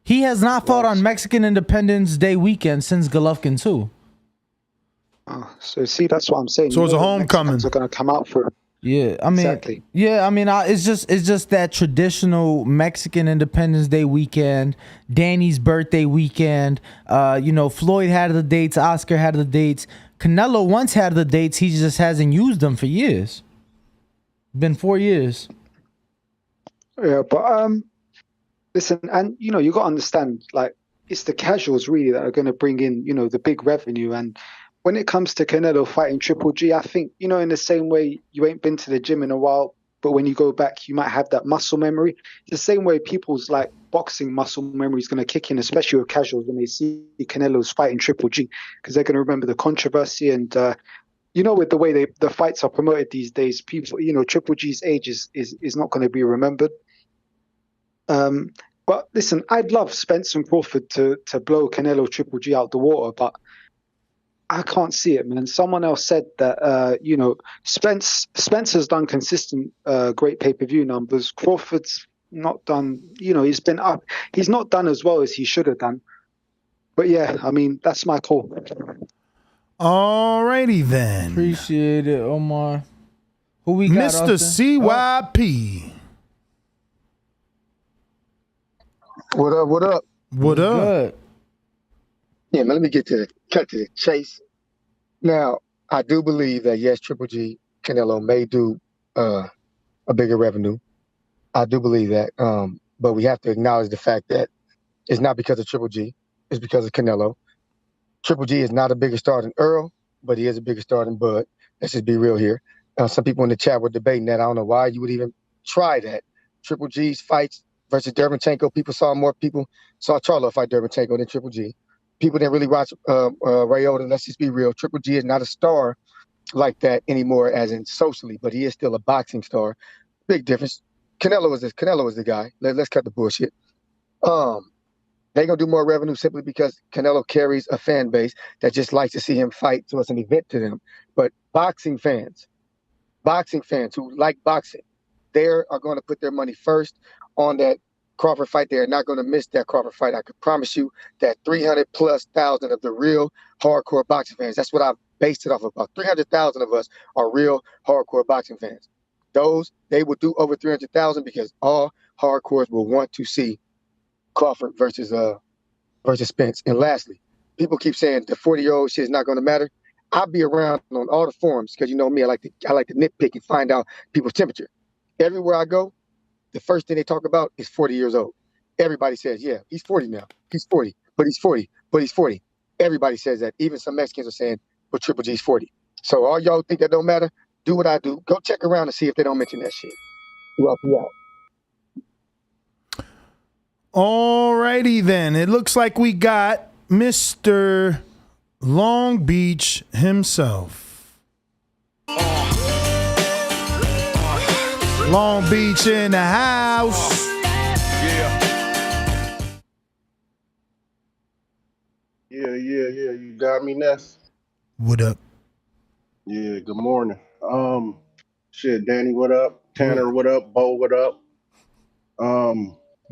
He has not fought on Mexican Independence Day weekend since Golovkin too. Oh, so see, that's what I'm saying. So it's a homecoming. They're going to come out for. Yeah, I mean, exactly. Yeah, I mean, it's just that traditional Mexican Independence Day weekend, Danny's birthday weekend. You know, Floyd had the dates, Oscar had the dates. Canelo once had the dates. He just hasn't used them for years. Been 4 years. Yeah, but listen, and you got to understand, like, it's the casuals really that are going to bring in, the big revenue. And when it comes to Canelo fighting Triple G, I think, in the same way you ain't been to the gym in a while, but when you go back, you might have that muscle memory. It's the same way people's like boxing muscle memory is going to kick in, especially with casuals when they see Canelo's fighting Triple G, because they're going to remember the controversy and. With the way the fights are promoted these days, people, Triple G's age is not going to be remembered. But listen, I'd love Spence and Crawford to blow Canelo Triple G out the water, but I can't see it, man. Someone else said that, Spence has done consistent, great pay-per-view numbers. Crawford's not done, he's been up. He's not done as well as he should have done. But yeah, I mean, that's my call. Alrighty then. Appreciate it, Omar. Who we got, Mr. CYP. What up? What up? What up? Good. Yeah, man, let me cut to the chase. Now, I do believe that, yes, Triple G, Canelo may do a bigger revenue. I do believe that. But we have to acknowledge the fact that it's not because of Triple G. It's because of Canelo. Triple G is not a bigger star than Errol, but he is a bigger star than Bud. Let's just be real here. Some people in the chat were debating that. I don't know why you would even try that. Triple G's fights versus Derevyanchenko, people saw Charlo fight Derevyanchenko than Triple G. People didn't really watch Rayola. Let's just be real. Triple G is not a star like that anymore, as in socially, but he is still a boxing star. Big difference. Canelo is the guy. Let's cut the bullshit. They're going to do more revenue simply because Canelo carries a fan base that just likes to see him fight, so it's an event to them. But boxing fans who like boxing, they are going to put their money first on that Crawford fight. They are not going to miss that Crawford fight. I can promise you that 300,000+ of the real hardcore boxing fans, that's what I've based it off of. About 300,000 of us are real hardcore boxing fans. They will do over 300,000 because all hardcores will want to see Crawford versus Spence. And lastly, people keep saying the 40-year-old shit is not going to matter. I'll be around on all the forums because you know me, I like to nitpick and find out people's temperature. Everywhere I go, the first thing they talk about is 40 years old. Everybody says, yeah, he's 40 now. He's 40, but he's 40, but he's 40. Everybody says that. Even some Mexicans are saying, but Triple G's 40. So all y'all think that don't matter, do what I do. Go check around and see if they don't mention that shit. Well, yeah. Alrighty then. It looks like we got Mr. Long Beach himself. Long Beach in the house. Yeah. You got me, Ness? What up? Yeah, good morning. Shit, Danny, what up? Tanner, what up? Bo, what up?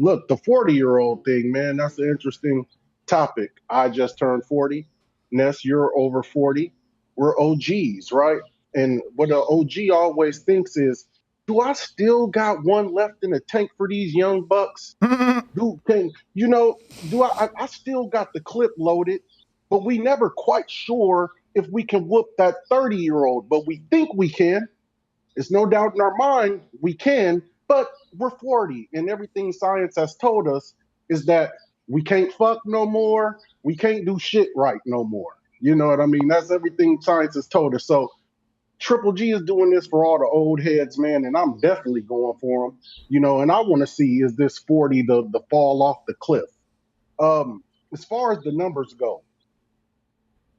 Look, the 40-year-old thing, man, that's an interesting topic. I just turned 40. Ness, you're over 40. We're OGs, right? And what an OG always thinks is, do I still got one left in the tank for these young bucks? I still got the clip loaded, but we never quite sure if we can whoop that 30-year-old, but we think we can. There's no doubt in our mind we can, but we're 40, and everything science has told us is that we can't fuck no more. We can't do shit right no more. You know what I mean? That's everything science has told us. So Triple G is doing this for all the old heads, man, and I'm definitely going for him. And I want to see, is this 40 the fall off the cliff? As far as the numbers go,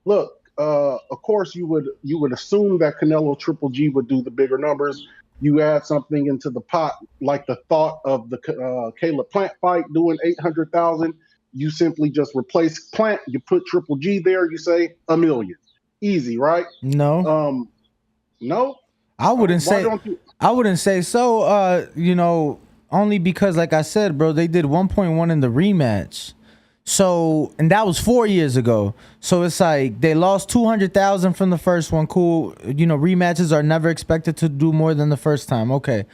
look, of course you would assume that Canelo Triple G would do the bigger numbers. You add something into the pot, like the thought of the Caleb Plant fight doing 800,000. You simply just replace Plant. You put Triple G there. You say $1 million, easy, right? No. No. I wouldn't say so. Only because, like I said, bro, they did 1.1 in the rematch. So, and that was 4 years ago. So it's like they lost 200,000 from the first one. Cool. Rematches are never expected to do more than the first time. Okay.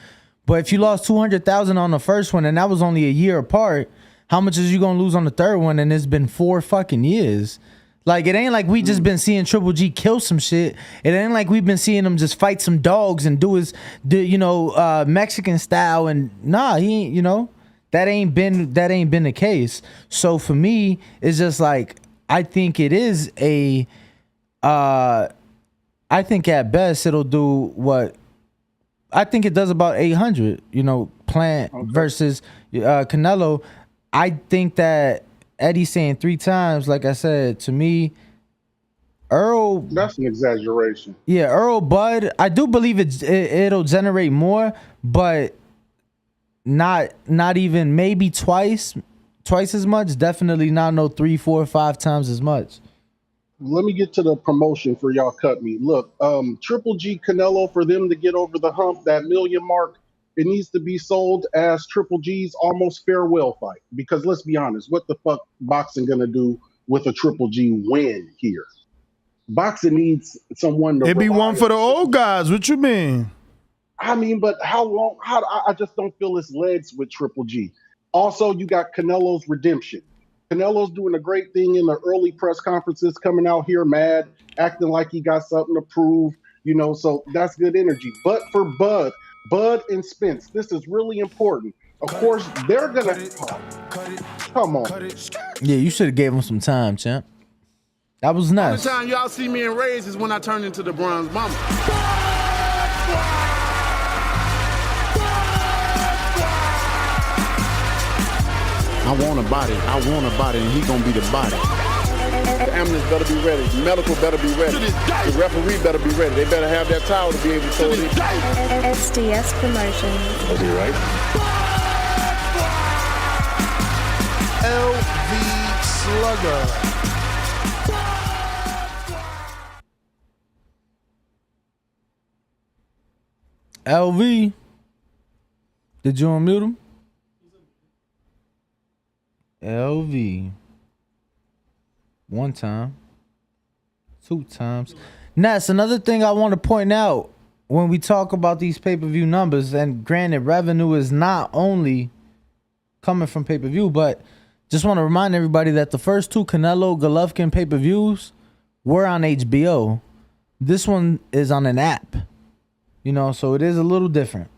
But if you lost 200,000 on the first one and that was only a year apart, how much is you going to lose on the third one? And it's been 4 fucking years. Like, it ain't like we just been seeing Triple G kill some shit. It ain't like we've been seeing him just fight some dogs and do his, Mexican style. And nah, he ain't, that ain't been the case. So for me, it's just like, I think it is I think at best it'll do what, I think it does about 800, Plant versus Canelo. I think that Eddie saying 3 times, like I said, to me, Errol. That's an exaggeration. Yeah, Errol Bud. I do believe it'll generate more, but not even maybe twice as much. Definitely not no 3, 4, 5 times as much. Let me get to the promotion for y'all cut me. Look, Triple G Canelo, for them to get over the hump, that million mark, it needs to be sold as Triple G's almost farewell fight. Because let's be honest, what the fuck boxing gonna do with a Triple G win here? Boxing needs someone to. It'd be one for the old guys. What you mean? I mean, but how long? I just don't feel his legs with Triple G. Also, you got Canelo's redemption. Canelo's doing a great thing in the early press conferences, coming out here mad, acting like he got something to prove, so that's good energy. But for Bud and Spence, this is really important. Of course, they're going to... Come on. Yeah, you should have gave him some time, champ. That was nice. The time y'all see me in Rays is when I turn into the Bronze Mama. I want a body, and he gonna be the body. The ambulance better be ready. The medical better be ready. The referee better be ready. They better have that towel to be able to throw it in. SDS Promotions. That's it, right? LV Slugger. LV, did you unmute him? LV. 1 time. 2 times. Ness, another thing I want to point out when we talk about these pay-per-view numbers, and granted, revenue is not only coming from pay-per-view, but just want to remind everybody that the first 2 Canelo Golovkin pay-per-views were on HBO. This one is on an app. So it is a little different.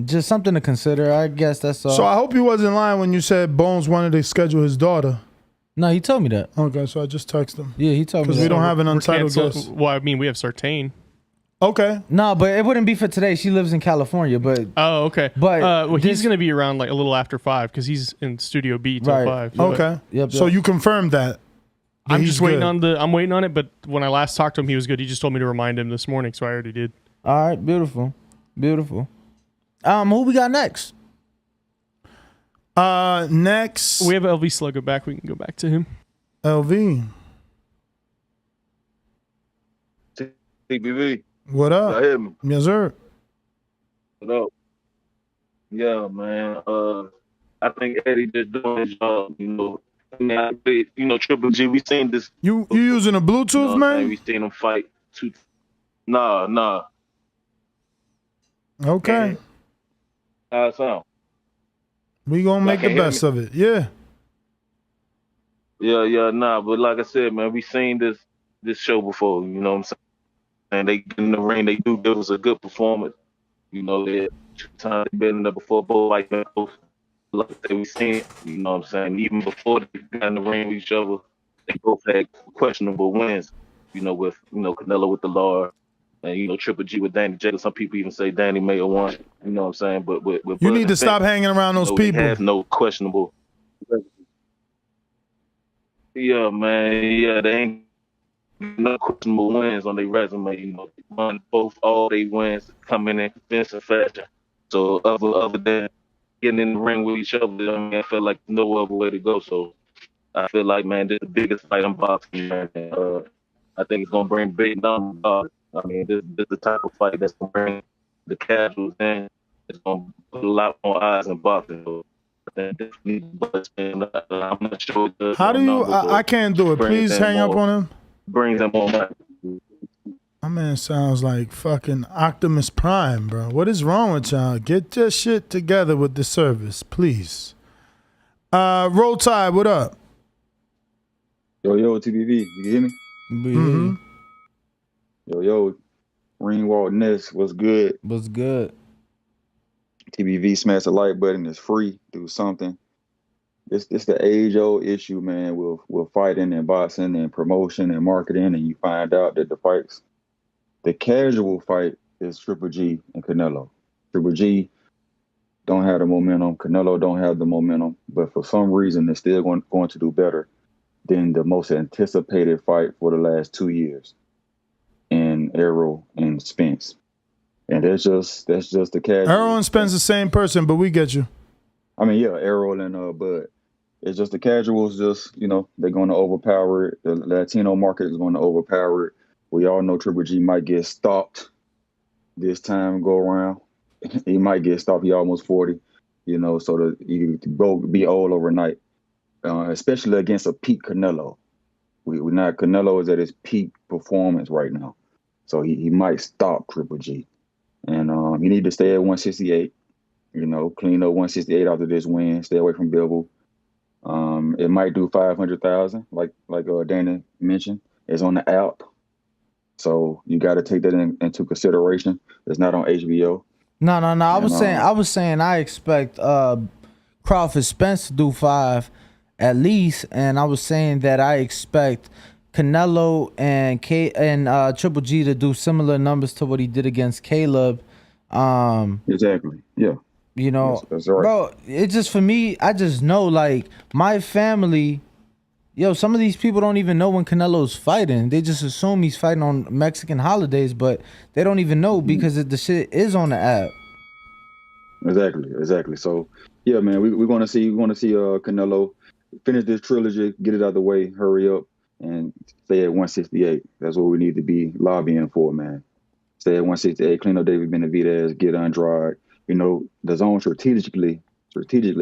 Just something to consider. I guess that's all. So I hope you wasn't lying when you said Bones wanted to schedule his daughter. No, he told me that. Okay, so I just texted him. Yeah, he told me that. Because we don't have an untitled guest. Well, I mean, we have Sartain. Okay. No, but it wouldn't be for today. She lives in California, but... Oh, okay. But he's going to be around like a little after 5 because he's in Studio B till 5. Okay. Yep. So you confirmed that. I'm just waiting on I'm waiting on it, but when I last talked to him, he was good. He just told me to remind him this morning, so I already did. All right, beautiful. Beautiful. Who we got next? Next. We have LV Slugger back. We can go back to him. LV. TBV. What up? I hear me. Yes, sir. What up? Yeah, man. I think Eddie just doing his job, Triple G, we seen this. You using a Bluetooth, man? We seen him fight. Nah. Okay. How it sound? We gonna make the best of it. Yeah. Yeah, nah. But like I said, man, we seen this show before. You know what I'm saying? And they get in the ring, they do give us a good performance. They 2 times they've been in there before, both like both. Like I said, we seen it. You know what I'm saying? Even before they got in the ring with each other, they both had questionable wins. With Canelo with the Lord. And Triple G with Danny Jacobs. Some people even say Danny may have won. You know what I'm saying? But with you need to stop hanging around those people. They have no questionable. Yeah, man. Yeah, they ain't no questionable wins on their resume. Won all they wins coming in convincing fashion. So other than getting in the ring with each other, I feel like no other way to go. So I feel like, man, this is the biggest fight in boxing, man. I think it's gonna bring big numbers. This is the type of fight that's going to bring the casuals in. It's going to put a lot more eyes in boxing. So I'm not sure. How do you... I can't do it. Please hang up on him. Brings them on money. My man sounds like fucking Optimus Prime, bro. What is wrong with y'all? Get your shit together with the service, please. Roll Tide, what up? Yo, TBV, you hear me? Mm-hmm. Yo, Ringwald Ness, what's good? What's good? TBV, smash the like button. It's free. Do something. It's the age-old issue, man, with fighting and boxing and promotion and marketing, and you find out that the casual fight is Triple G and Canelo. Triple G don't have the momentum. Canelo don't have the momentum, but for some reason, they're still going to do better than the most anticipated fight for the last 2 years in Errol and Spence. And that's just the casual. Errol and Spence the same person, but we get you. I mean, yeah, Errol and Bud. It's just the casuals. Just they're going to overpower it. The Latino market is going to overpower it. We all know Triple G might get stopped this time go around. He might get stopped. He almost 40. So you go be old overnight, especially against a peak Canelo. Canelo is at his peak performance right now, so he might stop Triple G, and you need to stay at 168. Clean up 168 after this win. Stay away from Bivol. It might do 500,000, like Dana mentioned. It's on the app, so you got to take that into consideration. It's not on HBO. No. I was saying I expect Crawford Spence to do 5 at least, and I was saying that I expect Canelo and Triple G to do similar numbers to what he did against Caleb. Exactly. Yeah. That's right. Bro, it's just for me, I just know, like, my family, some of these people don't even know when Canelo's fighting. They just assume he's fighting on Mexican holidays, but they don't even know because the shit is on the app. Exactly. So, yeah, man, we're going to see Canelo finish this trilogy, get it out of the way, hurry up, and stay at 168. That's what we need to be lobbying for, man. Stay at 168, clean up David Benavidez, get Andrade. The zone strategically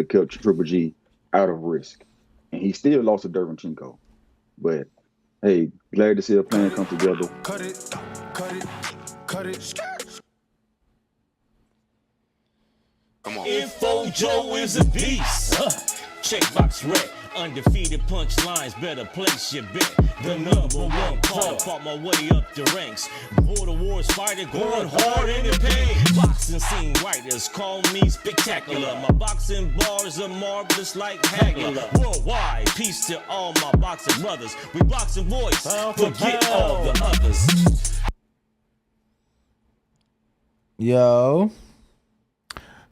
kept Triple G out of risk. And he still lost to Dervinchenko. But, hey, glad to see a plan come together. Cut it. Come on. Info Joe is a beast. Checkbox red. Undefeated punchlines, better place your bet. The #1 call, fought my way up the ranks. Border wars fighter, going hard in the pain. Boxing scene writers call me spectacular. My boxing bars are marvelous like Hagler. Worldwide, peace to all my boxing brothers. We boxing voice, forget all the others. Yo.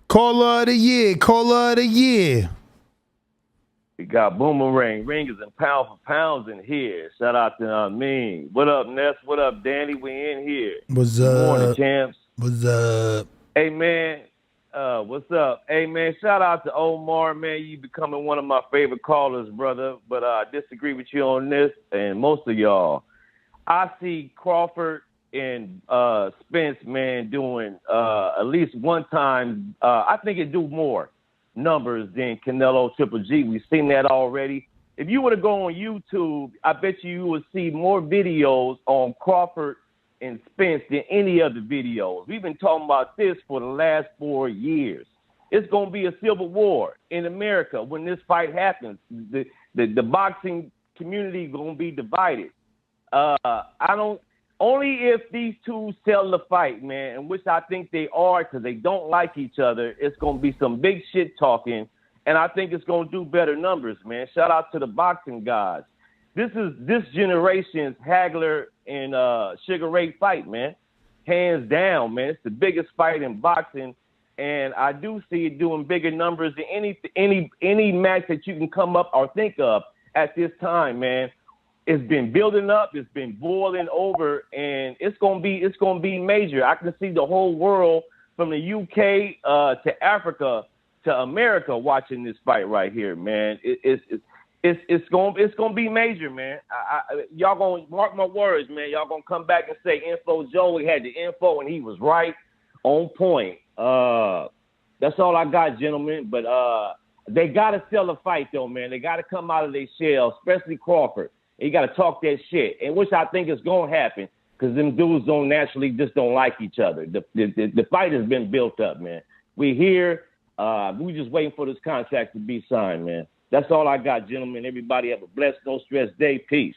Caller of the year. We got Boomerang Ringers and Pound for Pounds in here. Shout out to me. What up, Ness? What up, Danny? We in here. What's up? Good morning, up? champs. What's up? Hey, man. What's up? Hey, man, shout out to Omar, man. You becoming one of my favorite callers, brother. But I disagree with you on this and most of y'all. I see Crawford and Spence, man, doing at least one time. I think it do more numbers than Canelo Triple G. We've seen that already. If you were to go on YouTube, I bet you would see more videos on Crawford and Spence than any other videos. We've been talking about this for the last 4 years. It's going to be a civil war in America when this fight happens. The boxing community is going to be divided. Only if these two sell the fight, man, and which I think they are because they don't like each other, it's going to be some big shit talking, and I think it's going to do better numbers, man. Shout out to the boxing guys. This is this generation's Hagler and Sugar Ray fight, man. Hands down, man. It's the biggest fight in boxing, and I do see it doing bigger numbers than any match that you can come up or think of at this time, man. It's been building up. It's been boiling over, and it's gonna be major. I can see the whole world from the UK to Africa to America watching this fight right here, man. It's gonna be major, man. Y'all gonna mark my words, man. Y'all gonna come back and say Info Joey had the info and he was right on point. That's all I got, gentlemen. But they gotta sell a fight though, man. They gotta come out of their shell, especially Crawford. You got to talk that shit, and which I think is going to happen because them dudes don't like each other. The fight has been built up, man. We here. We just waiting for this contract to be signed, man. That's all I got, gentlemen. Everybody have a blessed, no stress day. Peace.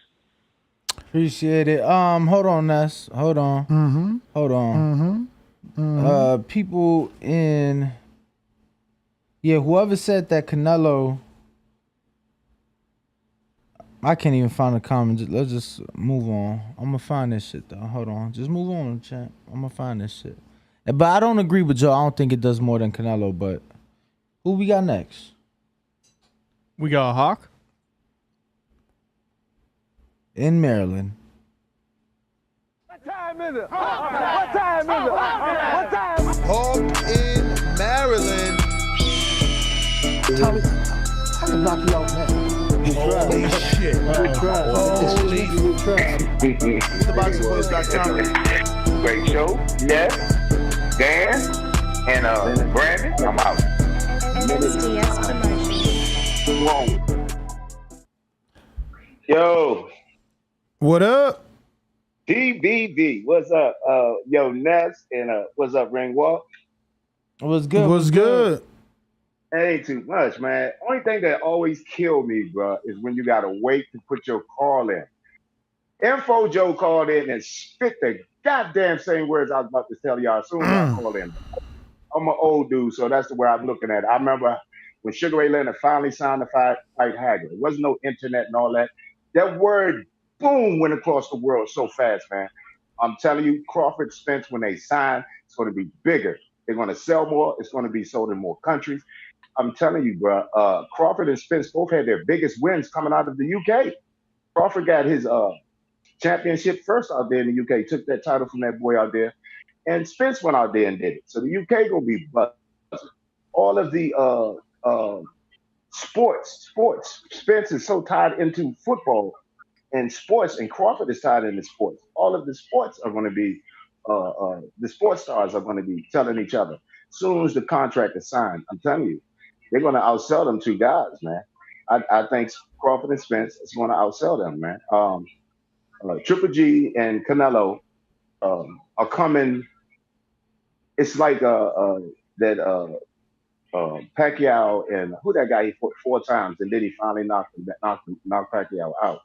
Appreciate it. Hold on, Ness. Hold on. Mm-hmm. Hold on. Mm-hmm. People in whoever said that Canelo, I can't even find a comment. Let's just move on. I'm gonna find this shit though. Hold on. Just move on, champ. I'm gonna find this shit. But I don't agree with Joe. I don't think it does more than Canelo, but who we got next? We got a Hawk in Maryland. What time is it? What time is it? What time? Hawk in Maryland. Tommy, I can knock you out, man. Holy shit. Holy ThaBoxingvoice.com. Great show. Yes. Dan and Brandon. I'm out. SDS promotion. Whoa. Yo. What up? DBV. What's up? Yo, Ness and what's up, Ringwalk? What's good? What's good? It ain't too much, man. Only thing that always killed me, bro, is when you gotta wait to put your call in. Info Joe called in and spit the goddamn same words I was about to tell y'all as soon as I called in. I'm an old dude, so that's the way I'm looking at it. I remember when Sugar Ray Leonard finally signed the fight Hager. There wasn't no internet and all that. That word, boom, went across the world so fast, man. I'm telling you, Crawford, Spence, when they sign, it's going to be bigger. They're going to sell more. It's going to be sold in more countries. I'm telling you, bro, Crawford and Spence both had their biggest wins coming out of the UK. Crawford got his championship first out there in the UK, took that title from that boy out there. And Spence went out there and did it. So the UK going to be buzzing. All of the sports. Spence is so tied into football and sports, and Crawford is tied into sports. All of the sports are going to be, the sports stars are going to be telling each other. As soon as the contract is signed, I'm telling you, they're going to outsell them two guys, man. I think Crawford and Spence is going to outsell them, man. Triple G and Canelo are coming. It's like that Pacquiao and who that guy he fought 4 times and then he finally knocked Pacquiao out.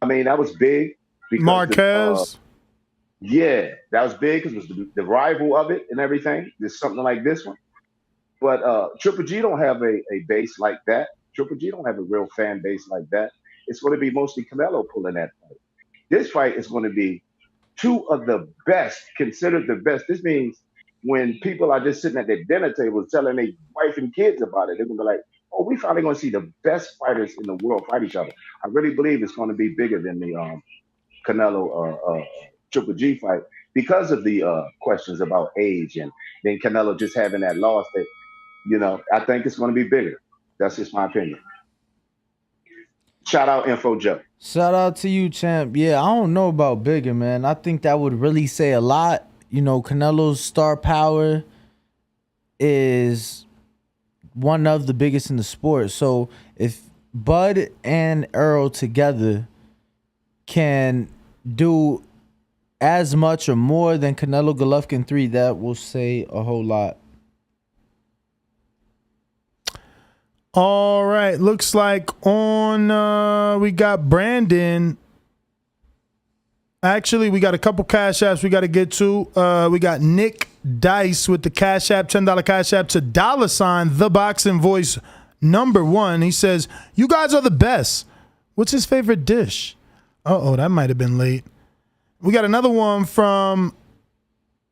I mean, that was big. Because Marquez. Yeah, that was big because it was the rival of it and everything. There's something like this one. But Triple G don't have a base like that. Triple G don't have a real fan base like that. It's going to be mostly Canelo pulling that fight. This fight is going to be 2 of the best, considered the best. This means when people are just sitting at their dinner table telling their wife and kids about it, they're going to be like, oh, we finally going to see the best fighters in the world fight each other. I really believe it's going to be bigger than the Canelo Triple G fight because of the questions about age and then Canelo just having that loss that, you know, I think it's going to be bigger. That's just my opinion. Shout out Info Joe. Shout out to you, champ. Yeah, I don't know about bigger, man. I think that would really say a lot. You know, Canelo's star power is one of the biggest in the sport. So if Bud and Errol together can do as much or more than Canelo Golovkin 3, that will say a whole lot. All right, looks like on we got Brandon. Actually, we got a couple cash apps we got to get to. We got Nick Dice with the cash app, $10 cash app to $ the Boxing Voice #1. He says, "You guys are the best. What's his favorite dish?" Uh-oh, that might have been late. We got another one from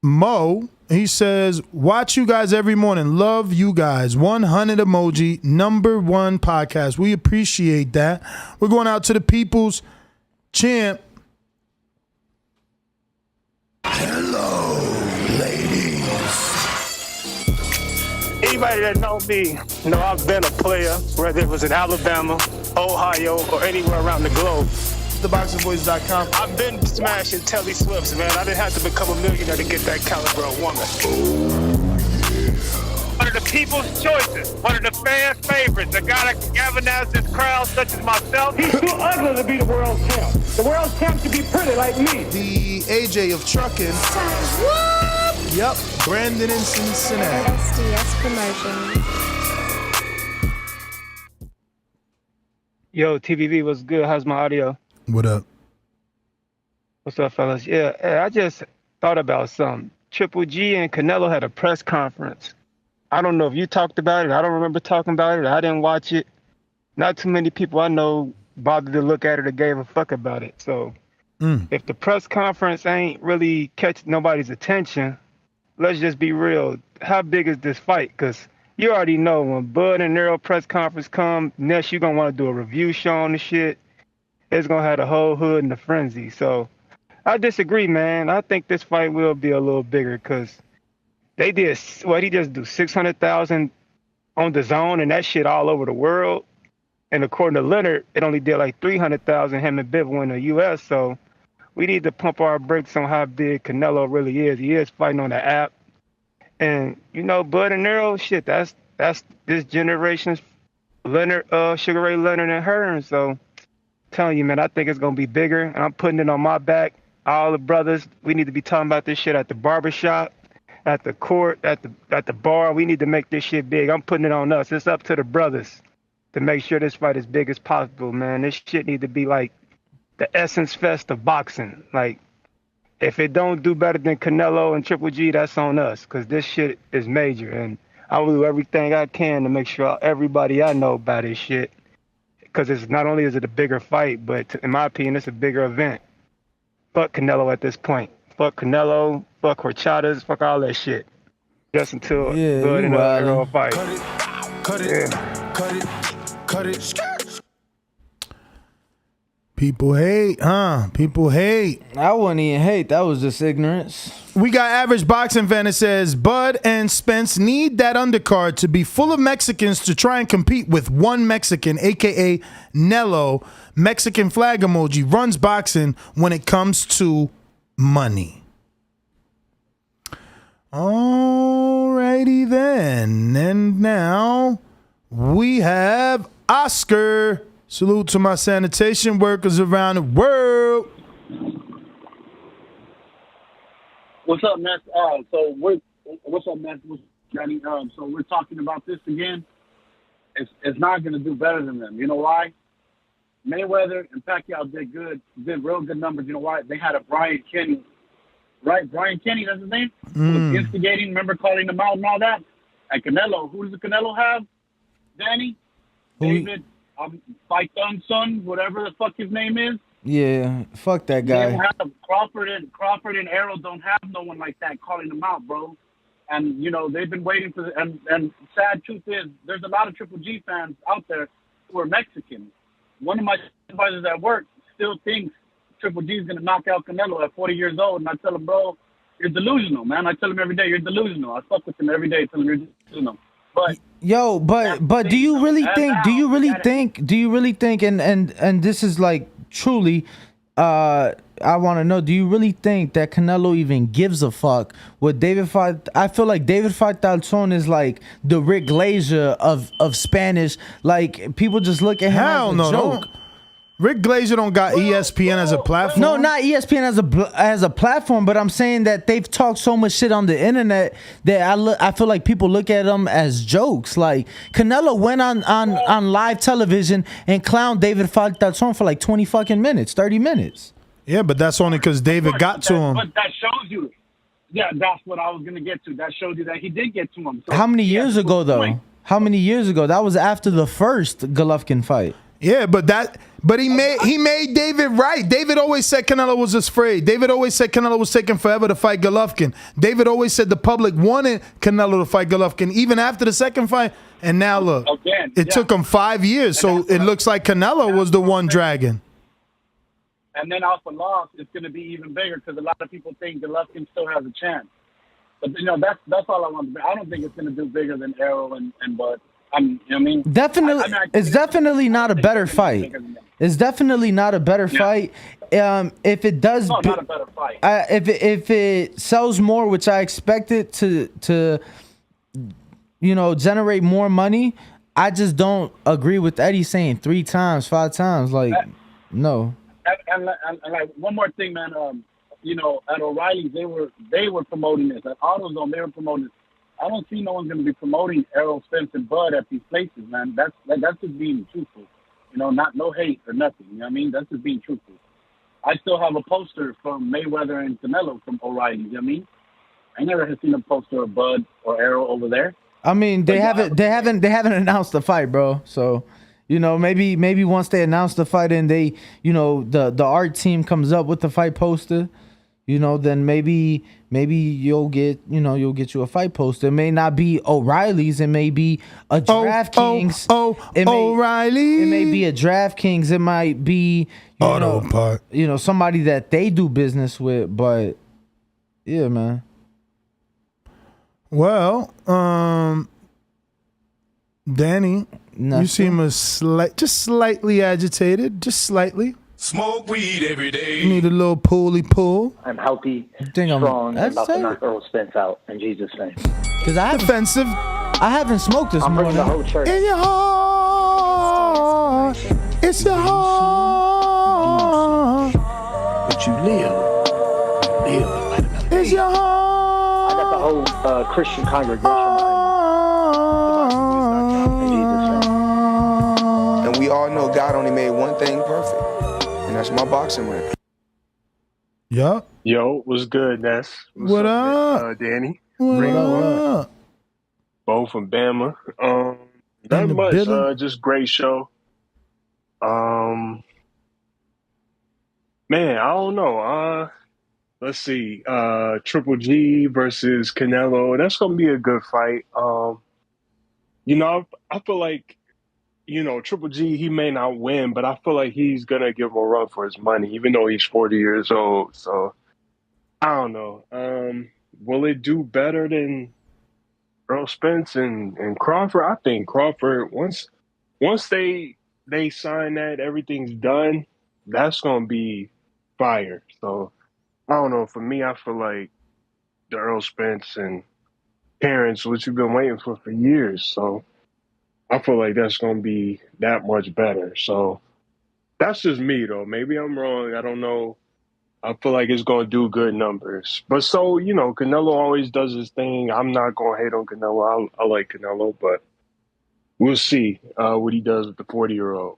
Mo. He says, "Watch you guys every morning. Love you guys. 100 emoji. #1 podcast." We appreciate that. We're going out to the people's champ. Hello, ladies. Anybody that know me know I've been a player, whether it was in Alabama, Ohio, or anywhere around the globe. ThaBoxingVoice.com. I've been smashing Telly Swifts, man. I didn't have to become a millionaire to get that caliber of woman. One of the people's choices, one of the fans' favorites, a guy that can galvanize this crowd, such as myself. He's too ugly to be the world champ. The world champ should be pretty like me. The AJ of trucking. Yep, Brandon in Cincinnati. SDS promotion. Yo, TVV, what's good? How's my audio? What up? What's up, fellas? Yeah, I just thought about something. Triple G and Canelo had a press conference. I don't know if you talked about it. I don't remember talking about it. I didn't watch it. Not too many people I know bothered to look at it or gave a fuck about it. So if the press conference ain't really catching nobody's attention, let's just be real. How big is this fight? Because you already know when Bud and Errol press conference come, next you're going to want to do a review show on the shit. It's going to have the whole hood in a frenzy. So I disagree, man. I think this fight will be a little bigger because they did, what he just do, 600,000 on the zone and that shit all over the world. And according to Leonard, it only did like 300,000 him and Bivol in the U.S. So we need to pump our brakes on how big Canelo really is. He is fighting on the app. And, you know, Bud and Errol, shit, that's this generation's Leonard, Sugar Ray Leonard and Hearn. So telling you, man, I think it's going to be bigger. And I'm putting it on my back. All the brothers, we need to be talking about this shit at the barbershop, at the court, at the bar. We need to make this shit big. I'm putting it on us. It's up to the brothers to make sure this fight is big as possible, man. This shit need to be like the Essence Fest of boxing. Like, if it don't do better than Canelo and Triple G, that's on us, because this shit is major. And I will do everything I can to make sure everybody I know about this shit, because it's not only is it a bigger fight, but in my opinion, it's a bigger event. Fuck Canelo at this point. Fuck Canelo, fuck Horchatas, fuck all that shit. Just until Bud and Errol fight. Cut it, cut it, cut it. People hate, huh? People hate. I wouldn't even hate. That was just ignorance. We got Average Boxing Fan that says Bud and Spence need that undercard to be full of Mexicans to try and compete with one Mexican, a.k.a. Nello. Mexican flag emoji runs boxing when it comes to money. Alrighty then. And now we have Oscar. Salute to my sanitation workers around the world. What's up, man? What's up, man? Johnny? So we're talking about this again. It's not going to do better than them. You know why? Mayweather and Pacquiao did real good numbers. You know why? They had a Brian Kenny, right? Brian Kenny, that's his name? Who was instigating, remember calling them out and all that? And Canelo, who does the Canelo have? Danny? David? Python son, whatever the fuck his name is. Yeah, fuck that guy. They don't have Crawford and Errol don't have no one like that calling them out, bro. And you know they've been waiting for. And sad truth is, there's a lot of Triple G fans out there who are Mexican. One of my supervisors at work still thinks Triple G is gonna knock out Canelo at 40 years old, and I tell him, bro, you're delusional, man. I tell him every day, you're delusional. I fuck with him every day, tell him you're delusional. But do you really think and this is like truly I want to know, do you really think that Canelo even gives a fuck what David fight? I feel like David Faitelson is like the Rick Glazier of Spanish. Like people just look at him as a joke. Rick Glazier don't got ESPN as a platform. No, not ESPN as a platform, but I'm saying that they've talked so much shit on the internet that I feel like people look at them as jokes. Like Canelo went on live television and clowned David Faitelson for like 20 fucking minutes, 30 minutes. Yeah, but that's only because David got to him. But that shows you. Yeah, that's what I was gonna get to. That shows you that he did get to him. So, How many years ago though? How many years ago? That was after the first Golovkin fight. Yeah, but he made David right. David always said Canelo was afraid. David always said Canelo was taking forever to fight Golovkin. David always said the public wanted Canelo to fight Golovkin even after the second fight. And now look, it took him 5 years, so it looks like Canelo was the one dragging. And then off a loss, it's going to be even bigger because a lot of people think Golovkin still has a chance. But you know that's all I want to. I don't think it's going to do bigger than Errol and Bud. Definitely, it's definitely not a better fight. It's definitely not a better fight. If it does, not a better fight. If it sells more, which I expect it to generate more money, I just don't agree with Eddie saying 3 times, 5 times. Like, no. And like one more thing, man. At O'Reilly's, they were promoting this. At AutoZone, they were promoting this. I don't see no one's going to be promoting Errol, Spence, and Bud at these places, man. That's just being truthful. You know, no hate or nothing. You know what I mean? That's just being truthful. I still have a poster from Mayweather and Canelo from O'Reilly. You know what I mean? I never have seen a poster of Bud or Errol over there. I mean, they haven't announced the fight, bro. So, you know, maybe once they announce the fight and they, you know, the art team comes up with the fight poster, you know, then maybe you'll get you a fight poster. It may not be O'Reilly's. It may be a DraftKings. O'Reilly. It may be a DraftKings. It might be you know, somebody that they do business with. But yeah, man. Well, Danny, you seem just slightly agitated, just slightly. Smoke weed every day. You need a little pull. I'm healthy, strong, and about to knock Errol Spence out in Jesus' name. Because defensive. I haven't smoked this I'm morning. bringing the whole church. In your heart, it's your heart. But you live. It's your heart. I got the whole Christian congregation behind me. In Jesus' name. And we all know God only made one thing perfect, and that's my boxing ring. Yup. Yo, what's good, Ness? What up? Danny? What up? Bo from Bama. Not much. Just great show. Man, I don't know. Let's see. Triple G versus Canelo. That's gonna be a good fight. You know, I feel like, you know, Triple G, he may not win, but I feel like he's gonna give him a run for his money, even though he's 40 years old. So I don't know. Will it do better than Errol Spence and Crawford? I think Crawford, once they sign that, everything's done, that's gonna be fire. So I don't know. For me, I feel like the Errol Spence and Terence, which you've been waiting for years. So I feel like that's going to be that much better. So that's just me, though. Maybe I'm wrong. I don't know. I feel like it's going to do good numbers. But so, you know, Canelo always does his thing. I'm not going to hate on Canelo. I like Canelo, but we'll see what he does with the 40-year-old.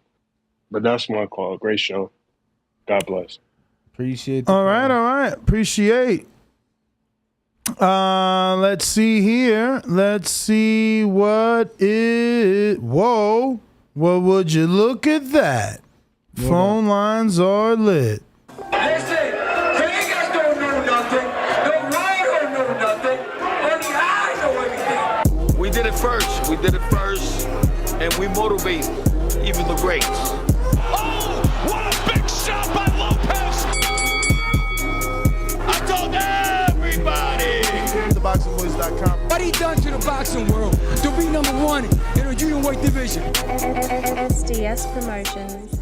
But that's my call. Great show. God bless. Appreciate All right. Appreciate. Let's see here. Let's see what is. Whoa. Well, would you look at that? Phone lines are lit. Listen, Vegas don't know nothing. The world don't know nothing. Only I know everything. We did it first, and we motivate even the greats. Oh, what a big shot by Lopez! I told everybody. ThaBoxingvoice.com. What he done to the boxing world to be number one in the junior weight division? SDS Promotions.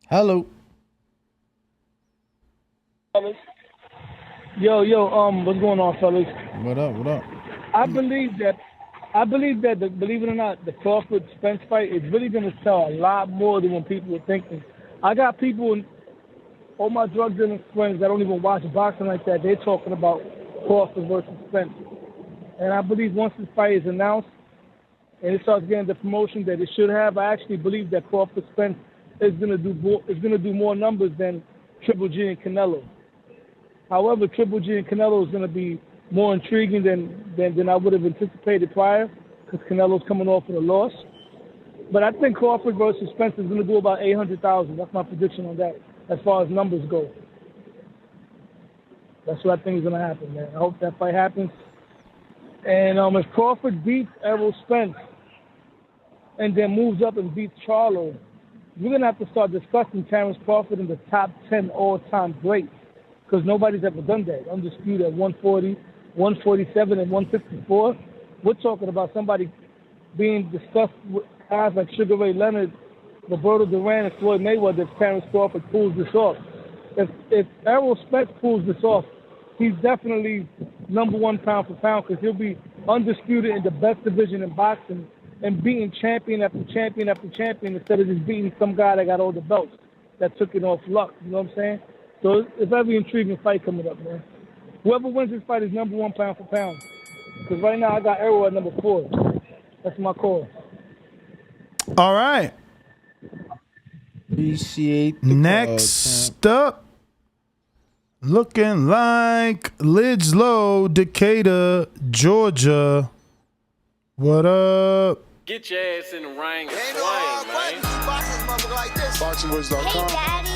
Hello. Yo, what's going on, fellas? What up? I believe that believe it or not, the Crawford Spence fight is really going to sell a lot more than what people are thinking. I got people in all my drug dealing friends that don't even watch boxing like that. They're talking about Crawford versus Spence, and I believe once this fight is announced and it starts getting the promotion that it should have, I actually believe that Crawford Spence is going to do more numbers than Triple G and Canelo. However, Triple G and Canelo is going to be more intriguing than I would have anticipated prior, because Canelo's coming off with a loss. But I think Crawford versus Spence is going to do about 800,000. That's my prediction on that, as far as numbers go. That's what I think is going to happen, man. I hope that fight happens. And if Crawford beats Errol Spence and then moves up and beats Charlo, we're going to have to start discussing Terence Crawford in the top 10 all-time greats, because nobody's ever done that. Undisputed at 140, 147, and 154. We're talking about somebody being discussed with guys like Sugar Ray Leonard, Roberto Duran, and Floyd Mayweather if Terence Crawford pulls this off. If Errol Spence pulls this off, he's definitely number one pound for pound, because he'll be undisputed in the best division in boxing and beating champion after champion after champion instead of just beating some guy that got all the belts that took it off luck. You know what I'm saying? So it's a very intriguing fight coming up, man. Whoever wins this fight is number one pound for pound. Because right now I got Errol at number 4. That's my call. All right. Appreciate the Next up, looking like Lids Low, Decatur, Georgia. What up? Get your ass in the ring and swing, man. BoxingVoice.com. Hey, Daddy.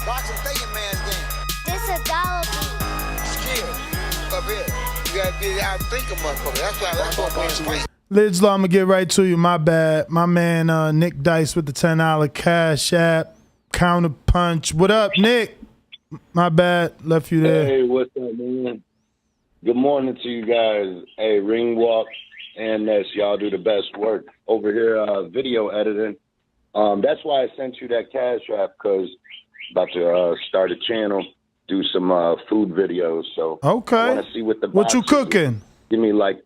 Boxing thinking man's game. This is Golovkin. Skill. Up here. You got to be out think a motherfucker. That's what we're playing. Lids Low, I'm going to get right to you. My bad. My man Nick Dice with the $10 cash app. Counter punch. What up, Nick? My bad. Left you there. Hey, what's up, man? Good morning to you guys. Hey, Ring Walk and Ness, y'all do the best work over here, video editing. That's why I sent you that cash app, because about to start a channel, do some food videos. So okay. I want to see what the What you boxes cooking? Give me like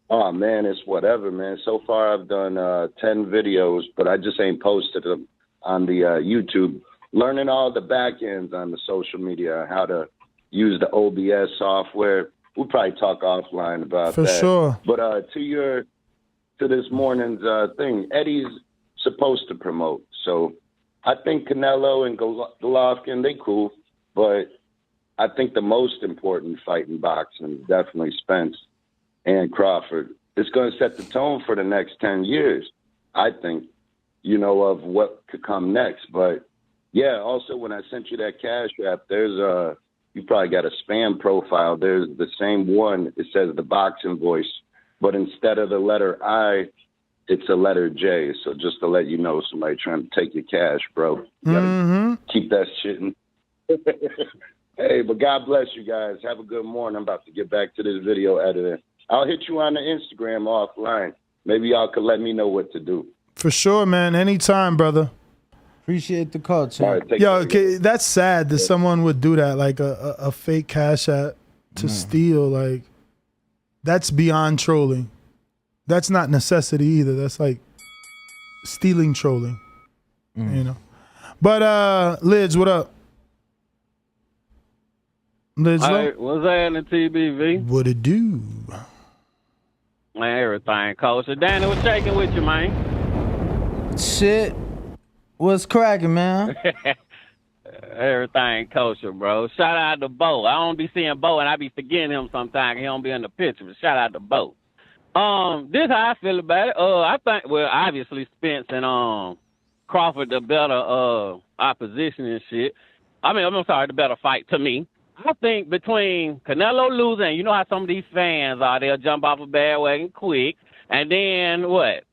oh man, it's whatever, man. So far I've done 10 videos, but I just ain't posted them on the YouTube. Learning all the back ends on the social media, how to use the OBS software. We'll probably talk offline about For that. sure. But to this morning's thing, Eddie's supposed to promote. So I think Canelo and Golovkin, they cool. But I think the most important fight in boxing is definitely Spence and Crawford. It's going to set the tone for the next 10 years, I think, of what could come next. But, yeah, also when I sent you that cash app, there's you probably got a spam profile. There's the same one. It says The Boxing Voice. But instead of the letter I, it's a letter J. So just to let you know, somebody trying to take your cash, bro. You gotta keep that shit in. Hey, but God bless you guys. Have a good morning. I'm about to get back to this video editing. I'll hit you on the Instagram offline. Maybe y'all could let me know what to do. For sure, man. Anytime, brother. Appreciate the call, champ. Yo, okay, that's sad that someone would do that, like a fake cash app to steal. Like, that's beyond trolling. That's not necessity either. That's like stealing trolling, But Lids, what up? Lids, Hey, what's happening, TBV? what it do? Man, everything, Coach. Danny, what's shaking with you, man? Shit. What's cracking, man? Everything kosher, bro. Shout out to Bo. I don't be seeing Bo, and I be forgetting him sometimes. He don't be in the picture, but shout out to Bo. This how I feel about it. I think, well, obviously Spence and Crawford the better opposition and shit. I mean, I'm sorry, the better fight to me. I think between Canelo losing, you know how some of these fans are, they'll jump off a bandwagon quick, and then what?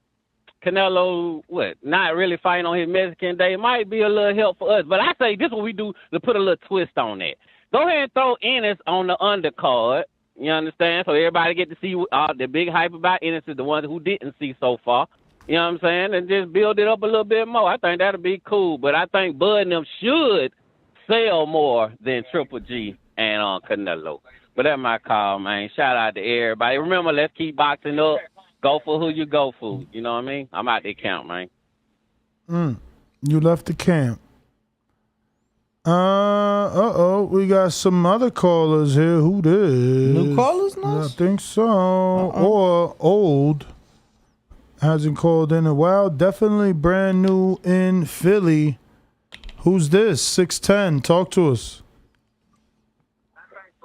Canelo, not really fighting on his Mexican day might be a little help for us. But I say this is what we do to put a little twist on that. Go ahead and throw Ennis on the undercard. You understand? So everybody get to see the big hype about Ennis is the ones who didn't see so far. You know what I'm saying? And just build it up a little bit more. I think that'll be cool. But I think Bud and them should sell more than Triple G and Canelo. But that's my call, man. Shout out to everybody. Remember, let's keep boxing up. Go for who you go for. You know what I mean? I'm out there count, man. You left the camp. We got some other callers here. Who this? New callers, I think so. Or old. Hasn't called in a while. Definitely brand new in Philly. Who's this? 610. Talk to us.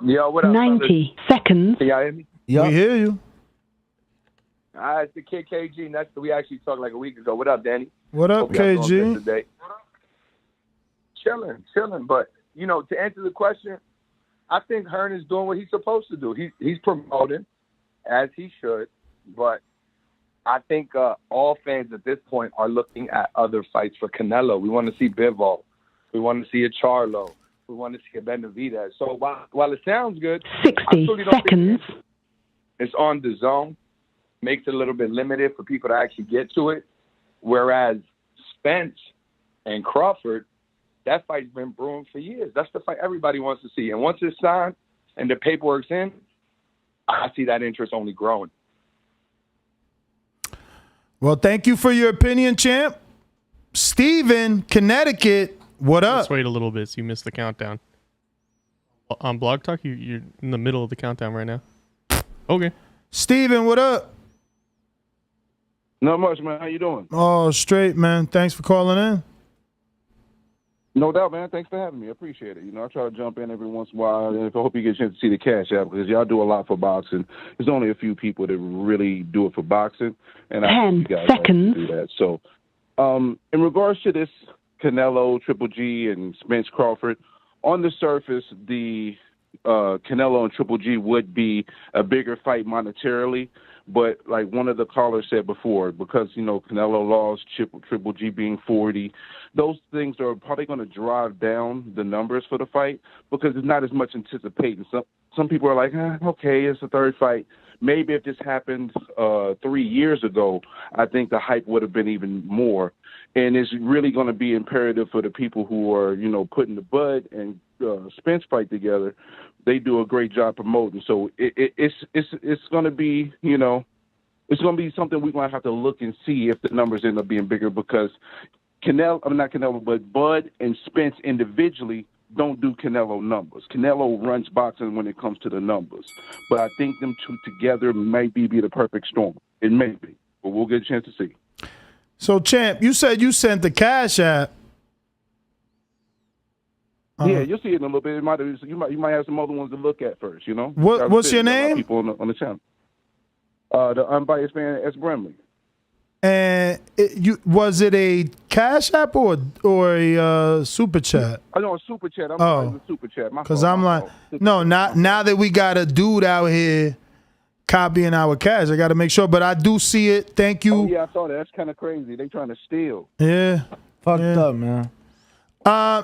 Yo, what up? 90 seconds. Can y'all hear me? We hear you. It's the kid KG. That's we actually talked like a week ago. What up, Danny? What up, Hope y'all doing KG? good today. Chilling. But to answer the question, I think Hearn is doing what he's supposed to do. He's promoting as he should, but I think all fans at this point are looking at other fights for Canelo. We want to see Bivol. We want to see a Charlo. We want to see a Benavidez. So while it sounds good, 60 seconds. It's on the zone. Makes it a little bit limited for people to actually get to it. Whereas Spence and Crawford, that fight's been brewing for years. That's the fight everybody wants to see. And once it's signed and the paperwork's in, I see that interest only growing. Well, thank you for your opinion, champ. Steven, Connecticut, what up? Let's wait a little bit so you missed the countdown. On Blog Talk, you're in the middle of the countdown right now. Okay. Steven, what up? Not much, man. How you doing? Oh, straight, man. Thanks for calling in. No doubt, man. Thanks for having me. I appreciate it. I try to jump in every once in a while, and I hope you get a chance to see the Cash App because y'all do a lot for boxing. There's only a few people that really do it for boxing, and I hope you guys seconds. do that. So, in regards to this Canelo, Triple G, and Spence Crawford, on the surface, the Canelo and Triple G would be a bigger fight monetarily. But like one of the callers said before, because, Canelo lost, Triple G being 40, those things are probably going to drive down the numbers for the fight because there's not as much anticipating. Some people are like, okay, it's a third fight. Maybe if this happened 3 years ago, I think the hype would have been even more. And it's really going to be imperative for the people who are, putting the Bud and Spence fight together. They do a great job promoting. So it's going to be, it's going to be something we're going to have to look and see if the numbers end up being bigger because Bud and Spence individually don't do Canelo numbers. Canelo runs boxing when it comes to the numbers. But I think them two together might be the perfect storm. It may be, but we'll get a chance to see. So, Champ, you said you sent the Cash App. Yeah, you'll see it in a little bit. You might have some other ones to look at first. What's your name? People on the channel. The unbiased fan S. Brimley. And was it a Cash App or a Super Chat? I know a Super Chat. I'm sorry, it's a Super Chat. Because I'm like, no, not now that we got a dude out here copying our cash. I got to make sure, but I do see it. Thank you. Oh, yeah, I saw that. That's kind of crazy. They trying to steal. Yeah. Fucked up, man.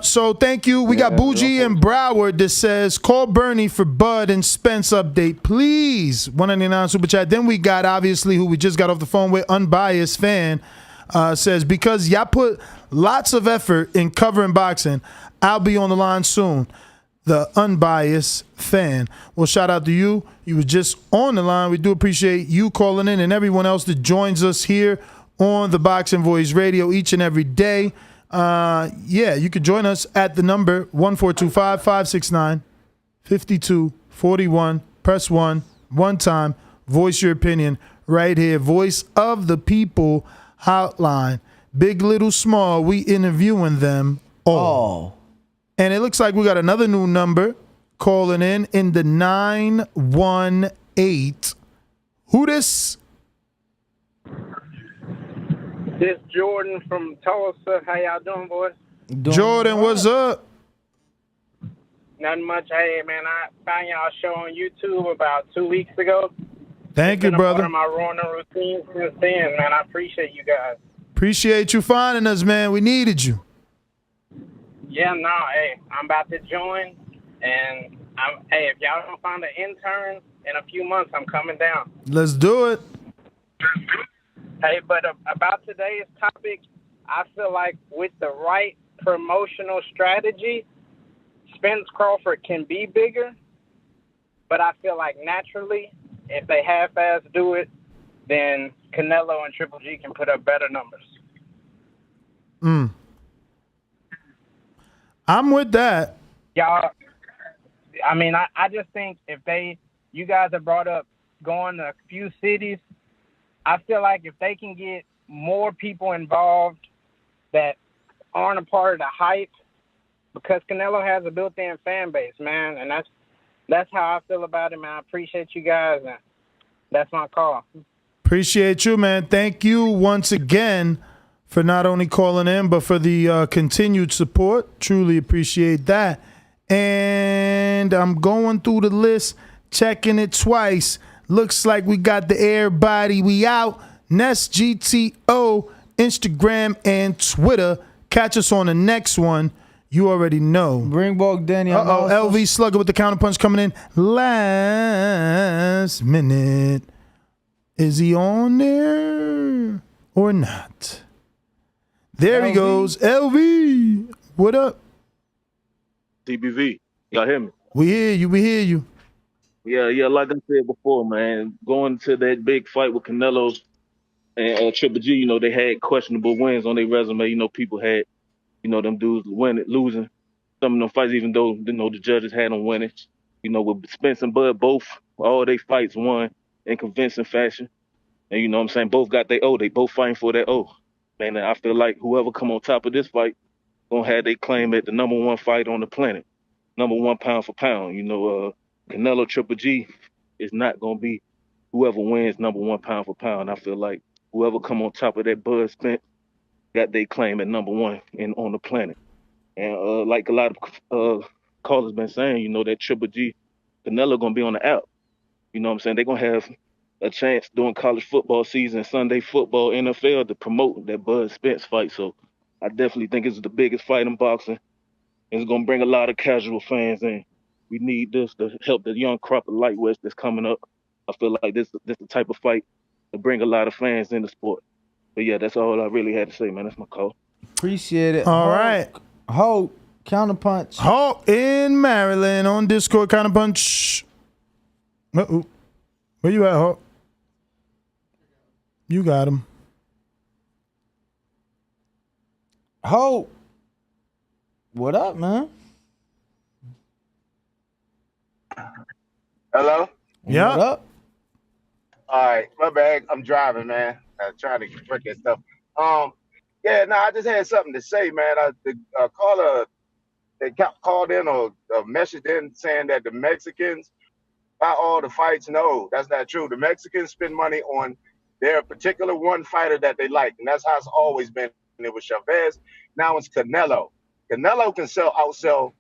So thank you. We got Bougie and Broward that says, call Bernie for Bud and Spence update, please. $1.99 Super Chat. Then we got, obviously, who we just got off the phone with, Unbiased Fan, says, because y'all put lots of effort in covering boxing, I'll be on the line soon. The Unbiased Fan. Well, shout out to you. You were just on the line. We do appreciate you calling in and everyone else that joins us here on the Boxing Voice Radio each and every day. You can join us at the number 1-425-569-5241. Press 1 time. Voice your opinion right here. Voice of the People hotline. Big, little, small. We interviewing them all. And it looks like we got another new number calling in the 918. Who this? This Jordan from Tulsa. How y'all doing, boys? Jordan, what's up? Nothing much. Hey, man, I found y'all show on YouTube about 2 weeks ago. Thank you, brother. Part of my running routine since then, man. I appreciate you guys. Appreciate you finding us, man. We needed you. Yeah, no, hey, I'm about to join, and if y'all don't find an intern in a few months, I'm coming down. Let's do it. Hey, but about today's topic, I feel like with the right promotional strategy, Spence Crawford can be bigger, but I feel like naturally, if they half-ass do it, then Canelo and Triple G can put up better numbers. I'm with that. Y'all, I mean, I just think if you guys have brought up going to a few cities, I feel like if they can get more people involved that aren't a part of the hype, because Canelo has a built-in fan base, man, and that's how I feel about it, man. I appreciate you guys, and that's my call. Appreciate you, man. Thank you once again for not only calling in, but for the continued support. Truly appreciate that. And I'm going through the list, checking it twice. Looks like we got the everybody. We out. Nest GTO, Instagram, and Twitter. Catch us on the next one. You already know. Bring back Danny. LV Slugger with the counterpunch coming in last minute. Is he on there or not? There he goes. LV. What up? TBV. Y'all hear me? We hear you. We hear you. Yeah, like I said before, man, going to that big fight with Canelo and Triple G, they had questionable wins on their resume. People had, them dudes losing some of them fights, even though, the judges had them winning. With Spence and Bud, both, all they fights won in convincing fashion. And you know what I'm saying? Both got their O. They both fighting for their O. Man, I feel like whoever come on top of this fight gonna have their claim at the number one fight on the planet, number one pound for pound. You know, Canelo Triple G is not gonna be whoever wins number one pound for pound. I feel like whoever come on top of that Bud Spence got their claim at number one on the planet. And like a lot of callers been saying, you know, that Triple G, Canelo gonna be on the app. You know what I'm saying? They're gonna have a chance during college football season, Sunday football, NFL to promote that Bud Spence fight. So I definitely think it's the biggest fight in boxing. It's gonna bring a lot of casual fans in. We need this to help the young crop of lightweights that's coming up. I feel like this the type of fight to bring a lot of fans in the sport. But yeah, that's all I really had to say, man. That's my call. Appreciate it. All right. Hulk, Counterpunch. Hulk in Maryland on Discord, Counterpunch. Uh-oh. Where you at, Hulk? You got him. Hulk. What up, man? Hello? Yeah. What up? All right, my bad. I'm driving, man. I'm trying to break that stuff. Yeah, no, I just had something to say, man. The caller, they called in or messaged in saying that the Mexicans buy all the fights. No, that's not true. The Mexicans spend money on their particular one fighter that they like, and that's how it's always been. It was Chavez. Now it's Canelo. Canelo can outsell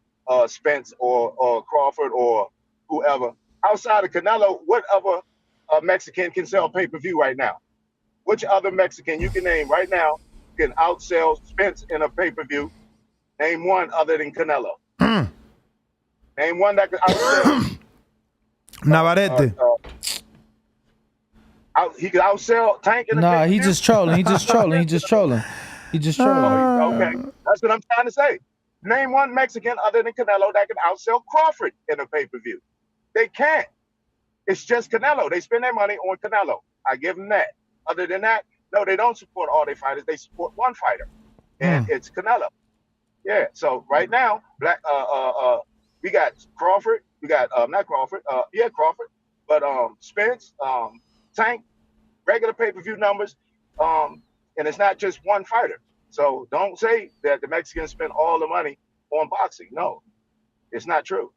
Spence or Crawford or whoever. Outside of Canelo, what other Mexican can sell pay-per-view right now? Which other Mexican you can name right now can outsell Spence in a pay-per-view? Name one other than Canelo. Name one that can outsell. Navarrete. He could outsell Tank in a Nah, pay-per-view? he just trolling. He just trolling. Okay, that's what I'm trying to say. Name one Mexican other than Canelo that can outsell Crawford in a pay-per-view. They can't. It's just Canelo. They spend their money on Canelo. I give them that. Other than that, no, they don't support all their fighters. They support one fighter, and it's Canelo. Yeah. So right now, we got Crawford. We got not Crawford. Crawford. But Spence, Tank, regular pay-per-view numbers, and it's not just one fighter. So don't say that the Mexicans spend all the money on boxing. No, it's not true.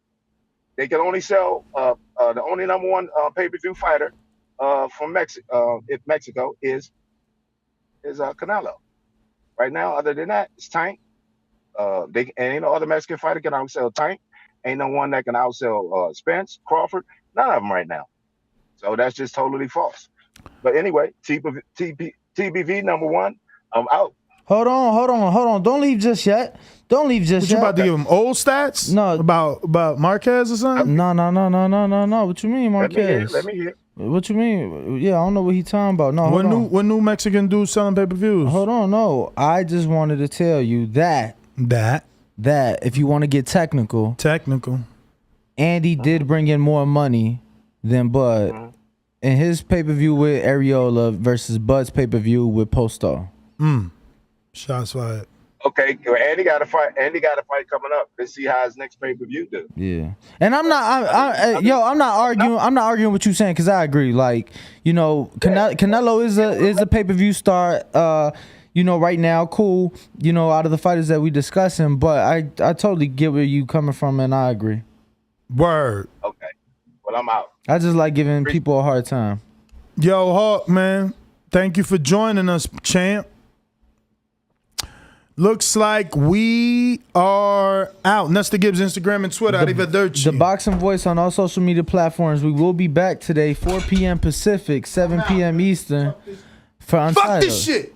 They can only sell the only number one pay-per-view fighter from Mexico is Canelo. Right now, other than that, it's Tank. Ain't no other Mexican fighter can outsell Tank. Ain't no one that can outsell Spence, Crawford. None of them right now. So that's just totally false. But anyway, TBV number one. I'm out. Hold on. Don't leave just yet. What, you about to give him old stats? No. About Marquez or something? No. What you mean, Marquez? Let me hear. What you mean? Yeah, I don't know what he talking about. No, what new Mexican dude selling pay-per-views? Hold on, no. I just wanted to tell you that if you want to get technical, Andy did bring in more money than Bud in his pay-per-view with Areola versus Bud's pay-per-view with Postal. Shots fired. Okay, well, Andy got a fight coming up. Let's see how his next pay-per-view do. Yeah, and I'm not arguing. I'm not arguing what you're saying because I agree. Like, you know, Canelo is a pay-per-view star. You know, right now, cool. You know, out of the fighters that we discussing, but I totally get where you coming from, and I agree. Word. Okay, well, I'm out. I just like giving people a hard time. Yo, Hawk, man, thank you for joining us, champ. Looks like we are out. Nesta Gibbs, Instagram and Twitter. Arrivederci. The Boxing Voice on all social media platforms. We will be back today, 4 p.m. Pacific, 7 p.m. Eastern for Untitled. Fuck this shit.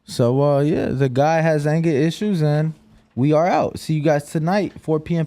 So, the guy has anger issues, and we are out. See you guys tonight, 4 p.m.